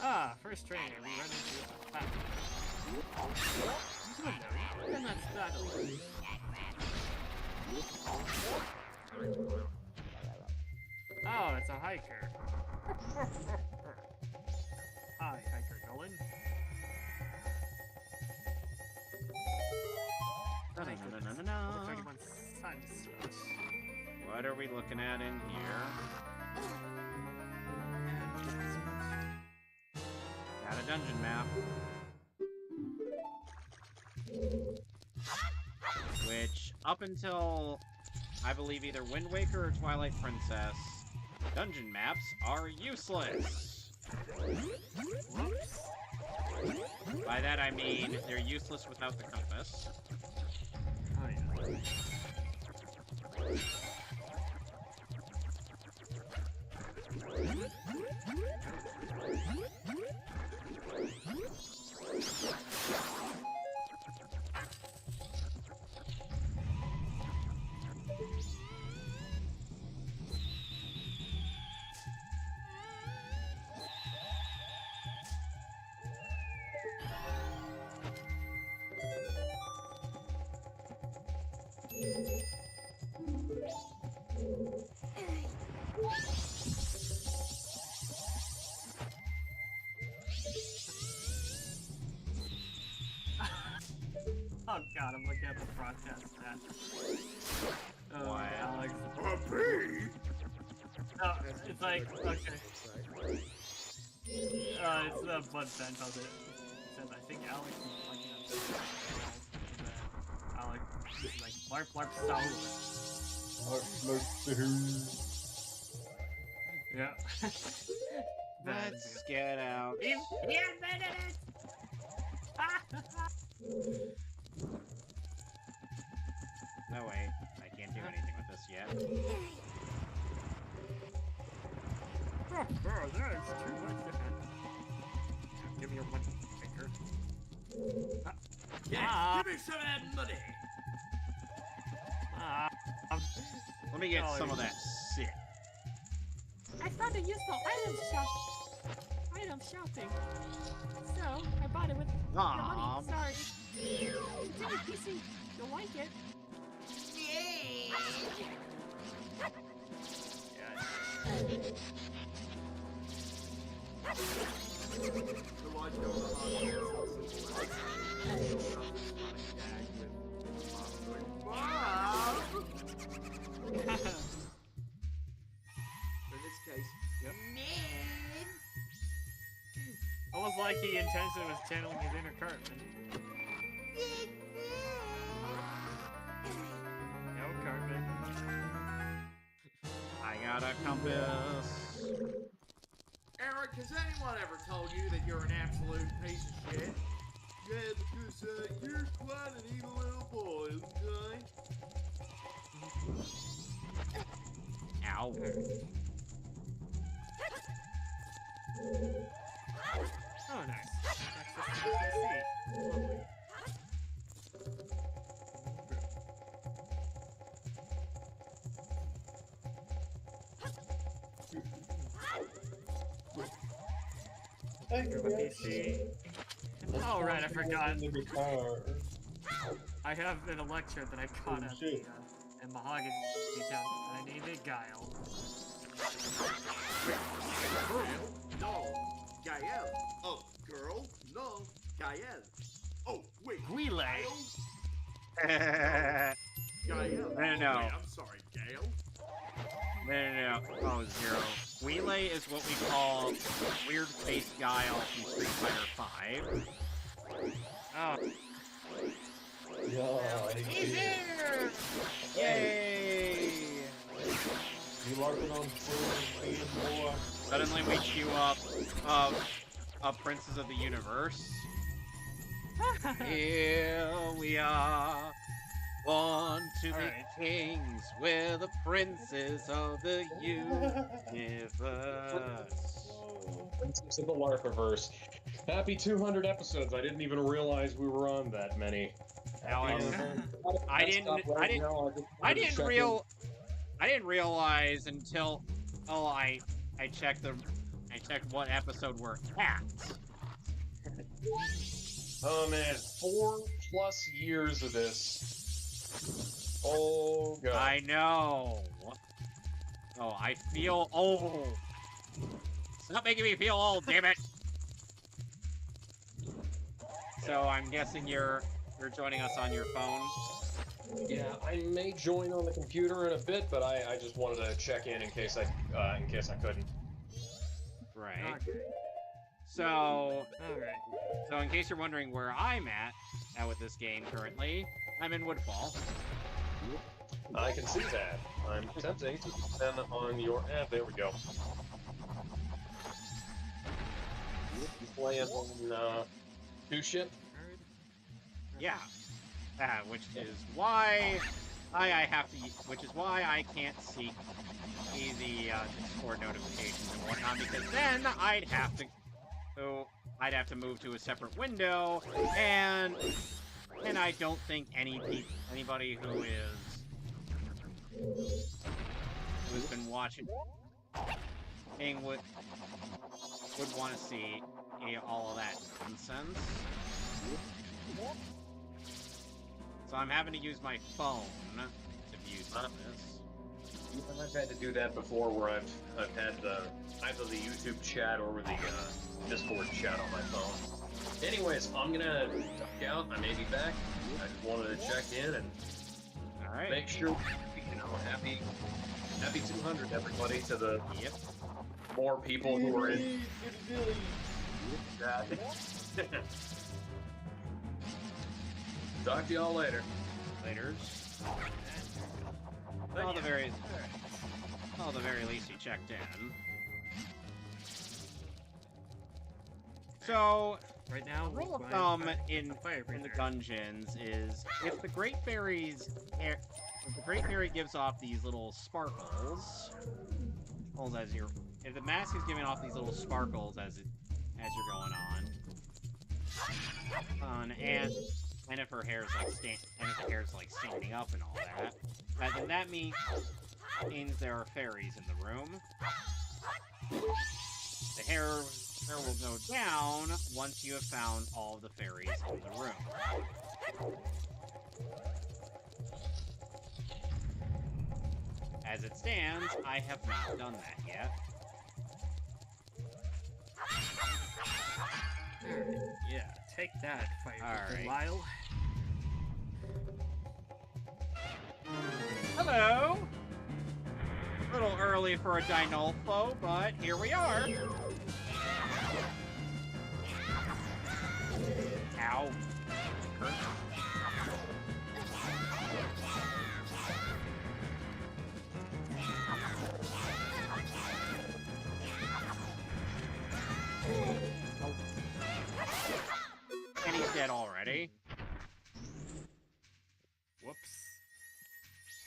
[SPEAKER 1] Ah, first trainer. We run into a then that's not. Oh, it's a hiker. Hi, hiker Nolan. Looks like he wants time to switch.
[SPEAKER 2] What are we looking at in here? Got a dungeon map. which, up until, I believe, either Wind Waker or Twilight Princess, dungeon maps are useless.
[SPEAKER 1] Whoops.
[SPEAKER 2] By that I mean, they're useless without the compass.
[SPEAKER 1] Oh, yeah. Oh god, I'm looking at the broadcast stat. Oh,
[SPEAKER 2] What?
[SPEAKER 1] Alex.
[SPEAKER 7] A bee?
[SPEAKER 1] Oh, it's like, okay. It's the blood scent of it. It says, I think Alex is looking at this. Alex is like, blarp blarp sour. Yeah.
[SPEAKER 2] Let's get out.
[SPEAKER 5] He admitted it!
[SPEAKER 2] No, wait. I can't do anything with this yet.
[SPEAKER 1] Oh, that is too much. Give me your one finger.
[SPEAKER 7] Give me some of that money.
[SPEAKER 2] Let me get
[SPEAKER 1] Oh,
[SPEAKER 2] some of that shit.
[SPEAKER 8] I found a useful item shopping. So, I bought it with the money. Sorry. Continue PC. You'll like it.
[SPEAKER 4] The logic of the hobby is also like, gag with Bob! In this case,
[SPEAKER 1] Yep. Almost like he intentionally was channeling his inner Cartman. No, Cartman.
[SPEAKER 2] I got a compass.
[SPEAKER 4] Eric, has anyone ever told you that you're an absolute piece of shit? Yeah, because you're quite an evil little boy, okay?
[SPEAKER 2] Ow.
[SPEAKER 1] Oh, nice. Access to the PC. Lovely. Through the PC. Oh, right, I forgot.
[SPEAKER 3] The guitar.
[SPEAKER 1] I have an elixir that I caught at the in Mahogany Town. I named it Guile.
[SPEAKER 4] Girl? No. Gael. Oh, girl? No. Gael. Oh, wait.
[SPEAKER 1] Guile.
[SPEAKER 4] Gael.
[SPEAKER 2] No.
[SPEAKER 4] Wait, I'm sorry, Gail.
[SPEAKER 2] No. Oh, Zero. Wheelay is what we call weird face guile from Street Fighter V.
[SPEAKER 1] Oh,
[SPEAKER 3] Yeah,
[SPEAKER 5] He's here!
[SPEAKER 2] Yay!
[SPEAKER 3] You larping on food, boy.
[SPEAKER 2] Suddenly we queue up Princes of the Universe. Here we are, born to
[SPEAKER 1] All
[SPEAKER 2] be
[SPEAKER 1] right.
[SPEAKER 2] kings. We're the princes of the universe.
[SPEAKER 9] Princess of the Larkiverse. Happy 200 episodes. I didn't even realize we were on that many.
[SPEAKER 2] Alex, I didn't realize until I checked what episode we're at.
[SPEAKER 9] Oh man, 4+ years of this. Oh god.
[SPEAKER 2] I know. Oh, I feel old. Stop making me feel old, damn it. So I'm guessing you're joining us on your phone.
[SPEAKER 9] Yeah, I may join on the computer in a bit, but I just wanted to check in case I couldn't.
[SPEAKER 2] Right.
[SPEAKER 1] okay.
[SPEAKER 2] So
[SPEAKER 1] Alright.
[SPEAKER 2] in case you're wondering where I'm at with this game currently, I'm in Woodfall.
[SPEAKER 9] I can see that. I'm attempting to depend on your app. There we go. You playing on 2-ship?
[SPEAKER 2] Yeah. Which is why which is why I can't see the Discord notifications and whatnot, because then I'd have to move to a separate window, and I don't think anybody who's been watching would want to see all of that nonsense. So I'm having to use my phone to view some of this.
[SPEAKER 9] I've had to do that before, where I've had either the YouTube chat or the Discord chat on my phone. Anyways, I'm gonna duck out. I may be back. I just wanted to check in and make sure, happy 200, everybody, to the more people who are in. Talk to y'all later.
[SPEAKER 2] Laters. Well, the very least you checked in. So,
[SPEAKER 1] right now,
[SPEAKER 2] rule of thumb in the dungeons is if the Great Fairy gives off these little sparkles, if the mask is giving off these little sparkles as you're going on, and if her hair's like standing up and all that, then that means there are fairies in the room. The hair will go down once you have found all of the fairies in the room. As it stands, I have not done that yet.
[SPEAKER 1] Yeah, take that, Fire Lyle.
[SPEAKER 2] Hello! A little early for a Dinolfo, but here we are. Ow. Hurt. And he's dead already.
[SPEAKER 1] Whoops.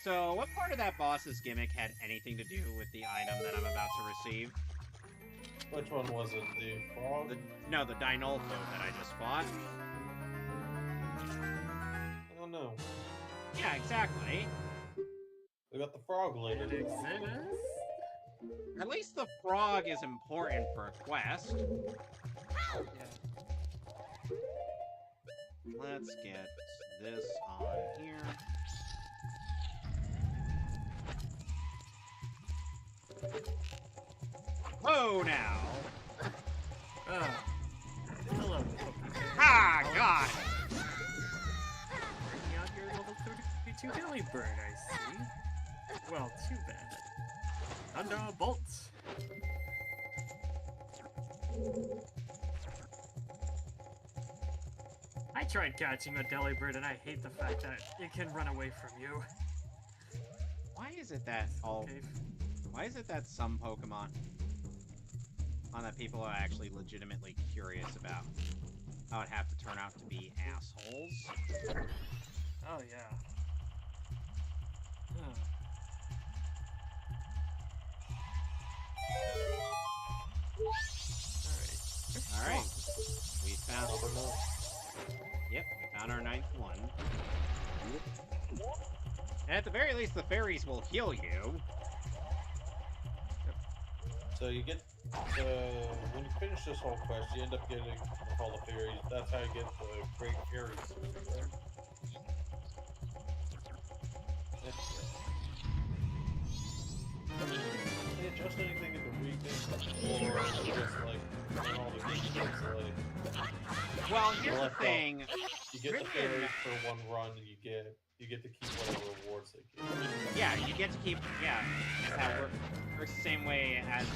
[SPEAKER 2] So, what part of that boss's gimmick had anything to do with the item that I'm about to receive?
[SPEAKER 3] Which one was it? The frog?
[SPEAKER 2] No, the Dinolfo that I just fought.
[SPEAKER 3] I don't know.
[SPEAKER 2] Yeah, exactly.
[SPEAKER 3] We got the frog later.
[SPEAKER 1] It exists?
[SPEAKER 2] At least the frog is important for a quest.
[SPEAKER 1] Yeah.
[SPEAKER 2] Let's get this on here. Whoa, now!
[SPEAKER 1] Oh. Hello.
[SPEAKER 2] Ah, God!
[SPEAKER 1] Bringing out your level 32 Delibird, I see. Well, too bad. Thunderbolt! I tried catching a Delibird and I hate the fact that it can run away from you.
[SPEAKER 2] Why is it that Why is it that some Pokemon that people are actually legitimately curious about how it have to turn out to be assholes?
[SPEAKER 1] Oh, yeah.
[SPEAKER 2] Alright. We found... Yep, we found our 9th one. And at the very least, the fairies will heal you.
[SPEAKER 3] So you get, when you finish this whole quest, you end up getting all the fairies. That's how you get the Great Fairies. Can you adjust anything in the weekend? Or just like, all the weekends, like...
[SPEAKER 2] Well, here's the thing.
[SPEAKER 3] You get the fairies for one run, and you get to keep whatever rewards they give.
[SPEAKER 2] Yeah, you get to keep, yeah, that works the same way as...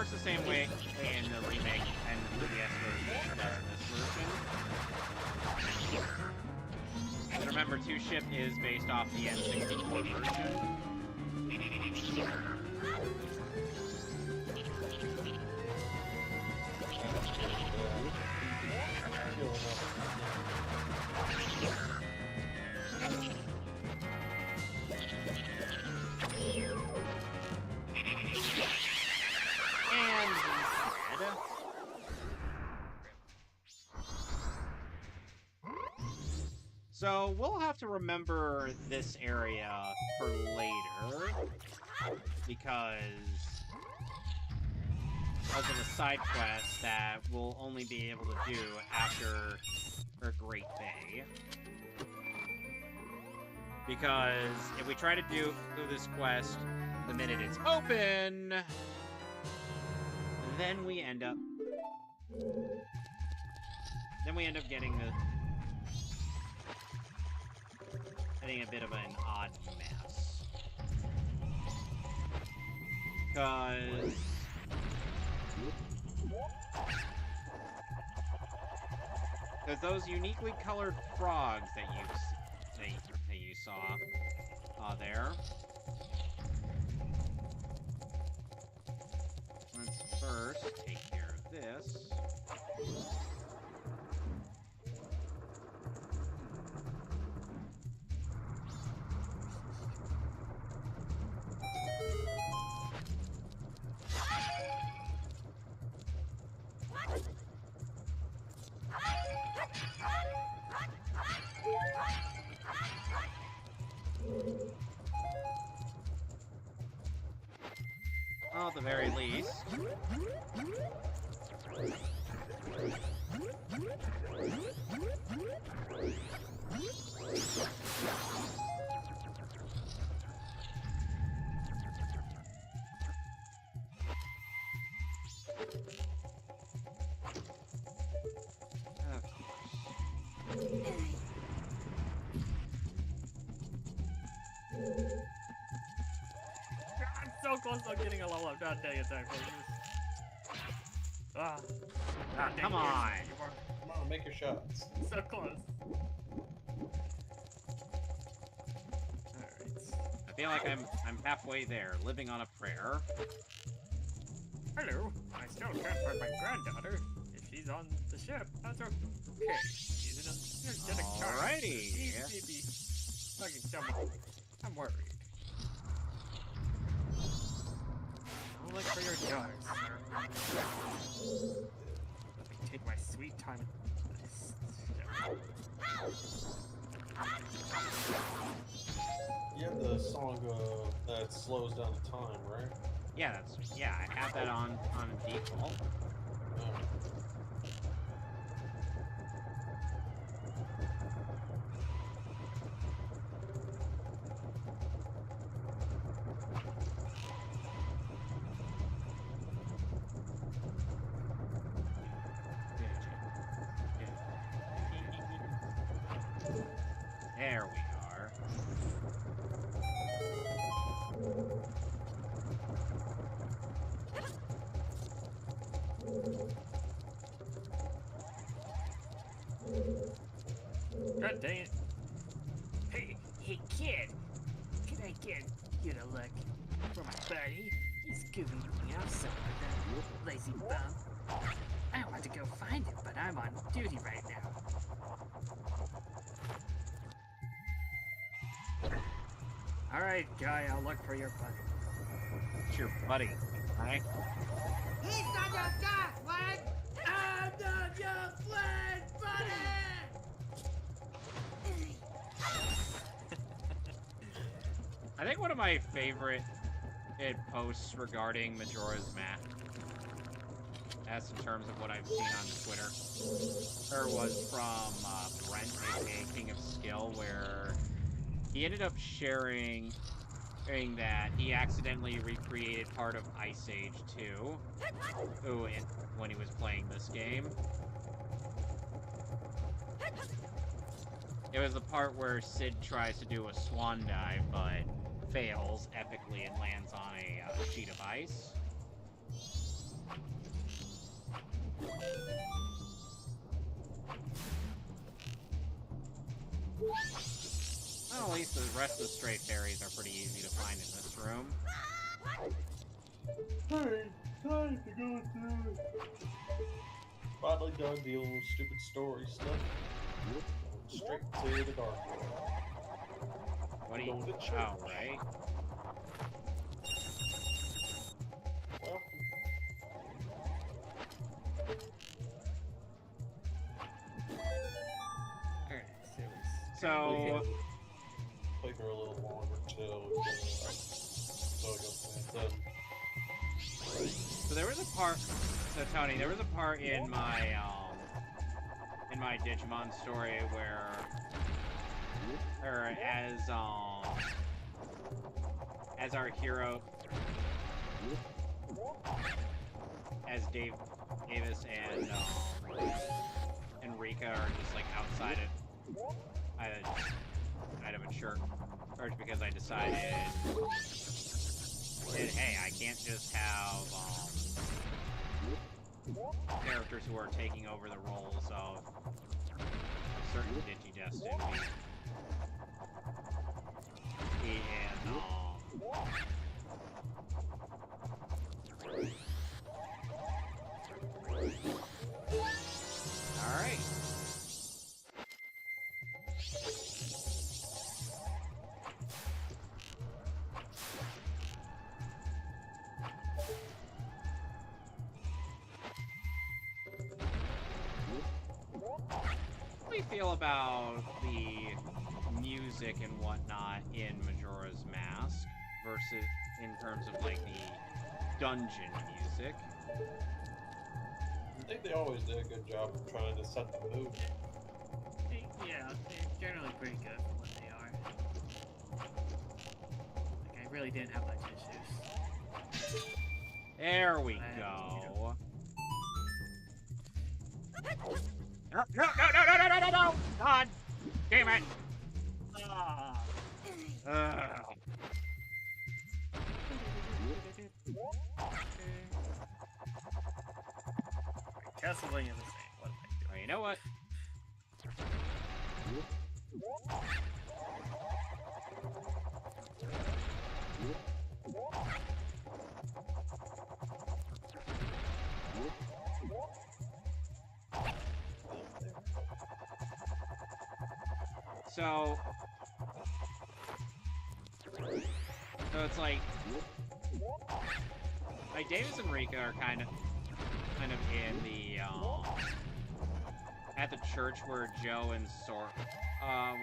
[SPEAKER 2] works the same way in the remake and the 3DS version as it does in this version. And remember, 2-Ship is based off the N64 version. So we'll have to remember this area for later, because of a side quest that we'll only be able to do after Great Bay. Because if we try to do this quest the minute it's open, then we end up getting a bit of an odd mess. Because those uniquely colored frogs that you saw there. Let's first take care of this. Well, at the very least.
[SPEAKER 1] I'm so close to getting a level up. God dang it, that
[SPEAKER 2] Come on.
[SPEAKER 3] Come on, make your shots.
[SPEAKER 1] So close. Alright.
[SPEAKER 2] I feel like I'm halfway there, living on a prayer.
[SPEAKER 1] Hello. I still can't find my granddaughter. If she's on the ship, that's okay. She's in a energetic child.
[SPEAKER 2] Alrighty.
[SPEAKER 1] Maybe fucking someone. I'm worried. I'll look for your daughters. Let me take my sweet time.
[SPEAKER 3] You have the song that slows down the time, right?
[SPEAKER 2] Yeah, I have that on default.
[SPEAKER 3] Yeah.
[SPEAKER 2] There we are.
[SPEAKER 1] God dang it.
[SPEAKER 5] Hey, kid. Can I get you to look for my buddy? He's goofing me off somewhere, that lazy bum. I want to go find him, but I'm on duty right now.
[SPEAKER 1] Alright, guy, I'll look for your buddy.
[SPEAKER 2] It's your buddy, right?
[SPEAKER 6] He's not your guy, Flag! I'm not your Flag, buddy!
[SPEAKER 2] I think one of my favorite posts regarding Majora's Mask, as in terms of what I've seen on Twitter, was from Brent, aka King of Skill, where he ended up sharing that he accidentally recreated part of Ice Age 2 when he was playing this game. It was the part where Sid tries to do a swan dive, but fails epically and lands on a sheet of ice. Well, at least the rest of the stray fairies are pretty easy to find in this room.
[SPEAKER 3] Hey, time to go through. Finally done dealing with stupid story stuff. Straight to the dark world.
[SPEAKER 2] What do you...
[SPEAKER 3] Going to church.
[SPEAKER 2] Oh, right.
[SPEAKER 3] Well,
[SPEAKER 1] Alright,
[SPEAKER 2] So...
[SPEAKER 3] play for a little longer till
[SPEAKER 2] So there was a part... So, Tony, there was a part in my Digimon story where... Or as our hero... As Davis and Rika are just, like, outside of... Out of a church because I decided that, hey, I can't just have characters who are taking over the roles of certain Digidestined and alright. How do you feel about the music and whatnot in Majora's Mask versus in terms of like the dungeon music?
[SPEAKER 3] I think they always did a good job of trying to set the mood.
[SPEAKER 1] Yeah, they're generally pretty good for what they are. Like, I really didn't have much issues.
[SPEAKER 2] There we go. No, no, no, no, no, no, no, no! God damn it!
[SPEAKER 1] Castlevania the same. What am I doing?
[SPEAKER 2] Oh, you know what? So it's like Davis and Rika are kind of in the at the church where Joe and Sora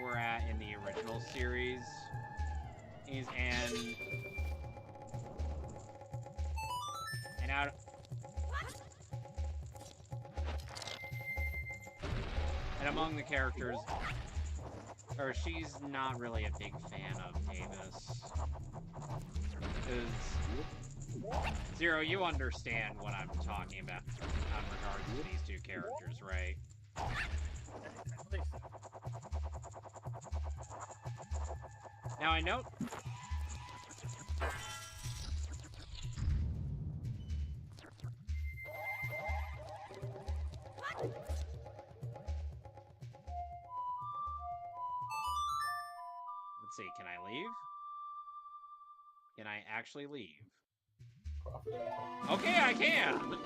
[SPEAKER 2] were at in the original series. And among the characters, or she's not really a big fan of Davis. Zero, you understand what I'm talking about in regards to these two characters, right?
[SPEAKER 1] I believe so.
[SPEAKER 2] Now I know... Let's see, can I leave? Can I actually leave? Okay, I can!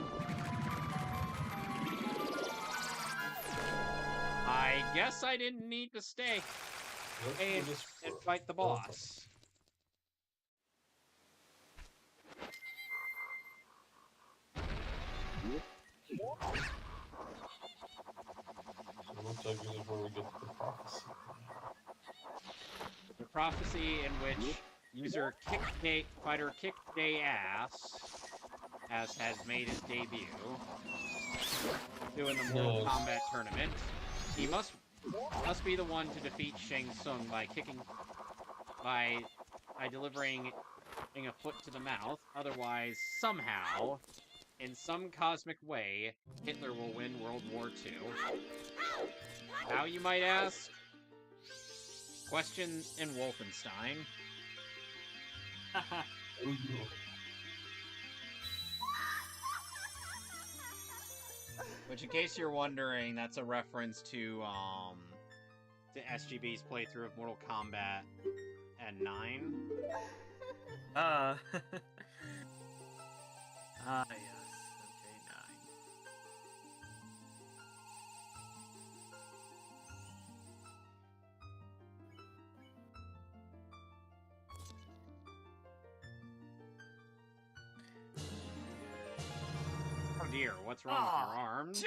[SPEAKER 2] I guess I didn't need to stay and fight the boss.
[SPEAKER 3] Looks like this is where we get to the prophecy.
[SPEAKER 2] The prophecy in which fighter kick day ass, as has made his debut, doing the Mortal Kombat tournament. He must be the one to defeat Shang Tsung by delivering a foot to the mouth. Otherwise, somehow, in some cosmic way, Hitler will win World War II. How, you might ask? Question in Wolfenstein. Which, in case you're wondering, that's a reference to SGB's playthrough of Mortal Kombat and 9.
[SPEAKER 1] Yes. Okay, 9.
[SPEAKER 2] Oh dear, what's wrong with your arms?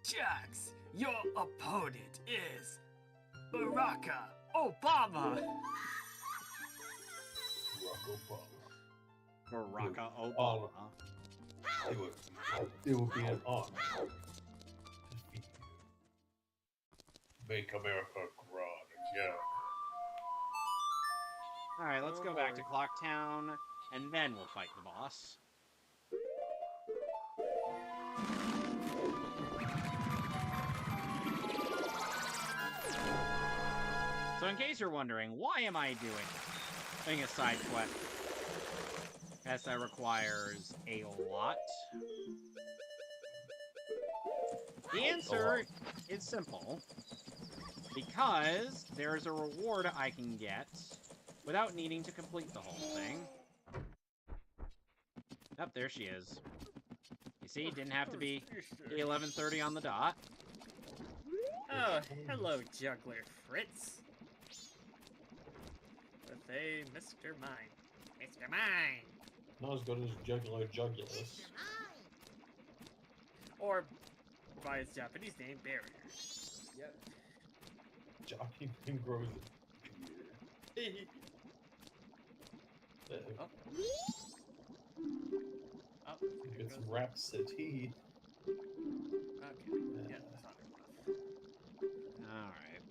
[SPEAKER 5] Jax, your opponent is Barack Obama.
[SPEAKER 2] Barack Obama.
[SPEAKER 3] It would be an honor to defeat you. Make America great again.
[SPEAKER 2] Alright, let's go back to Clocktown, and then we'll fight the boss. So in case you're wondering, why am I doing a side quest? Yes, that requires a lot. The answer is simple. Because there's a reward I can get without needing to complete the whole thing. Up there she is. You see, didn't have to be 11:30 on the dot.
[SPEAKER 1] Oh, hello, Juggler Fritz. With a Mr. Mime. Mr. Mime!
[SPEAKER 3] Not as good as Juggler Juggulus.
[SPEAKER 1] Or, by his Japanese name, Barrier.
[SPEAKER 4] Yep.
[SPEAKER 3] Jockey Pin grows a beard.
[SPEAKER 1] Oh. Oh, there
[SPEAKER 3] It's
[SPEAKER 1] goes.
[SPEAKER 3] Rhapsody.
[SPEAKER 1] Okay, yeah, that's not enough.
[SPEAKER 2] Alright.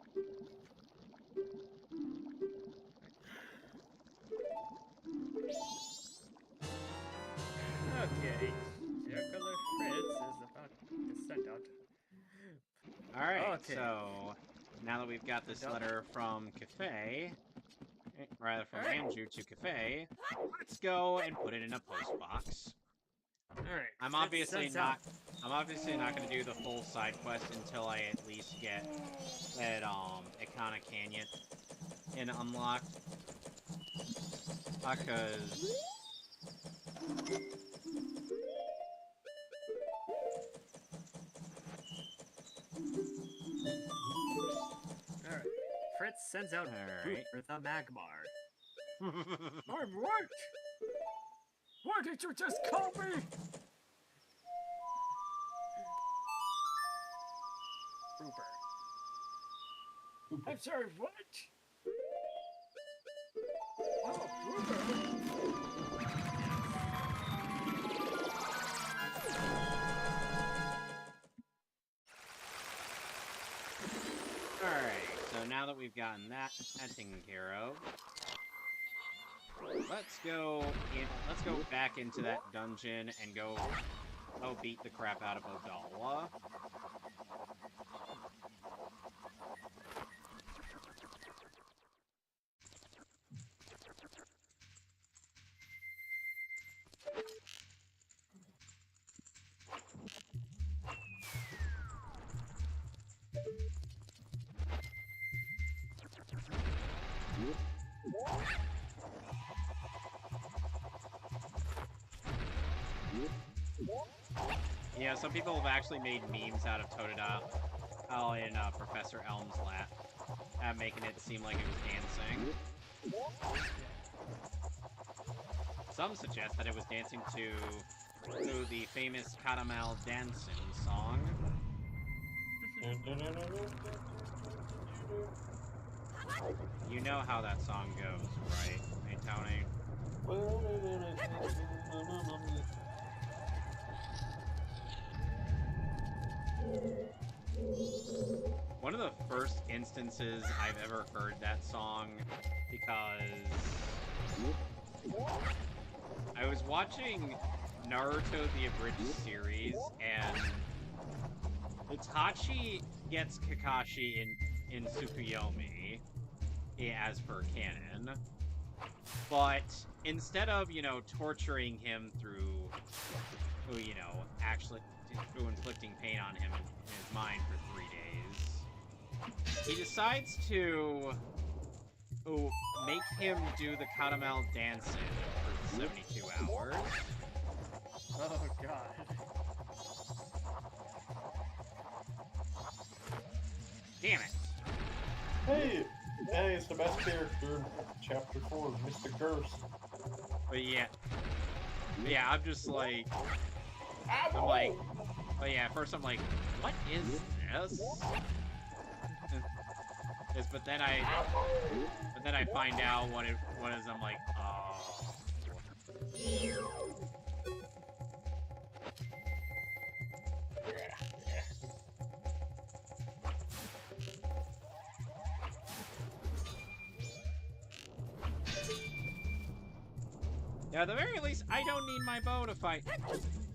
[SPEAKER 1] Okay, Juggler Fritz is about to send out.
[SPEAKER 2] Alright,
[SPEAKER 1] Okay.
[SPEAKER 2] so now that we've got this letter from Cafe, rather from Andrew to Cafe, let's go and put it in a post box.
[SPEAKER 1] Alright.
[SPEAKER 2] I'm obviously not gonna do the full side quest until I at least get that Ikana Canyon unlocked. Because
[SPEAKER 1] Alright. Fritz sends out
[SPEAKER 2] Alright.
[SPEAKER 1] for the Magmar. I'm right! Why did you just call me? Rupert. I'm sorry, what? Oh, Rupert!
[SPEAKER 2] Alright, so now that we've gotten that taken care of, let's go back into that dungeon and go beat the crap out of Odawa. Yeah, some people have actually made memes out of Totodile in Professor Elm's lap, making it seem like it was dancing. Some suggest that it was dancing to the famous Caramel Dancing song. You know how that song goes, right? Hey, Tony? One of the first instances I've ever heard that song, because I was watching Naruto the Abridged series, and Itachi gets Kakashi in Tsukuyomi, as per canon, but instead of, torturing him through, actually to inflicting pain on him in his mind for 3 days. He decides to make him do the caramel dancing for 72 hours.
[SPEAKER 1] Oh god.
[SPEAKER 2] Damn it.
[SPEAKER 3] Hey, it's the best character in Chapter 4, Mr. Gurse.
[SPEAKER 2] But yeah, I'm just like, but yeah, at first I'm like, what is this? But then I find out what it is. I'm like, oh. Yeah, at the very least, I don't need my bow to fight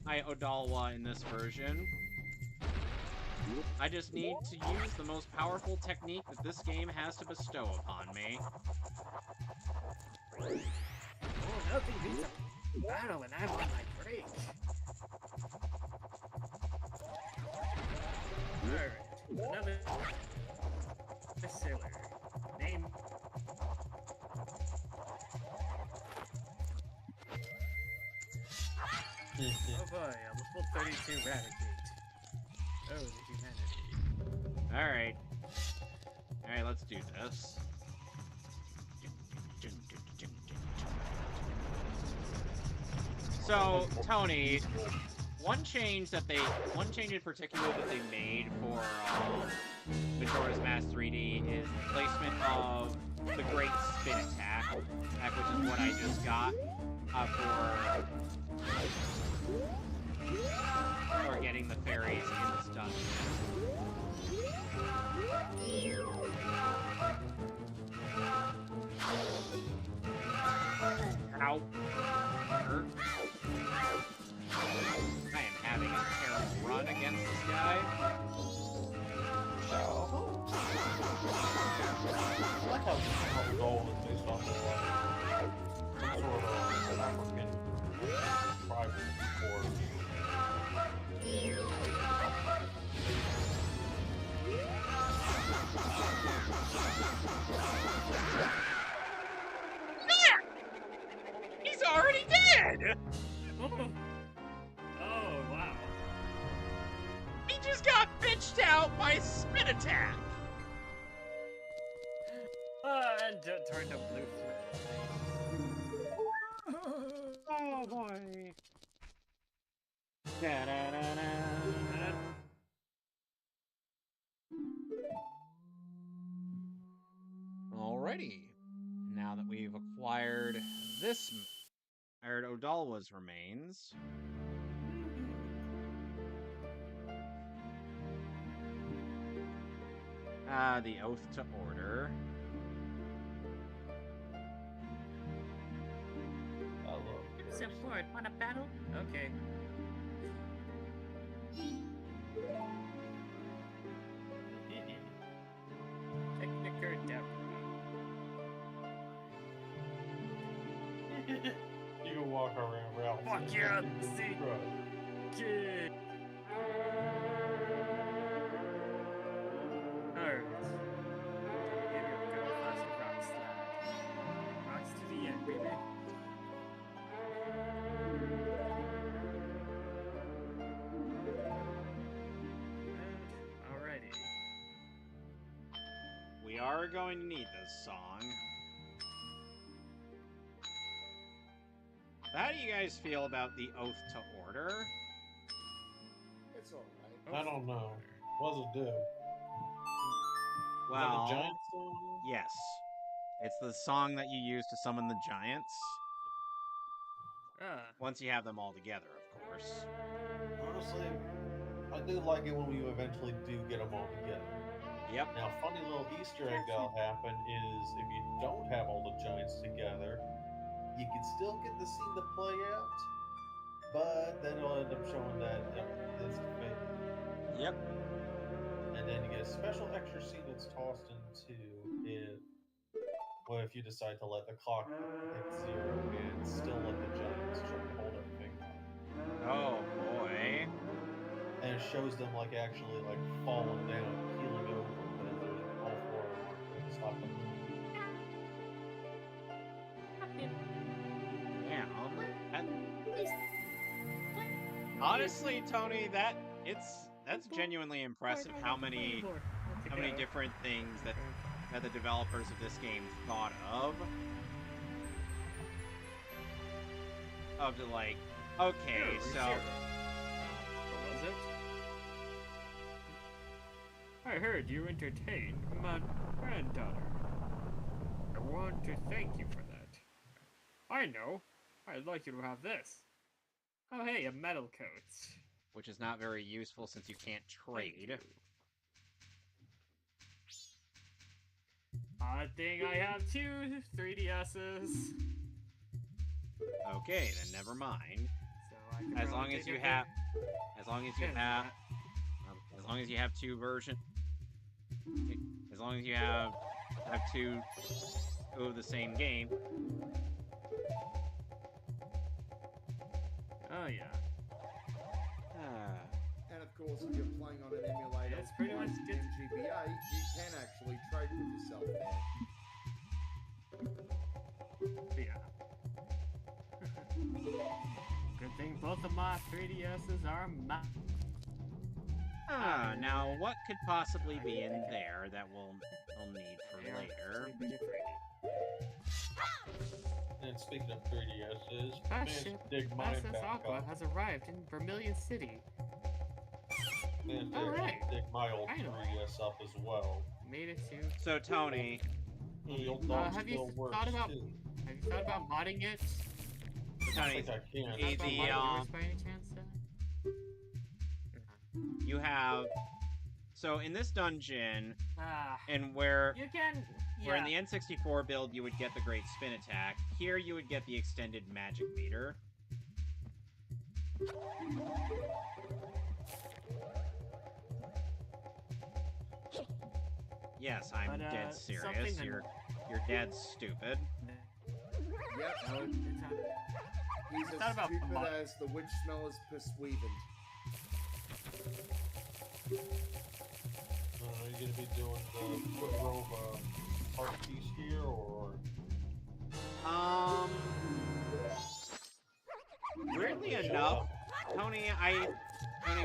[SPEAKER 2] Odalwa in this version. I just need to use the most powerful technique that this game has to bestow upon me.
[SPEAKER 5] Oh, nothing beats a battle when I'm on my break. Alright, another sailor. Name. Oh boy, a level 32 Raticate. Oh, the humanity.
[SPEAKER 2] Alright. Alright, let's do this. So, Tony, one change in particular that they made for Majora's Mask 3D is the placement of the Great Spin Attack, which is what I just got for getting the fairies in this dungeon. Ow. Hurt. I am having a terrible run against this guy.
[SPEAKER 3] I like how the goal is based off of some sort of African tribal sport.
[SPEAKER 2] He's already dead!
[SPEAKER 1] Oh, wow.
[SPEAKER 2] He just got bitched out by Spin Attack!
[SPEAKER 1] And turned a blue flame.
[SPEAKER 2] Oh boy. Da-da-da-da. Alrighty. Now that we've acquired Odalwa's remains. The Oath to Order.
[SPEAKER 5] Step forward, want a battle?
[SPEAKER 1] Okay. Techniker Deborah.
[SPEAKER 3] You can walk around Ralph.
[SPEAKER 1] Fuck yeah! See? Kid! Alright. Give you a good classic rock slide. Rocks to the end, baby. Alrighty.
[SPEAKER 2] We are going to need this song. How do you guys feel about the Oath to Order?
[SPEAKER 6] It's alright.
[SPEAKER 3] I don't know. What does it do?
[SPEAKER 2] Well,
[SPEAKER 3] Is that the giant song?
[SPEAKER 2] yes. It's the song that you use to summon the giants. Once you have them all together, of course.
[SPEAKER 3] Honestly, I do like it when we eventually do get them all together.
[SPEAKER 2] Yep.
[SPEAKER 3] Now, funny little Easter egg that'll happen is if you don't have all the giants together, you can still get the scene to play out, but then it'll end up showing that it's fake.
[SPEAKER 2] Yep.
[SPEAKER 3] And then you get a special extra scene that's tossed into it. Well, if you decide to let the clock hit 0 and still let the giants try to hold everything up.
[SPEAKER 2] Oh boy.
[SPEAKER 3] it shows them like actually like falling down, keeling over, and there's all four of them stopping them.
[SPEAKER 2] Yeah. Honestly, Tony, that's genuinely impressive. How many different things that the developers of this game thought of the like. Okay, so.
[SPEAKER 1] What was it? I heard you entertained my granddaughter. I want to thank you for that. I know. I'd like you to have this. Oh hey, a metal coat.
[SPEAKER 2] Which is not very useful since you can't trade.
[SPEAKER 1] Odd thing, I have two 3DSs.
[SPEAKER 2] Okay, then never mind.
[SPEAKER 1] So I can
[SPEAKER 2] As
[SPEAKER 1] probably
[SPEAKER 2] long as
[SPEAKER 1] take
[SPEAKER 2] you
[SPEAKER 1] a
[SPEAKER 2] have,
[SPEAKER 1] hit.
[SPEAKER 2] as long as you have two versions. As long as you have two of the same game.
[SPEAKER 1] Oh yeah.
[SPEAKER 4] And of course, if you're playing on an emulator
[SPEAKER 1] It's pretty
[SPEAKER 4] like
[SPEAKER 1] much good.
[SPEAKER 4] MGBA, you can actually trade with yourself there.
[SPEAKER 1] Yeah. Good thing both of my 3DSs are mine.
[SPEAKER 2] Now what could possibly be in there that we'll need for later?
[SPEAKER 3] And speaking of 3DSs,
[SPEAKER 1] That
[SPEAKER 3] managed
[SPEAKER 1] ship,
[SPEAKER 3] to dig mine
[SPEAKER 1] SS
[SPEAKER 3] back
[SPEAKER 1] Aqua,
[SPEAKER 3] up.
[SPEAKER 1] has arrived in Vermilion City.
[SPEAKER 3] Managed to
[SPEAKER 1] Alright.
[SPEAKER 3] actually dig my old
[SPEAKER 1] Finally.
[SPEAKER 3] 3DS up as well.
[SPEAKER 1] Made it to.
[SPEAKER 2] So Tony,
[SPEAKER 3] The old dog
[SPEAKER 1] have you
[SPEAKER 3] still works
[SPEAKER 1] thought about-
[SPEAKER 3] too.
[SPEAKER 1] Have you thought about modding it?
[SPEAKER 3] I
[SPEAKER 2] Tony,
[SPEAKER 3] think I can.
[SPEAKER 1] Thought
[SPEAKER 2] the,
[SPEAKER 1] about modding yours by any chance?
[SPEAKER 2] you have. So in this dungeon,
[SPEAKER 1] Ah,
[SPEAKER 2] and where
[SPEAKER 1] you can.
[SPEAKER 2] where in
[SPEAKER 1] Yeah.
[SPEAKER 2] the N64 build you would get the Great Spin Attack, here you would get the extended Magic Meter. Yes, I'm
[SPEAKER 1] But,
[SPEAKER 2] dead serious.
[SPEAKER 1] something that-
[SPEAKER 2] You're dead stupid.
[SPEAKER 4] Yep,
[SPEAKER 1] No, it's not.
[SPEAKER 4] he's
[SPEAKER 1] Thought
[SPEAKER 4] as
[SPEAKER 1] about
[SPEAKER 4] stupid
[SPEAKER 1] mod-
[SPEAKER 4] as the witch smeller's persuadant.
[SPEAKER 3] Are you gonna be doing the Foot Robe art piece here, or
[SPEAKER 2] Weirdly
[SPEAKER 3] Show
[SPEAKER 2] enough,
[SPEAKER 3] up?
[SPEAKER 2] Tony,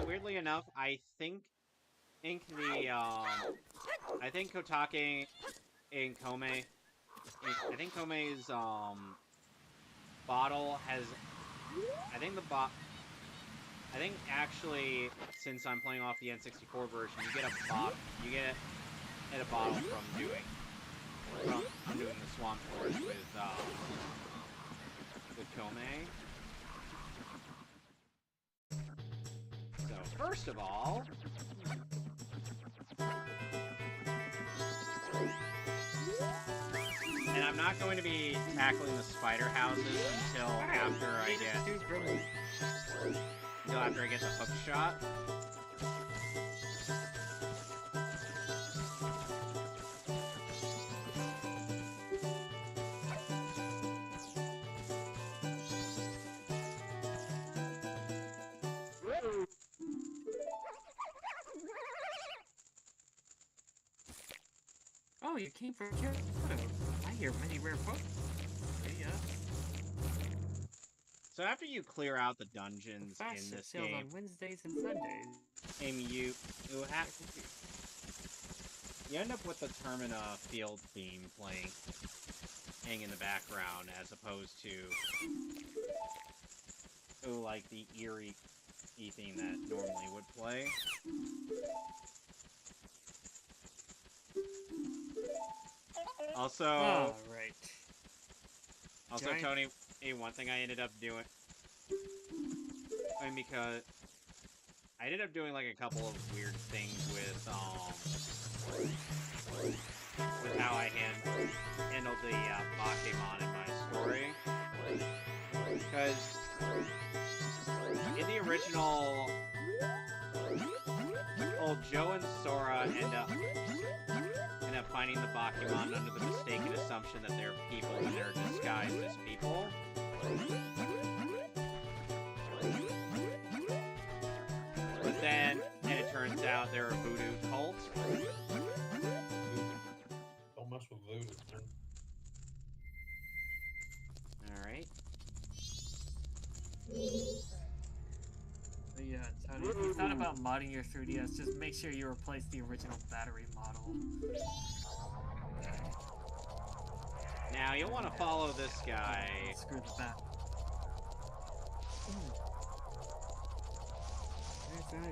[SPEAKER 2] weirdly enough, I think the I think Kotake and Kome, I think Kome's bottle has, I think actually, since I'm playing off the N64 version, you get a bottle from doing the Swamp Forest with Kome. So first of all, and I'm not going to be tackling the spider houses until after I get the hook shot.
[SPEAKER 1] Oh, you came from Kyoto. I hear many rare books. Yeah.
[SPEAKER 2] So after you clear out the dungeons
[SPEAKER 1] Fast
[SPEAKER 2] in
[SPEAKER 1] ship
[SPEAKER 2] this
[SPEAKER 1] sails
[SPEAKER 2] game,
[SPEAKER 1] on Wednesdays and Sundays.
[SPEAKER 2] you end up with the Termina field theme playing in the background, as opposed to like the eerie theme that normally would play. Also,
[SPEAKER 1] Oh, right. Giant-
[SPEAKER 2] Tony, one thing I ended up doing, because I ended up doing like a couple of weird things with how I handled the Pokemon in my story, because in the original, old Joe and Sora end up finding the Pokemon under the mistaken assumption that they're people when they're disguised as people. But then turns out they're a voodoo cult.
[SPEAKER 3] Don't mess with voodoo, man.
[SPEAKER 2] Alright.
[SPEAKER 1] But yeah, Tony, if you thought about modding your 3DS, just make sure you replace the original battery model.
[SPEAKER 2] Now, you'll want to follow this guy.
[SPEAKER 1] Screw the bat.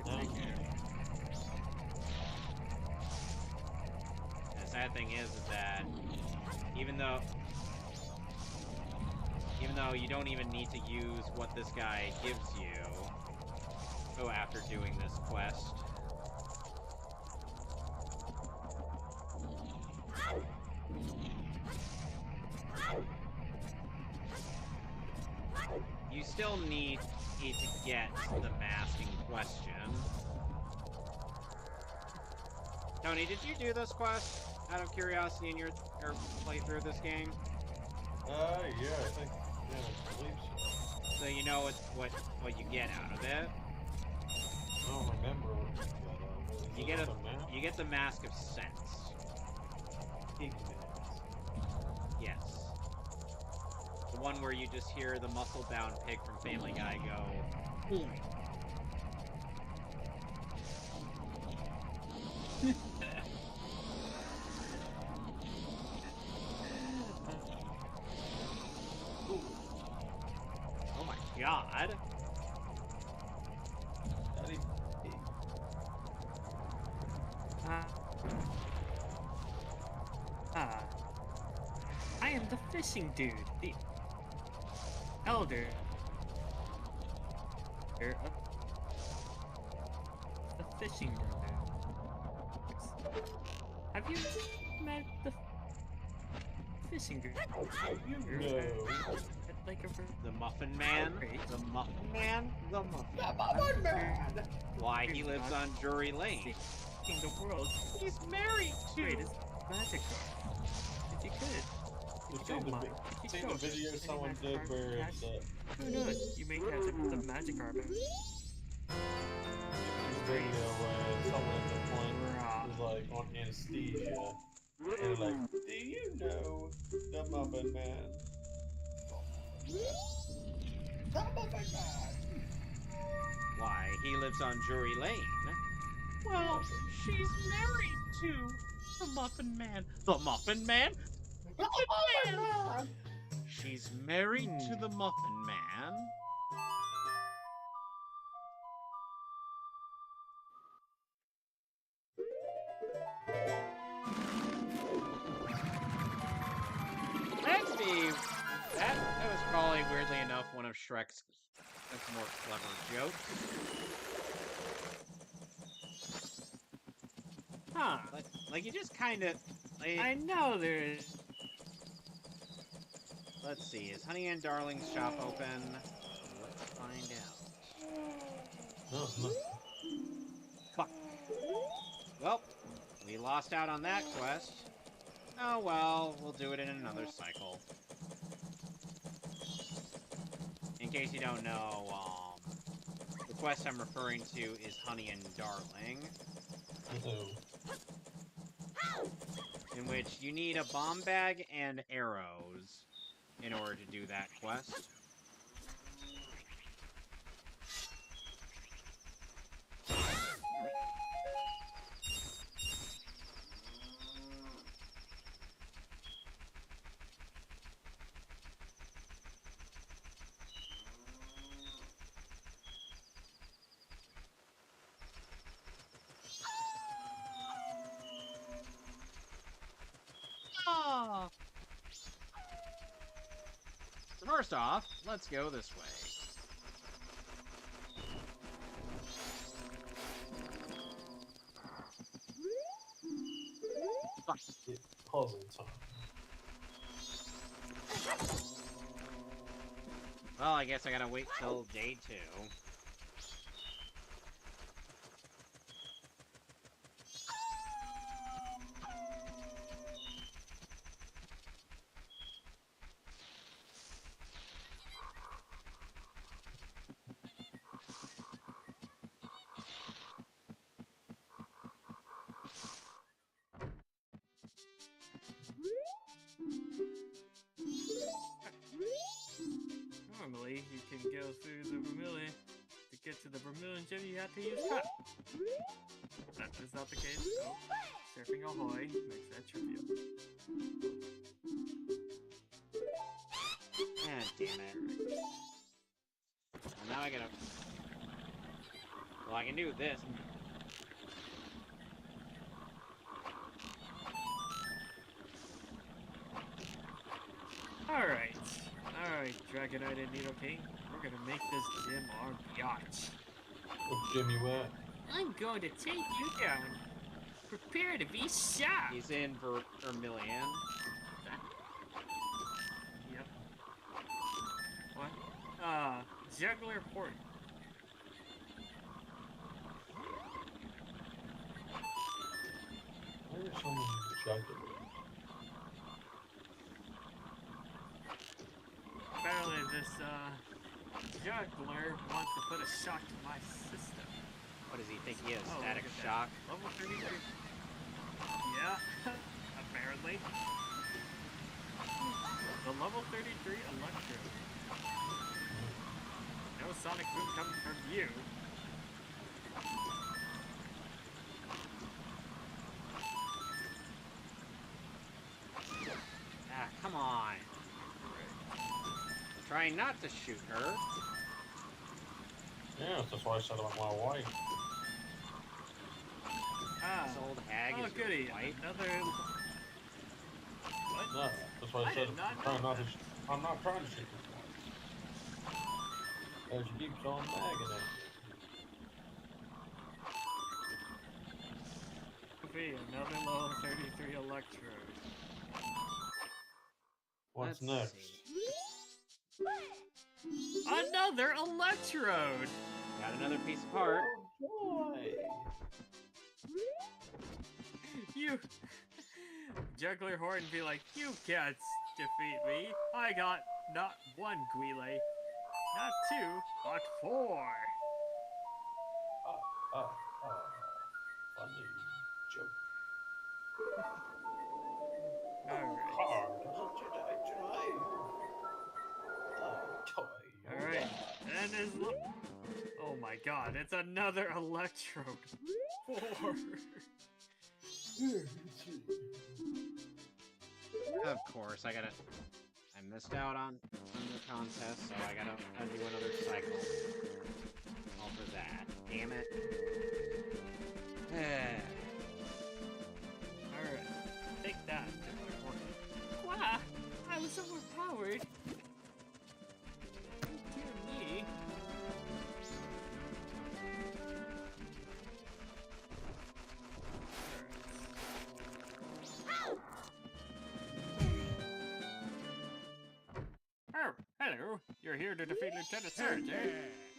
[SPEAKER 2] Right here. The sad thing is that even though you don't even need to use what this guy gives you after doing this quest. You still need it to get the mask in question. Tony, did you do this quest out of curiosity in your playthrough of this game?
[SPEAKER 3] Yeah, I think, yeah, I believe so.
[SPEAKER 2] So you know what you get out of it?
[SPEAKER 3] I don't remember what you got.
[SPEAKER 2] You get the Mask of Sense.
[SPEAKER 3] Pig mask.
[SPEAKER 2] Yes. The one where you just hear the muscle-bound pig from Family Guy go, "Boom." Oh my god.
[SPEAKER 3] Daddy pig.
[SPEAKER 1] I am the fishing dude, the elder of the fishing brothers. Have you met the fishing dude?
[SPEAKER 3] No.
[SPEAKER 1] Like
[SPEAKER 2] The Muffin Man? The Muffin Man? The Muffin Man. Why, he lives on Drury Lane.
[SPEAKER 1] In the world,
[SPEAKER 2] He's married to...
[SPEAKER 1] greatest magic card. If you could.
[SPEAKER 3] You've seen the video someone did where it's
[SPEAKER 1] Who knows? You may catch the magic card.
[SPEAKER 3] video where someone at the point was like on anesthesia and like, do you know the Muffin Man? The Muffin Man!
[SPEAKER 2] Why, he lives on Drury Lane. Well, she's married to the Muffin Man. The Muffin Man?
[SPEAKER 3] The Muffin Man!
[SPEAKER 2] She's married to the Muffin Man. That was probably, weirdly enough, one of Shrek's more clever jokes.
[SPEAKER 1] Huh.
[SPEAKER 2] Like you just kind of... Like,
[SPEAKER 1] I know there is.
[SPEAKER 2] let's see, is Honey and Darling's shop open? Let's find out.
[SPEAKER 3] No, no.
[SPEAKER 2] Fuck. Well, we lost out on that quest. Oh well, we'll do it in another cycle. In case you don't know, the quest I'm referring to is Honey and Darling, in which you need a bomb bag and arrows in order to do that quest. First off, let's go this way. Fuck.
[SPEAKER 3] Puzzle time.
[SPEAKER 2] Well, I guess I gotta wait till day 2.
[SPEAKER 1] apparently you can go through the Vermilion. To get to the Vermilion Gym, you have to use Cut. That is not the case, so surfing ahoy makes that trivial.
[SPEAKER 2] Ah, damn it. Well, now I gotta... Well, I can do this.
[SPEAKER 1] Alright, Dragonite and Needle King. We're gonna make this gym our yacht.
[SPEAKER 3] What gym you at?
[SPEAKER 5] I'm going to take you down. Prepare to be shot.
[SPEAKER 2] He's in Vermilion.
[SPEAKER 1] Yep. What? Juggler Port.
[SPEAKER 3] Why are so many jugglers?
[SPEAKER 1] Apparently this, juggler wants to put a shock to my system.
[SPEAKER 2] What does he think he is?
[SPEAKER 1] Oh,
[SPEAKER 2] Static
[SPEAKER 1] look at that.
[SPEAKER 2] shock?
[SPEAKER 1] Level 33. Yeah, apparently. The level 33 Electro. No sonic boom coming from you.
[SPEAKER 2] Ah, come on. Trying not to shoot her.
[SPEAKER 3] Yeah, that's why I said about my wife.
[SPEAKER 1] Ah.
[SPEAKER 2] This old hag
[SPEAKER 1] Oh,
[SPEAKER 2] is your
[SPEAKER 1] goody.
[SPEAKER 2] wife.
[SPEAKER 1] Another... What?
[SPEAKER 3] No, that's why I
[SPEAKER 1] I
[SPEAKER 3] said
[SPEAKER 1] did not
[SPEAKER 3] I'm trying
[SPEAKER 1] know
[SPEAKER 3] not to.
[SPEAKER 1] that.
[SPEAKER 3] I'm not trying to shoot this wife. As she keeps on nagging at me.
[SPEAKER 1] Another level 33 Electrode.
[SPEAKER 3] What's
[SPEAKER 2] Let's
[SPEAKER 3] next?
[SPEAKER 2] see.
[SPEAKER 1] Another Electrode!
[SPEAKER 2] Got another piece of heart.
[SPEAKER 3] Joy!
[SPEAKER 1] You... Juggler Horton be like, you can't defeat me. I got not one Guile, not two, but four.
[SPEAKER 3] Funny joke.
[SPEAKER 1] Alright.
[SPEAKER 3] Hard as a Jedi drive. Toy.
[SPEAKER 1] Alright. And is... Oh my god, it's another Electrode. Four.
[SPEAKER 2] Of course, I missed out on the contest, so I gotta do another cycle. All for that. Damn it.
[SPEAKER 1] Alright. Take that, Juggler Horton.
[SPEAKER 5] Wow, I was overpowered. Dear me.
[SPEAKER 1] Oh, hello. You're here to defeat Lieutenant Surge, eh?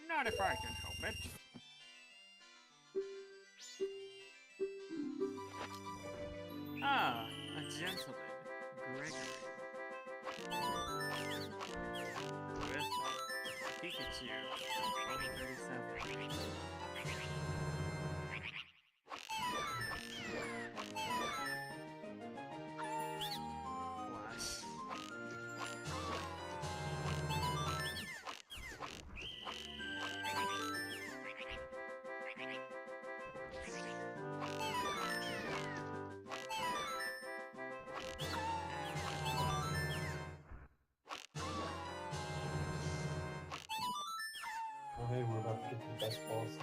[SPEAKER 1] Not if I can help it. Ah, a gentleman. Gregory. With Pikachu. Level 37. Flash.
[SPEAKER 3] Oh, hey, we're about to get to the best boss in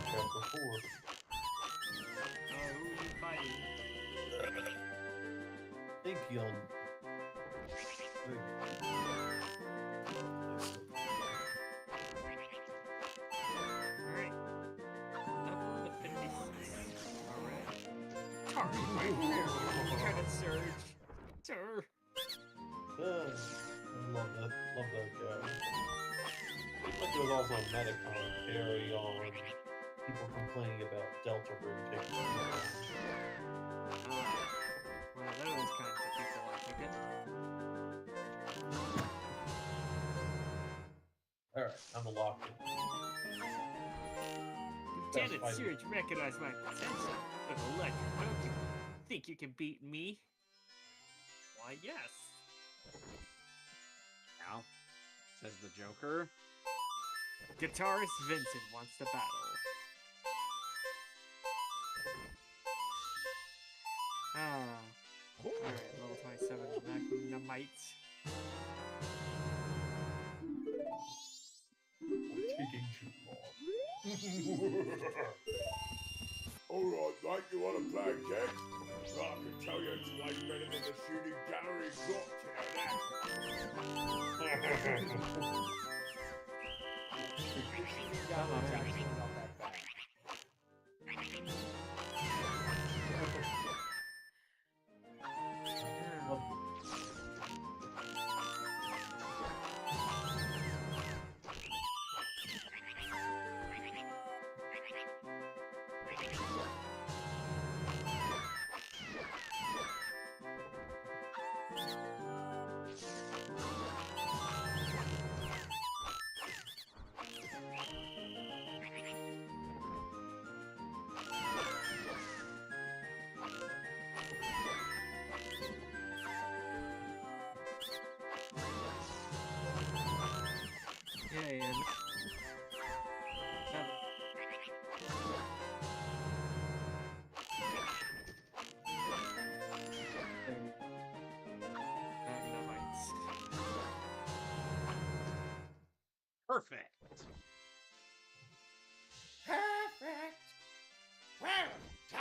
[SPEAKER 3] chapter 4.
[SPEAKER 1] Oh, who are you fighting?
[SPEAKER 3] Thank you.
[SPEAKER 1] Alright. Level 56. Alright. Target my fair, Lieutenant Surge. Sir.
[SPEAKER 3] I love that guy. Seems like there was also a meta commentary on people complaining about Delta Room taking too long.
[SPEAKER 1] One of those kinds of people, I think it.
[SPEAKER 3] Alright, I'm locked in.
[SPEAKER 1] Lieutenant
[SPEAKER 3] fighting.
[SPEAKER 1] Surge recognized my potential with electric Pokemon. Think you can beat me? Why, yes.
[SPEAKER 2] Now, says the Joker.
[SPEAKER 1] Guitarist Vincent wants to battle. Alright, level 27 Magnamite.
[SPEAKER 3] Taking too long.
[SPEAKER 7] Alright, mate, you want to play a game? Well, I can tell you it's way better than the shooting gallery
[SPEAKER 6] Gallery's actually not that bad.
[SPEAKER 1] Yeah, and Magnamites.
[SPEAKER 2] Perfect.
[SPEAKER 7] Perfect! Well done!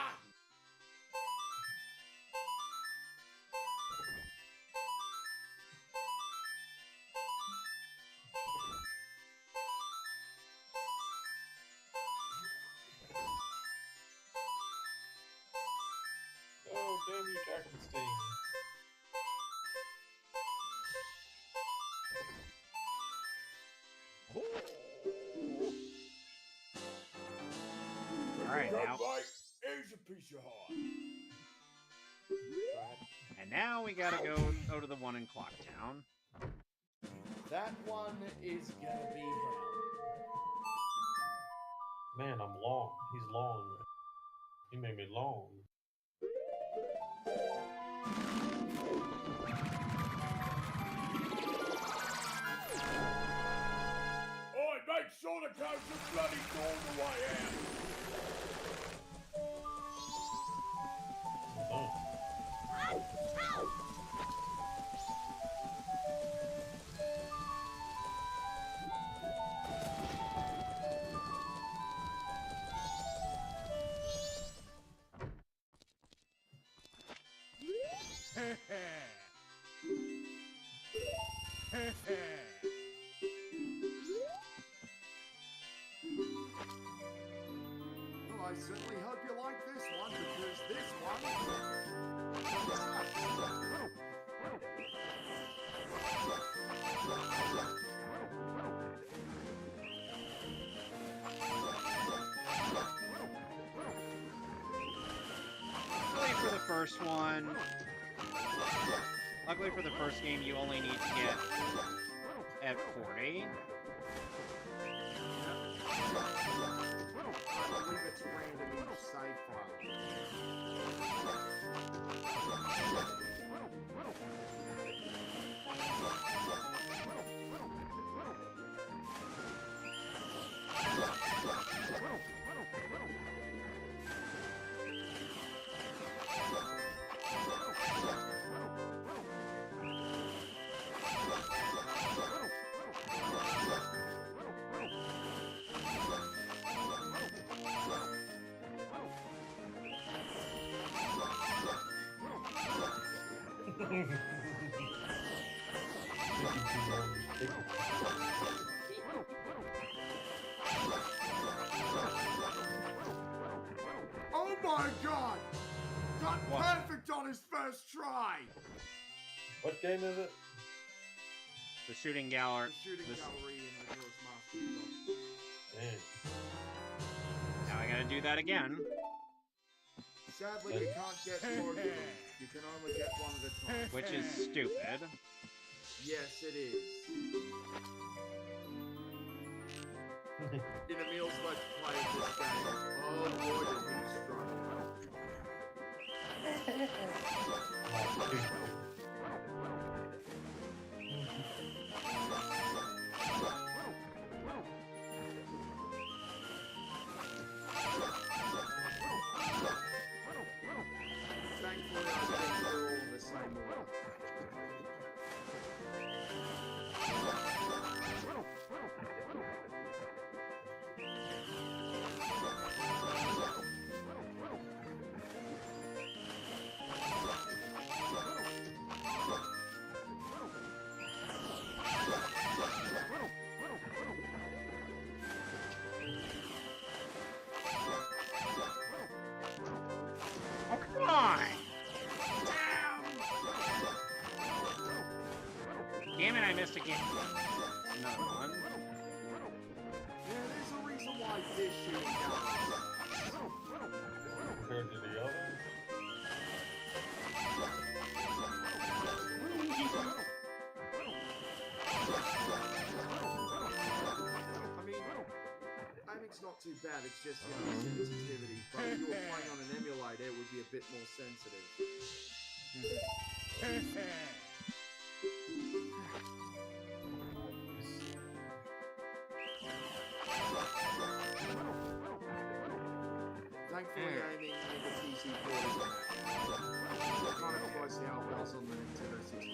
[SPEAKER 3] Oh, damn you, Jackenstein.
[SPEAKER 2] Alright,
[SPEAKER 7] Good,
[SPEAKER 2] now.
[SPEAKER 7] mate. Here's a piece of heart.
[SPEAKER 2] And now we gotta go to the one in Clocktown.
[SPEAKER 6] That one is gonna be hell.
[SPEAKER 3] Man, I'm long. He's long. He made me long.
[SPEAKER 7] Oi, make sure the coast is bloody all the way out.
[SPEAKER 3] Oh.
[SPEAKER 4] Well, I certainly hope you like this one, because this one...
[SPEAKER 2] Luckily for the first one, luckily for the first game, you only need to get at 40.
[SPEAKER 4] I believe it's random each save file. Oh my god! Got
[SPEAKER 2] What?
[SPEAKER 4] perfect on his first try!
[SPEAKER 3] What game is it?
[SPEAKER 2] The shooting gallery.
[SPEAKER 4] The shooting
[SPEAKER 2] This-
[SPEAKER 4] gallery in Majora's Mask.
[SPEAKER 3] Man.
[SPEAKER 2] Now I gotta do that again.
[SPEAKER 4] Sadly, you can't get both of them. You can only get one at a time.
[SPEAKER 2] Which is stupid.
[SPEAKER 4] Yes, it is. In Emil's Let's Play of this game, oh boy, did he struggle.
[SPEAKER 2] Damn it, I missed again. Another one.
[SPEAKER 4] Yeah, there's a reason why this shooting gallery.
[SPEAKER 3] Compared to the other.
[SPEAKER 4] I mean, aiming's not too bad, it's just, you know, sensitivity. But if you were playing on an emulator, it would be a bit more sensitive. Thankfully, aiming in the PC port is kind of close to how it was on the Nintendo 64.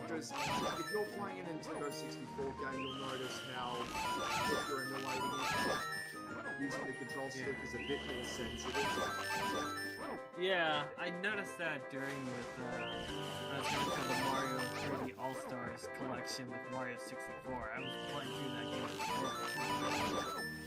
[SPEAKER 4] Because if you're playing a Nintendo 64 game, you'll notice how if you're emulating it, using the control stick is a bit more sensitive.
[SPEAKER 1] Yeah, I noticed that during with I was going through the Mario 3D All Stars collection with Mario 64. I was playing through that game before.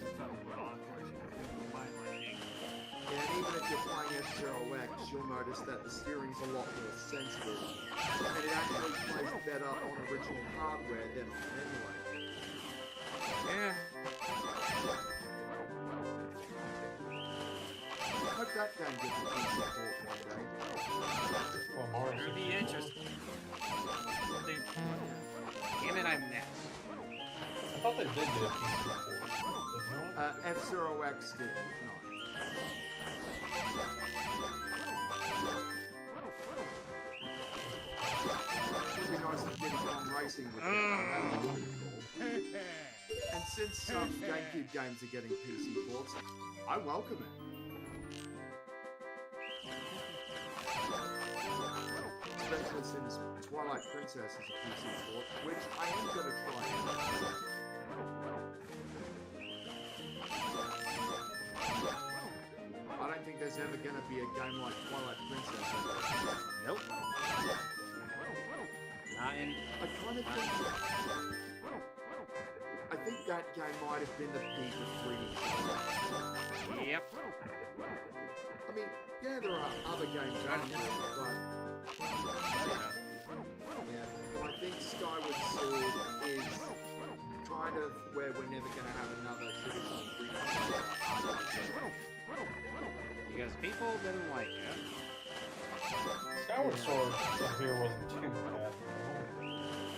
[SPEAKER 1] It felt a little awkward with my lighting.
[SPEAKER 4] Yeah, and even if you're playing F-Zero X, you'll notice that the steering's a lot more sensitive, and it actually plays better on original hardware than on emulator.
[SPEAKER 1] Yeah.
[SPEAKER 4] I hope that game gets a PC port one day.
[SPEAKER 3] Well, Mario
[SPEAKER 1] It'll be
[SPEAKER 3] 64.
[SPEAKER 1] interesting.
[SPEAKER 2] Damn it, I'm next.
[SPEAKER 3] I thought they did get a PC port. Didn't they?
[SPEAKER 4] F-Zero X did not. It would be nice to get on racing with it. That would be pretty cool. And since some GameCube games are getting PC ports, I welcome it. Especially since Twilight Princess is a PC port, which I am going to try out. I don't think there's ever going to be a game like Twilight Princess ever.
[SPEAKER 2] Nope. Not in.
[SPEAKER 4] I kind of think... I think that game might have been the peak of 3D.
[SPEAKER 2] Yep.
[SPEAKER 4] I mean, yeah, there are other games out there, but... Yeah, but I think Skyward Sword is kind of where we're never going to have another traditional 3D.
[SPEAKER 2] Because people didn't like it.
[SPEAKER 3] Skyward Sword up here wasn't too bad.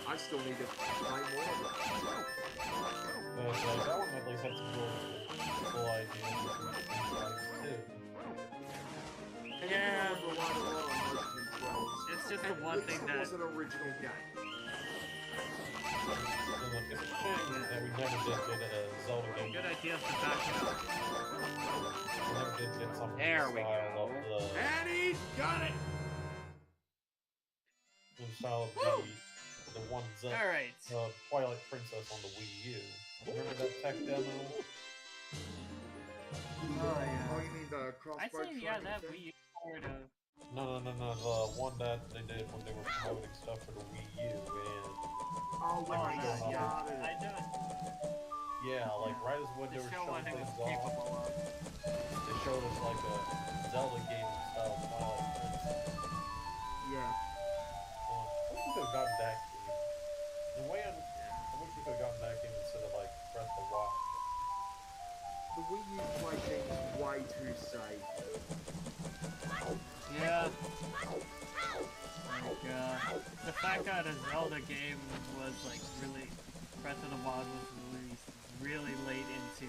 [SPEAKER 4] I still need to play more of it.
[SPEAKER 3] But it's like, that one at least had some cool ideas too.
[SPEAKER 4] And
[SPEAKER 1] Yeah.
[SPEAKER 4] it relied a lot on motion controls.
[SPEAKER 1] It's just the
[SPEAKER 4] At
[SPEAKER 1] one
[SPEAKER 4] least
[SPEAKER 1] thing
[SPEAKER 4] it
[SPEAKER 1] that
[SPEAKER 4] was an original game.
[SPEAKER 3] So look, it's a shame that we never did get a Zelda game.
[SPEAKER 1] good idea to back it up.
[SPEAKER 3] We never did get something
[SPEAKER 2] There we
[SPEAKER 3] style
[SPEAKER 2] go.
[SPEAKER 3] of the
[SPEAKER 4] And he's got it!
[SPEAKER 3] style of the one Zelda,
[SPEAKER 1] Alright.
[SPEAKER 3] Twilight Princess on the Wii U. Remember that tech demo?
[SPEAKER 1] Oh, yeah.
[SPEAKER 4] Oh, you mean the crossbow
[SPEAKER 1] I'd say, yeah,
[SPEAKER 4] tracking
[SPEAKER 1] that
[SPEAKER 4] thing?
[SPEAKER 1] Wii U port of...
[SPEAKER 3] No, the one that they did when they were promoting stuff for the Wii U, and
[SPEAKER 4] Oh, when
[SPEAKER 3] Oh,
[SPEAKER 4] they
[SPEAKER 3] no.
[SPEAKER 4] started
[SPEAKER 1] I
[SPEAKER 4] it.
[SPEAKER 1] don't...
[SPEAKER 3] yeah, like right as when
[SPEAKER 1] To
[SPEAKER 3] they were
[SPEAKER 1] show what
[SPEAKER 3] showing
[SPEAKER 1] it was
[SPEAKER 3] things off,
[SPEAKER 1] capable of.
[SPEAKER 3] they showed us like a Zelda game style Twilight Princess.
[SPEAKER 4] Yeah.
[SPEAKER 3] I wish we could have gotten that game. The way I wish we could have gotten that game instead of like Breath of the Wild.
[SPEAKER 4] The Wii U play things way too safe.
[SPEAKER 1] Yeah. Like, the fact that a Zelda game was, like, really... Breath of the Wild was released really late into...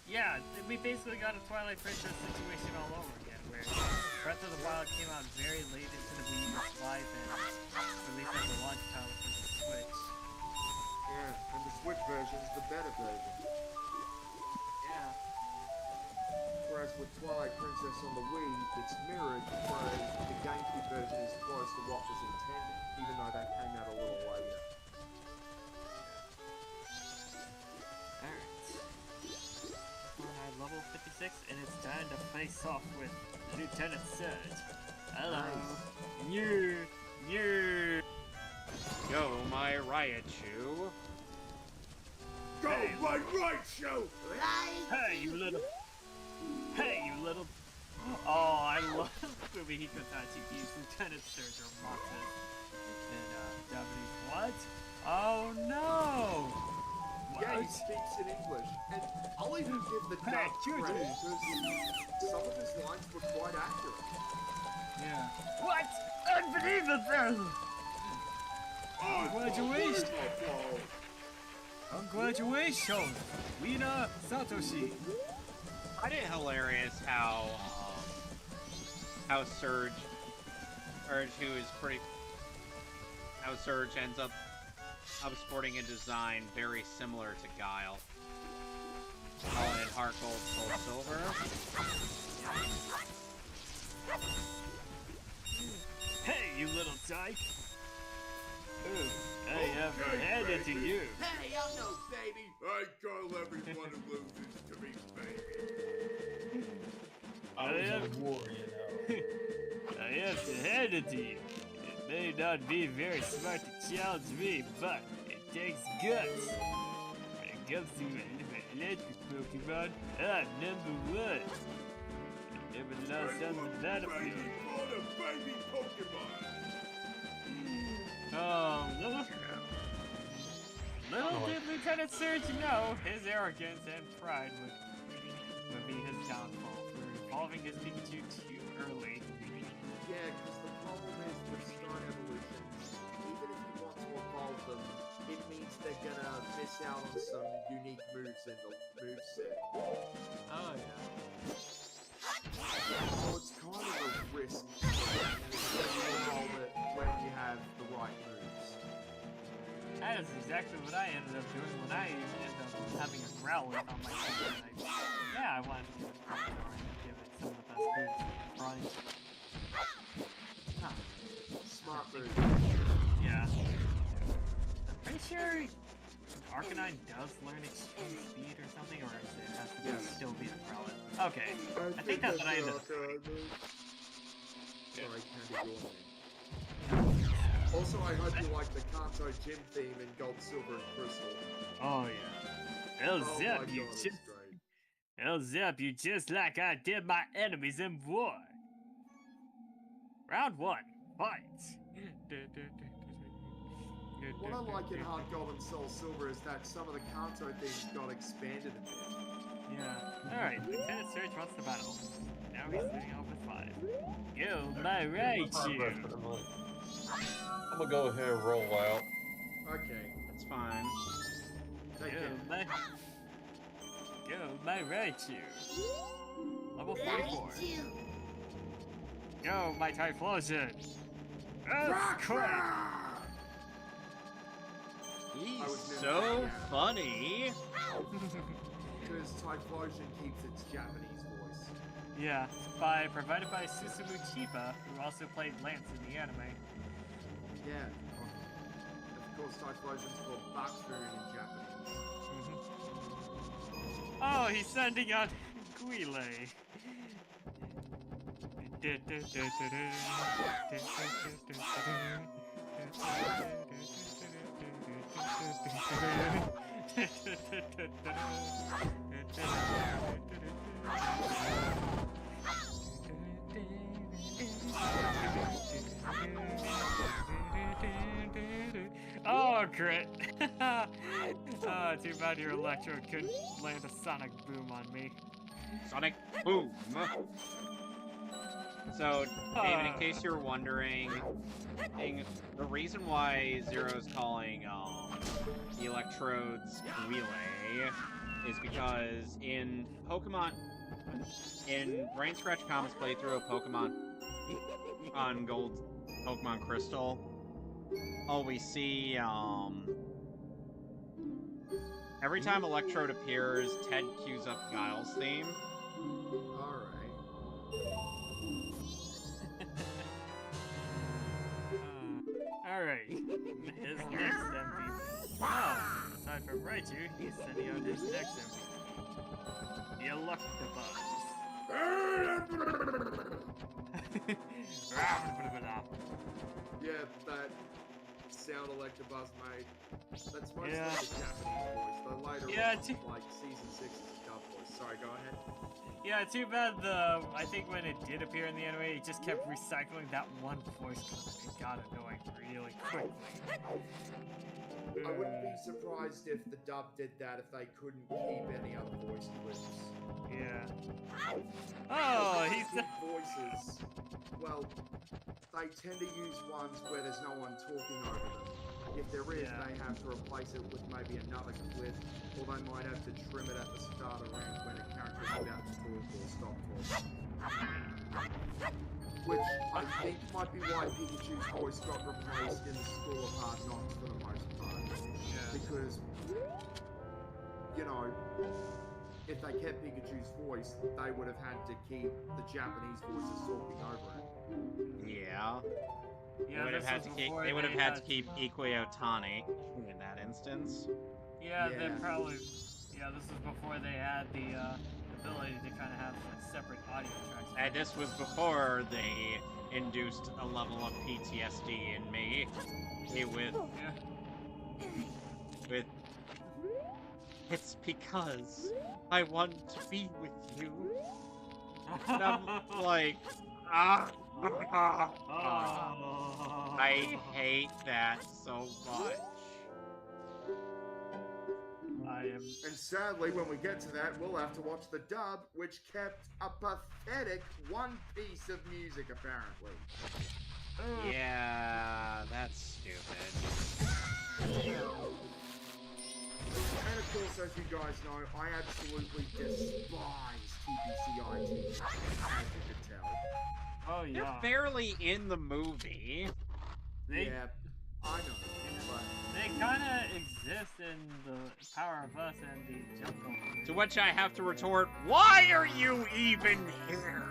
[SPEAKER 1] Yeah, we basically got a Twilight Princess situation all over again, where Breath of the Wild came out very late into the Wii U's life and released as a launch title for the Switch.
[SPEAKER 4] Yeah, and the Switch version is the better version.
[SPEAKER 1] Yeah.
[SPEAKER 4] Whereas with Twilight Princess on the Wii, it's mirrored, whereas the GameCube version is close to what was intended, even though that came out a little later.
[SPEAKER 1] Alright. We're at level 56, and it's time to face off with Lieutenant Surge. Hello.
[SPEAKER 4] Nice.
[SPEAKER 1] You.
[SPEAKER 2] Go, my riot shoe.
[SPEAKER 7] Go, my right show!
[SPEAKER 1] Hey, you little. Hey, you little. Oh, I love Fumihiko Tachiki, Lieutenant Surge or Moxes. And, Japanese. What? Oh no!
[SPEAKER 4] Yeah, he
[SPEAKER 1] What?
[SPEAKER 4] speaks in English. And I'll even give the
[SPEAKER 1] Hey,
[SPEAKER 4] dub
[SPEAKER 1] Judy.
[SPEAKER 4] credit, because some of his lines were quite accurate.
[SPEAKER 1] Yeah. What? Unbelievable! Congratulations! Congratulations, Lina Satoshi.
[SPEAKER 2] I find it hilarious how Surge, who is pretty, how Surge ends up sporting a design very similar to Guile. Calling it Heart Gold, Soul Silver.
[SPEAKER 1] Hey, you little dyke! Ooh, I have to hand it to you.
[SPEAKER 4] Hey, I'm no baby.
[SPEAKER 7] I call everyone who loses to me baby.
[SPEAKER 3] I was
[SPEAKER 1] am-
[SPEAKER 3] on war, you know.
[SPEAKER 1] I have to hand it to you. It may not be very smart to challenge me, but it takes guts. When it comes to electric Pokemon, I'm #1. I never lost on the battlefield.
[SPEAKER 7] What a baby Pokemon!
[SPEAKER 1] Oh, little did Lieutenant Surge know his arrogance and pride would be his downfall for evolving his Pikachu too early.
[SPEAKER 4] Yeah, because the problem is with start evolutions, even if you want to evolve them, it means they're gonna miss out on some unique moves in the moveset.
[SPEAKER 1] Oh yeah.
[SPEAKER 4] So it's kind of a risk, and it's better to evolve it when you have the right moves.
[SPEAKER 1] That is exactly what I ended up doing when I ended up having a Growlithe on my team. Yeah, I wanted to give it Pokémon and give it some of the best moves in the front. Huh.
[SPEAKER 4] Smart move.
[SPEAKER 1] Yeah. I'm pretty sure Arcanine does learn extreme speed or something, or is it has to be,
[SPEAKER 4] Yes.
[SPEAKER 1] still be the Growlithe? Okay. I think that's what I ended up doing.
[SPEAKER 4] Sorry, Candy Gorman. Also, I hope you like the Kanto gym theme in Gold, Silver, and Crystal.
[SPEAKER 1] Oh yeah. I'll
[SPEAKER 4] Oh my
[SPEAKER 1] zap
[SPEAKER 4] god,
[SPEAKER 1] you
[SPEAKER 4] it's
[SPEAKER 1] just
[SPEAKER 4] great.
[SPEAKER 1] I'll zap you just like I did my enemies in war. Round 1, fight.
[SPEAKER 4] What I like in Heart Gold and Soul Silver is that some of the Kanto themes got expanded a bit.
[SPEAKER 1] Yeah. Alright, Lieutenant Surge wants to battle. Now he's sitting off with 5. Go, my Raichu!
[SPEAKER 3] I'm gonna go ahead and roll out.
[SPEAKER 4] Okay,
[SPEAKER 2] That's fine.
[SPEAKER 4] take
[SPEAKER 1] Go,
[SPEAKER 4] care.
[SPEAKER 1] my Raichu! Level 44. Go, my Typhlosion! Earthquake!
[SPEAKER 2] He's so funny.
[SPEAKER 4] Because Typhlosion keeps its Japanese voice.
[SPEAKER 1] Yeah, provided by Susumu Chiba, who also played Lance in the anime.
[SPEAKER 4] Yeah. Of course, Typhlosion's called Bakfur in Japanese.
[SPEAKER 1] Oh, he's sending out Guile. Oh, crit! Oh, too bad your Electro couldn't land a Sonic Boom on me.
[SPEAKER 2] Sonic Boom. So, David, in case you're wondering, the reason why Zero's calling the Electrodes Guile is because in Brain Scratch Comics playthrough of Pokemon on Gold Pokemon Crystal, we see, every time Electrode appears, Ted cues up Guile's theme.
[SPEAKER 4] Alright.
[SPEAKER 1] Alright, his next MVP. Oh, aside from Raichu, he's sending out his next MVP. The Electabuzz.
[SPEAKER 4] Yeah, that sound Electabuzz made. That's mostly
[SPEAKER 1] Yeah.
[SPEAKER 4] the Japanese voice. The later
[SPEAKER 1] Yeah,
[SPEAKER 4] ones, like Season 6 is a dub voice. Sorry, go ahead.
[SPEAKER 1] Yeah, too bad I think when it did appear in the anime, it just kept recycling that one voice clip. It got annoying really quickly.
[SPEAKER 4] I wouldn't be surprised if the dub did that if they couldn't keep any other voice clips.
[SPEAKER 1] Yeah. Oh, he's
[SPEAKER 4] keep voices. Well, they tend to use ones where there's no one talking over them. If there is,
[SPEAKER 1] Yeah.
[SPEAKER 4] they have to replace it with maybe another clip, or they might have to trim it at the start of round when a character's about to talk or stop talking. Which I think might be why Pikachu's voice got replaced in the School of Hard Knocks for the most part.
[SPEAKER 1] Yeah.
[SPEAKER 4] Because, you know, if they kept Pikachu's voice, they would have had to keep the Japanese voices talking over it.
[SPEAKER 2] Yeah.
[SPEAKER 1] Yeah,
[SPEAKER 2] They would have
[SPEAKER 1] this
[SPEAKER 2] had
[SPEAKER 1] was
[SPEAKER 2] to keep.
[SPEAKER 1] before
[SPEAKER 2] They would have
[SPEAKER 1] they
[SPEAKER 2] had to keep Ikue Otani in that instance.
[SPEAKER 1] Yeah, they
[SPEAKER 4] Yeah.
[SPEAKER 1] probably. Yeah, this was before they had the ability to kind of have like, separate audio tracks.
[SPEAKER 2] And this was before they induced a level of PTSD in me. With it's because I want to be with you. And I'm like, I hate that so much.
[SPEAKER 4] And sadly, when we get to that, we'll have to watch the dub, which kept a pathetic one piece of music, apparently.
[SPEAKER 2] Yeah, that's stupid.
[SPEAKER 4] And of course, as you guys know, I absolutely despise TPCI teams, as you could tell.
[SPEAKER 1] Oh yeah.
[SPEAKER 2] They're barely in the movie.
[SPEAKER 4] Yeah, I know. But
[SPEAKER 1] They kind of exist in the Power of Us and the Jungle.
[SPEAKER 2] To which I have to retort, why are you even here?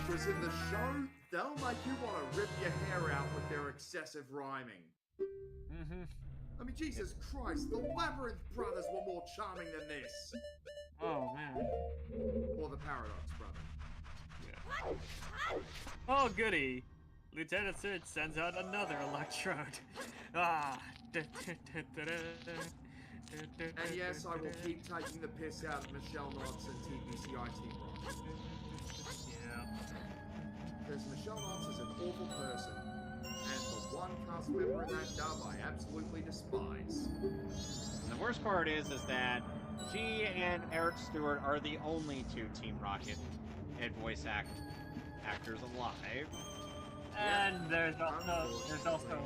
[SPEAKER 4] because in the show, they'll make you want to rip your hair out with their excessive rhyming.
[SPEAKER 1] Mm-hmm.
[SPEAKER 4] I mean, Jesus Christ, the Labyrinth Brothers were more charming than this.
[SPEAKER 1] Oh man.
[SPEAKER 4] Or the Paradox Brothers.
[SPEAKER 1] Oh goody. Lieutenant Surge sends out another electrode. Ah.
[SPEAKER 4] And yes, I will keep taking the piss out of Michelle Knotts and TPCI Team Rocket.
[SPEAKER 1] Yeah.
[SPEAKER 4] Because Michelle Knotts is an awful person. And the one cast member in that dub I absolutely despise.
[SPEAKER 2] The worst part is that she and Eric Stewart are the only two Team Rocket and voice actors alive.
[SPEAKER 1] And there's also, of course,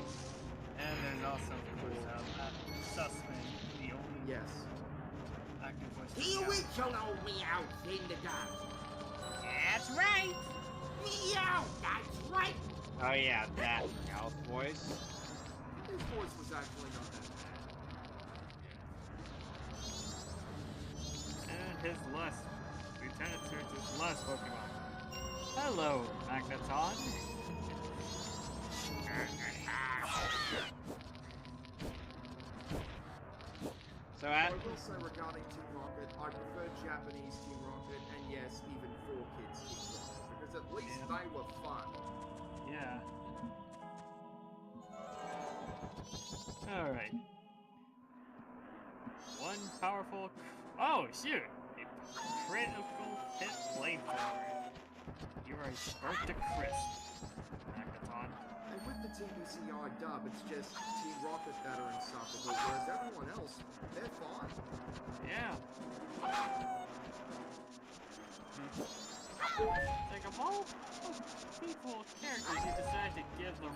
[SPEAKER 1] Matt Sussman, the only
[SPEAKER 4] Yes.
[SPEAKER 1] active voice.
[SPEAKER 6] The original Meow in the dub.
[SPEAKER 8] That's right.
[SPEAKER 6] Meow, that's right.
[SPEAKER 2] Oh yeah, that mouth voice.
[SPEAKER 4] His voice was actually not that bad.
[SPEAKER 1] And his last, Lieutenant Surge's last Pokemon. Hello, Magneton.
[SPEAKER 2] So
[SPEAKER 4] I
[SPEAKER 2] at
[SPEAKER 4] will say regarding Team Rocket, I prefer Japanese Team Rocket, and yes, even 4Kids Team Rocket, because at least they were fun.
[SPEAKER 1] Yeah. Alright. One powerful. Oh, shoot! A critical hit flamethrower. You are burnt to crisp, Magneton.
[SPEAKER 4] And with the TPCI dub, it's just Team Rocket that are insufferable, whereas everyone else, they're fine.
[SPEAKER 1] Yeah. Like of all people, characters you decide to give the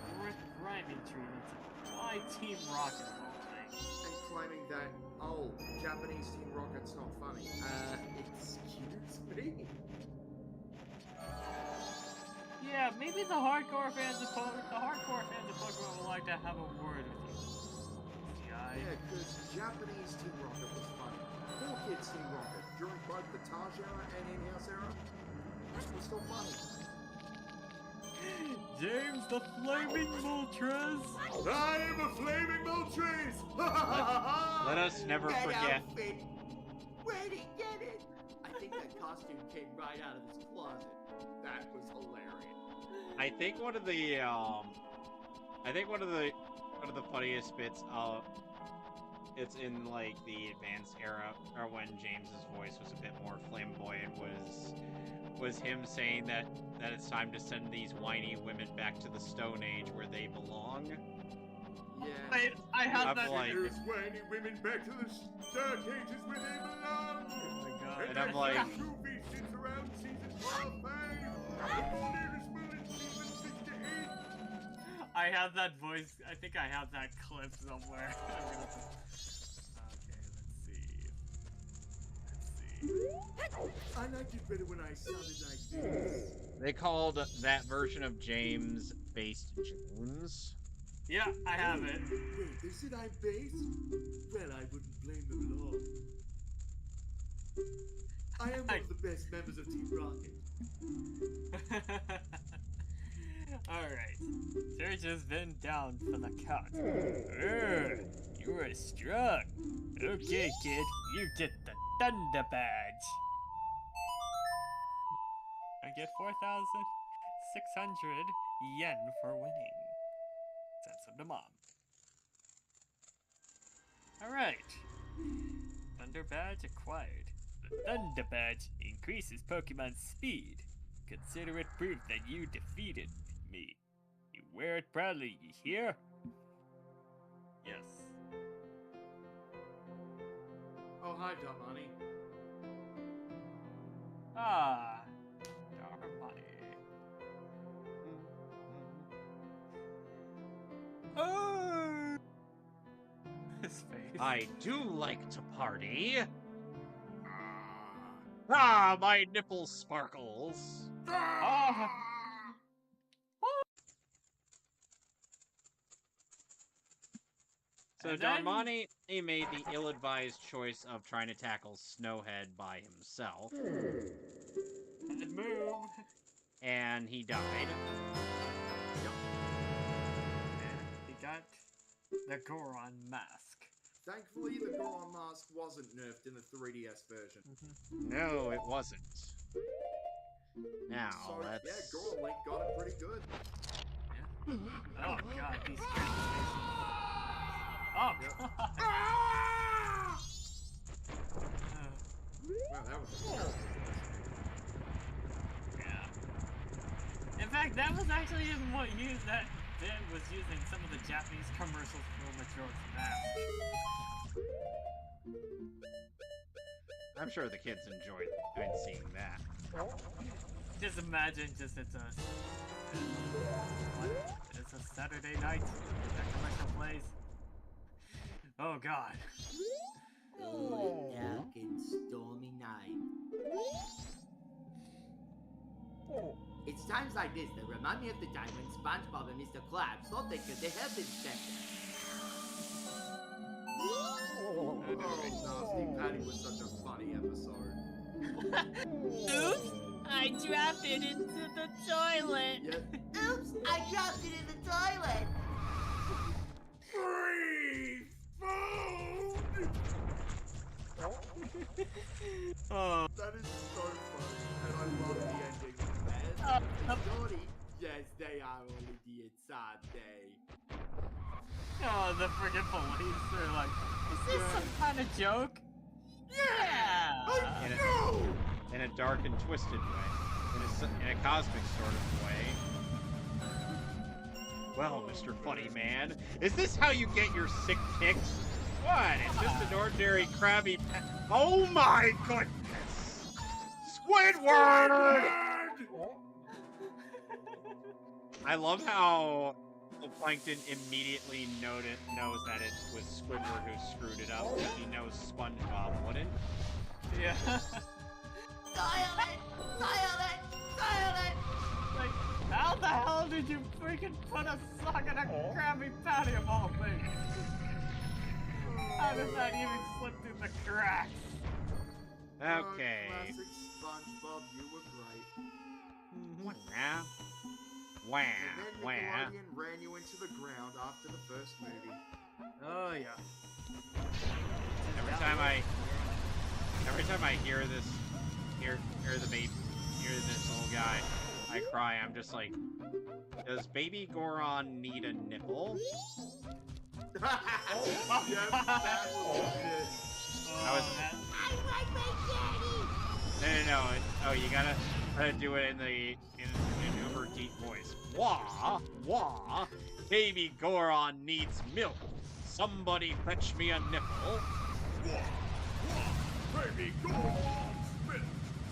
[SPEAKER 1] rhyming treatment to, why Team Rocket of all things?
[SPEAKER 4] And claiming that, oh, Japanese Team Rocket's not funny. Excuse me?
[SPEAKER 1] Yeah, maybe the hardcore fans of Pokemon would like to have a word with you.
[SPEAKER 4] Yeah, because Japanese Team Rocket was funny. 4Kids Team Rocket, during both the Taj era and in-house era, was still funny.
[SPEAKER 1] James the Flaming Moltres!
[SPEAKER 4] I am a Flaming Moltres!
[SPEAKER 2] let us never
[SPEAKER 6] That
[SPEAKER 2] forget.
[SPEAKER 6] outfit. Where'd he get it? I think that costume came right out of his closet. That was hilarious.
[SPEAKER 2] I think one of the funniest bits it's in like the advanced era, or when James's voice was a bit more flamboyant, was him saying that it's time to send these whiny women back to the Stone Age where they belong.
[SPEAKER 4] Yeah.
[SPEAKER 1] Wait, I have that.
[SPEAKER 2] like,
[SPEAKER 4] There's whiny women back to the dark ages where they belong.
[SPEAKER 1] Oh my god.
[SPEAKER 2] And I'm like,
[SPEAKER 4] Trophy sits around season 12,
[SPEAKER 1] I have that voice. I think I have that clip somewhere.
[SPEAKER 4] I liked it better when I sounded like this.
[SPEAKER 2] they called that version of James Based Jones.
[SPEAKER 1] Yeah, I have it.
[SPEAKER 4] Wait, they said I'm bass? Well, I wouldn't blame them at all. I am one of the best members of Team Rocket.
[SPEAKER 1] Alright. Serge has been down for the count. You are strong. Okay, kid. You get the Thunder Badge. I get 4,600 yen for winning. Send some to mom. Alright. Thunder Badge acquired. The Thunder Badge increases Pokemon's speed. Consider it proof that you defeated me. You wear it proudly, you hear? Yes.
[SPEAKER 4] Oh, hi, Damani.
[SPEAKER 1] Ah, Darmani. Oh! His face.
[SPEAKER 2] I do like to party. Ah, my nipple sparkles.
[SPEAKER 1] Ah!
[SPEAKER 2] So
[SPEAKER 1] And then-
[SPEAKER 2] Darmani, he made the ill-advised choice of trying to tackle Snowhead by himself,
[SPEAKER 1] And move.
[SPEAKER 2] and he died.
[SPEAKER 1] And he got the Goron mask.
[SPEAKER 4] Thankfully, the Goron mask wasn't nerfed in the 3DS version.
[SPEAKER 2] No, it wasn't. Now,
[SPEAKER 4] So,
[SPEAKER 2] let's...
[SPEAKER 4] yeah, Goron Link got it pretty good.
[SPEAKER 1] Oh god, these transformations. Oh
[SPEAKER 4] Yep.
[SPEAKER 1] god.
[SPEAKER 4] Wow, that was terrible.
[SPEAKER 1] Yeah. In fact, that was actually even what used that bit was using some of the Japanese commercials for Majora's Mask.
[SPEAKER 2] I'm sure the kids enjoyed seeing that.
[SPEAKER 1] Just imagine, it's a Saturday night. That commercial plays. Oh god.
[SPEAKER 6] Oh, dark and stormy night. It's times like this that remind me of the time when SpongeBob and Mr. Krabs thought they could help inspector.
[SPEAKER 4] Oh, Nasty Patty was such a funny episode.
[SPEAKER 8] Oops! I dropped it into the toilet.
[SPEAKER 4] Yeah.
[SPEAKER 6] Oops, I dropped it in the toilet.
[SPEAKER 4] Free food!
[SPEAKER 1] Oh.
[SPEAKER 4] That is so funny, and I love the ending. Shorty, yes, they are only the inside day.
[SPEAKER 1] Oh, the friggin' police are like, is this some kind of joke? Yeah!
[SPEAKER 2] In a dark and twisted way. In a cosmic sort of way. Well, Mr. Funny Man, is this how you get your sick kicks? What? It's just an ordinary Krabby Patty. Oh my goodness! Squidward! I love how the Plankton immediately knows that it was Squidward who screwed it up, because he knows SpongeBob wouldn't.
[SPEAKER 1] Yeah.
[SPEAKER 6] Silent! Silent! Silent!
[SPEAKER 1] Like, how the hell did you freaking put a sock in a Krabby Patty of all things? How did that even slip through the cracks?
[SPEAKER 2] Okay.
[SPEAKER 4] Classic SpongeBob, you were great.
[SPEAKER 2] Wah, wah,
[SPEAKER 4] And then
[SPEAKER 2] wah.
[SPEAKER 4] Nickelodeon ran you into the ground after the first movie.
[SPEAKER 1] Oh yeah.
[SPEAKER 2] Every time I hear this, hear this little guy, I cry. I'm just like, does baby Goron need a nipple?
[SPEAKER 4] Yep, that was it.
[SPEAKER 2] I was.
[SPEAKER 6] I want my daddy!
[SPEAKER 2] No. Oh, you gotta do it in an uber deep voice. Wah, wah. Baby Goron needs milk. Somebody fetch me a nipple.
[SPEAKER 7] Baby, go on, Smith!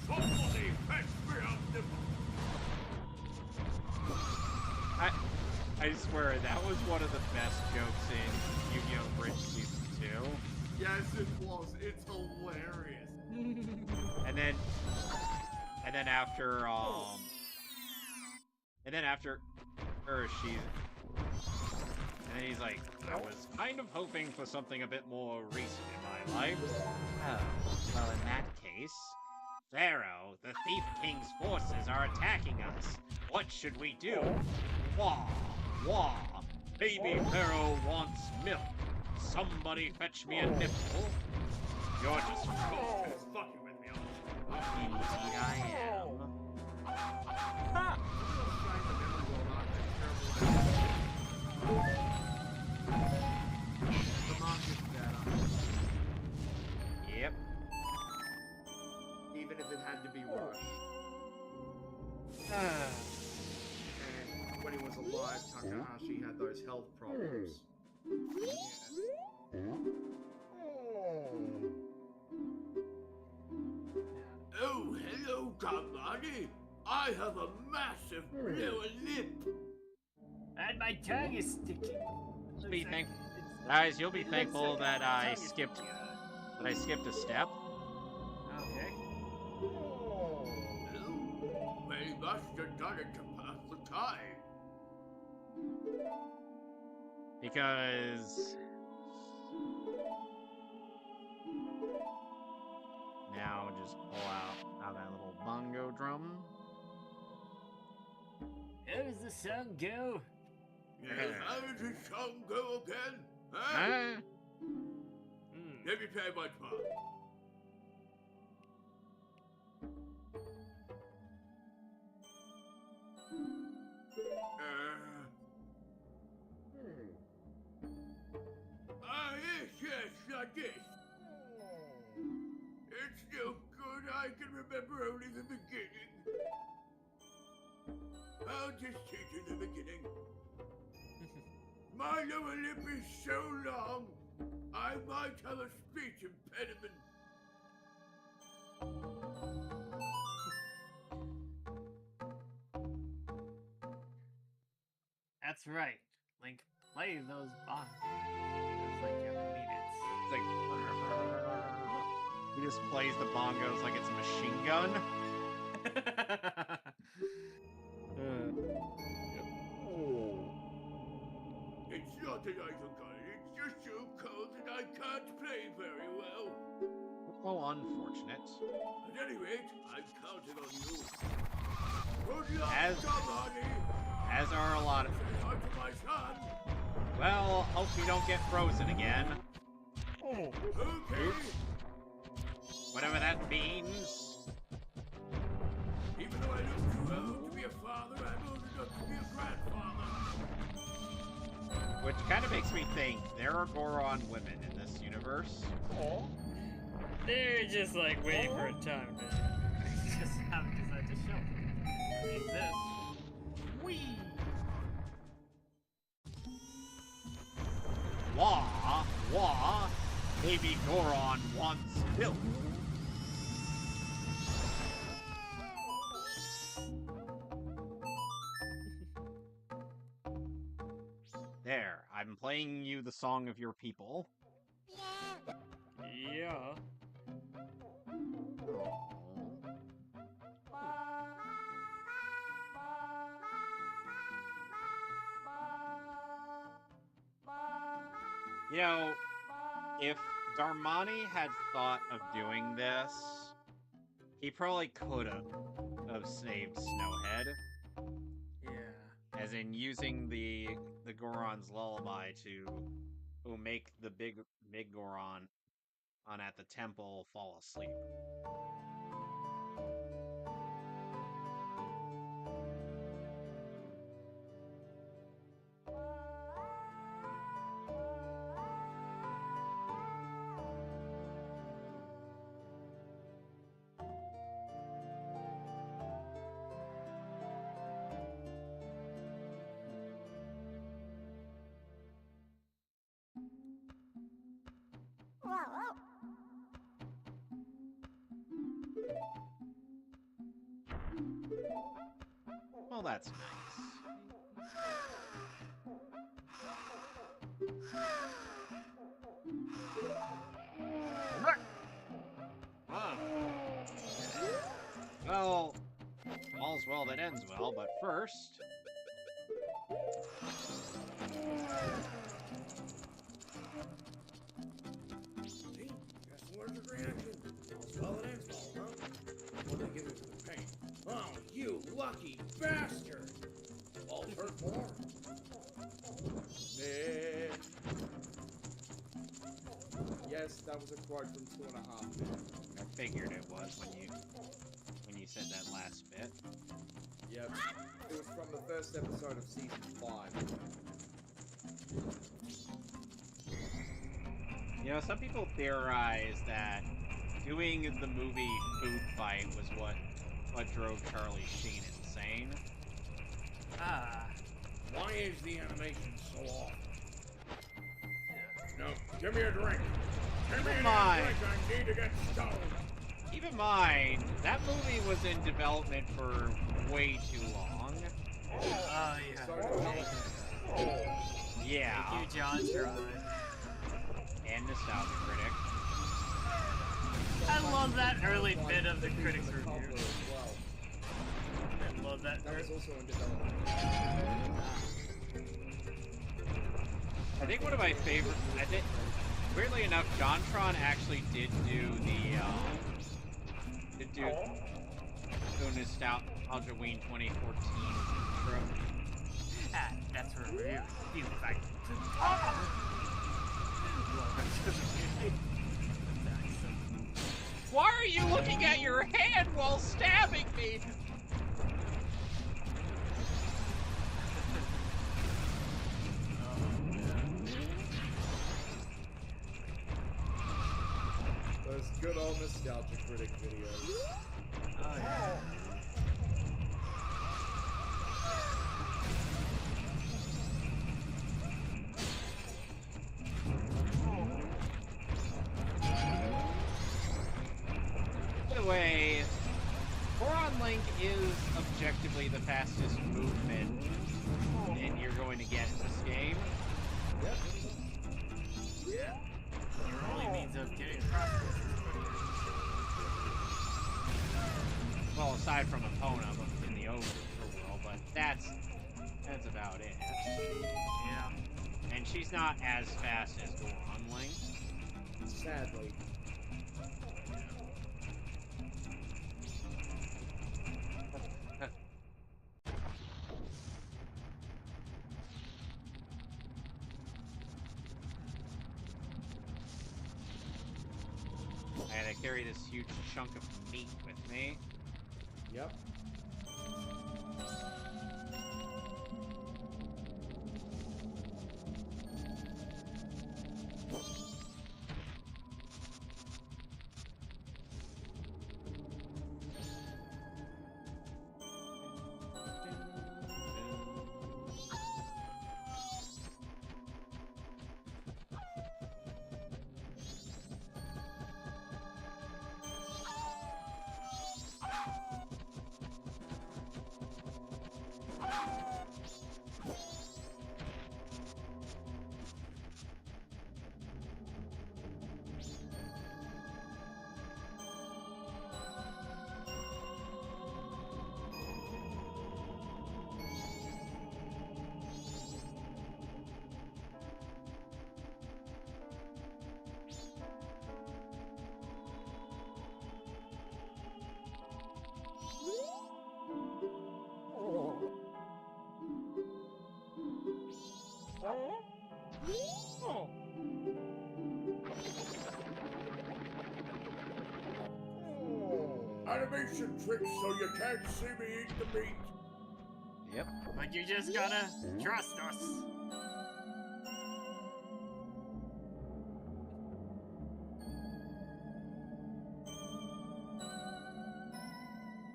[SPEAKER 7] Somebody fetch me a nipple!
[SPEAKER 2] I swear, that was one of the best jokes in Yu-Gi-Oh! Bridge Season 2.
[SPEAKER 4] Yes, it was. It's hilarious.
[SPEAKER 2] And then after, and then he's like, I was kind of hoping for something a bit more recent in my life. Oh, well, in that case, Pharaoh, the Thief King's forces are attacking us. What should we do? Wah, wah. Baby Pharaoh wants milk. Somebody fetch me a nipple. You're just fucking with me all the time. Indeed I am.
[SPEAKER 4] The manga's better.
[SPEAKER 2] Yep.
[SPEAKER 4] Even if it had to be rushed. And when he was alive, Takahashi had those health problems.
[SPEAKER 7] Oh, hello, Kamani. I have a massive lower lip.
[SPEAKER 5] And my tongue is sticking.
[SPEAKER 2] Be thankful, guys. You'll be thankful that I skipped a step.
[SPEAKER 5] Okay.
[SPEAKER 7] Oh, they must have done it to pass the time.
[SPEAKER 2] Because now just pull out that little bongo drum.
[SPEAKER 5] How does the song go?
[SPEAKER 7] Yes, how did the song go again? Huh?
[SPEAKER 2] Huh?
[SPEAKER 7] Let me play my part. Yes, like this. It's no good, I can remember only the beginning. I'll just teach you the beginning. My lower lip is so long, I might have a speech impediment.
[SPEAKER 1] That's right. Link, play those bonds. It's like you mean it.
[SPEAKER 2] It's like he just plays the bongos like it's a machine gun.
[SPEAKER 7] It's not that I forgot it, it's just so cold that I can't play very well.
[SPEAKER 2] Well, unfortunate.
[SPEAKER 7] At any rate, I'm counting on you. Good luck,
[SPEAKER 2] As-
[SPEAKER 7] somebody!
[SPEAKER 2] As are a lot of.
[SPEAKER 7] Say hi to my son!
[SPEAKER 2] Well, hope you don't get frozen again.
[SPEAKER 7] Okay!
[SPEAKER 2] Whatever that means.
[SPEAKER 7] Even though I look too old to be a father, I'm old enough to be a grandfather.
[SPEAKER 2] Which kind of makes me think there are Goron women in this universe.
[SPEAKER 1] They're just like waiting for a time to just haven't decided to show them. They exist. Whee!
[SPEAKER 2] Wah, wah, baby Goron wants milk. There, I'm playing you the song of your people.
[SPEAKER 1] Yeah.
[SPEAKER 2] You know, if Darmani had thought of doing this, he probably could have saved Snowhead.
[SPEAKER 1] Yeah.
[SPEAKER 2] As in using the Goron's lullaby to make the big Goron on at the temple fall asleep. that's nice.
[SPEAKER 1] Whoa.
[SPEAKER 2] Well, all's well that ends well, but first...
[SPEAKER 7] See? Got some allergic reaction. All's well that ends well, huh? What did they give you for the pain? Oh, you lucky bastard! Balls hurt more.
[SPEAKER 4] Meh. Yes, that was a quote from 2.5 Men.
[SPEAKER 2] I figured it was when you said that last bit.
[SPEAKER 4] Yep. It was from the first episode of season 5.
[SPEAKER 2] You know, some people theorize that doing the movie Food Fight was what drove Charlie Sheen insane.
[SPEAKER 1] Ah.
[SPEAKER 7] Why is the animation so awful? No, give me a drink. Give me a
[SPEAKER 2] Mine.
[SPEAKER 7] drink. I need to get stoned.
[SPEAKER 2] Keep in mind, that movie was in development for way too long.
[SPEAKER 1] Oh, yeah.
[SPEAKER 4] So,
[SPEAKER 2] Yeah.
[SPEAKER 1] Thank you, John Tron.
[SPEAKER 2] And Nostalgia Critic.
[SPEAKER 1] I love that early bit of the critics
[SPEAKER 4] As
[SPEAKER 1] review.
[SPEAKER 4] well.
[SPEAKER 1] I love that.
[SPEAKER 4] That was also in development.
[SPEAKER 2] I think one of my favorite... I think, weirdly enough, JonTron actually did do the Nostalgia-Ween 2014 intro.
[SPEAKER 1] Ah, that's for review. You fact.
[SPEAKER 2] Why are you looking at your hand while stabbing me?
[SPEAKER 4] Those good old Nostalgia Critic videos.
[SPEAKER 1] Oh, yeah.
[SPEAKER 2] By the way, Boron Link is objectively the fastest movement that you're going to get in this game.
[SPEAKER 4] Yep.
[SPEAKER 1] Yeah. Your only means of getting across this is
[SPEAKER 2] Well, aside from Epona in the overworld, but that's about it.
[SPEAKER 1] yeah.
[SPEAKER 2] And she's not as fast as Boron Link.
[SPEAKER 4] Sadly.
[SPEAKER 2] And I carry this huge chunk of meat with me.
[SPEAKER 4] Yep.
[SPEAKER 7] Animation tricks so you can't see me eat the meat.
[SPEAKER 2] Yep.
[SPEAKER 1] But you just gotta trust us.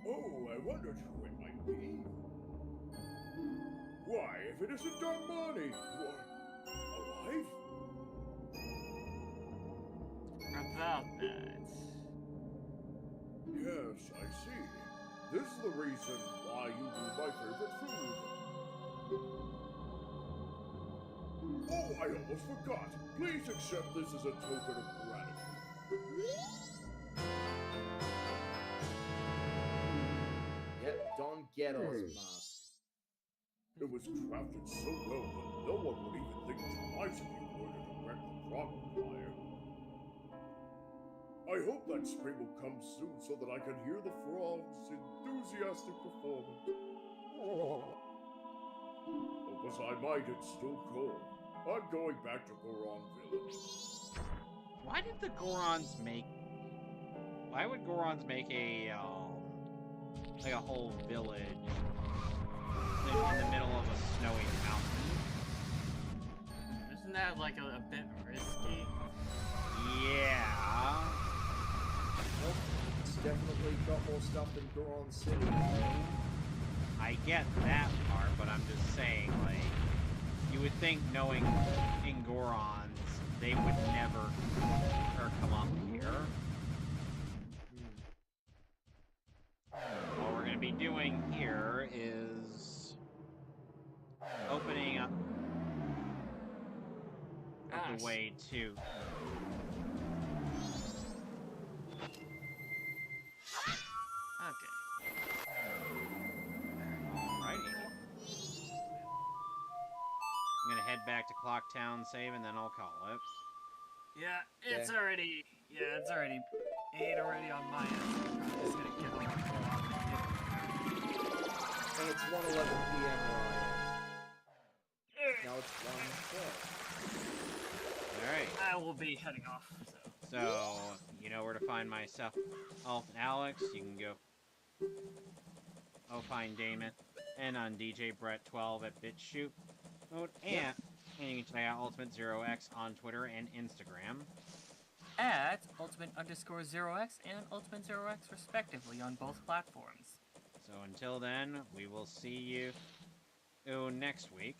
[SPEAKER 7] Oh, I wondered who it might be. Why, if it isn't Darmani, you are alive?
[SPEAKER 1] About that.
[SPEAKER 7] Yes, I see. This is the reason why you do my favorite food. Oh, I almost forgot. Please accept this as a token of gratitude.
[SPEAKER 4] Yep, Don Ghetto's mask.
[SPEAKER 7] It was crafted so well that no one would even think twice if you were to direct the crocodile. I hope that spring will come soon so that I can hear the frogs' enthusiastic performance. Hope as I might, it's still cold. I'm going back to Goron Village.
[SPEAKER 2] Why did the Gorons make... Why would Gorons make a, like a whole village in the middle of a snowy mountain?
[SPEAKER 1] Isn't that like a bit risky?
[SPEAKER 2] Yeah.
[SPEAKER 4] Nope, it's definitely got more stuff than Goron City.
[SPEAKER 2] I get that part, but I'm just saying, like, you would think knowing in Gorons, they would never come up here. What we're going to be doing here is opening up the way to...
[SPEAKER 1] Okay.
[SPEAKER 2] Alrighty. I'm gonna head back to Clocktown, save, and then I'll call it.
[SPEAKER 1] Yeah, it's already 8 already on my end. I'm just gonna get on the clock.
[SPEAKER 4] And it's 1:11 p.m. where I am. Now it's 1:12.
[SPEAKER 2] Alright.
[SPEAKER 1] I will be heading off,
[SPEAKER 2] So, you know where to find myself. Alf and Alex, you can go find Damon. And on DJ Brett12 at BitChute. And you can check out Ultimate Zero X on Twitter and Instagram.
[SPEAKER 1] at Ultimate_0x and Ultimate 0x respectively on both platforms.
[SPEAKER 2] So until then, we will see you next week.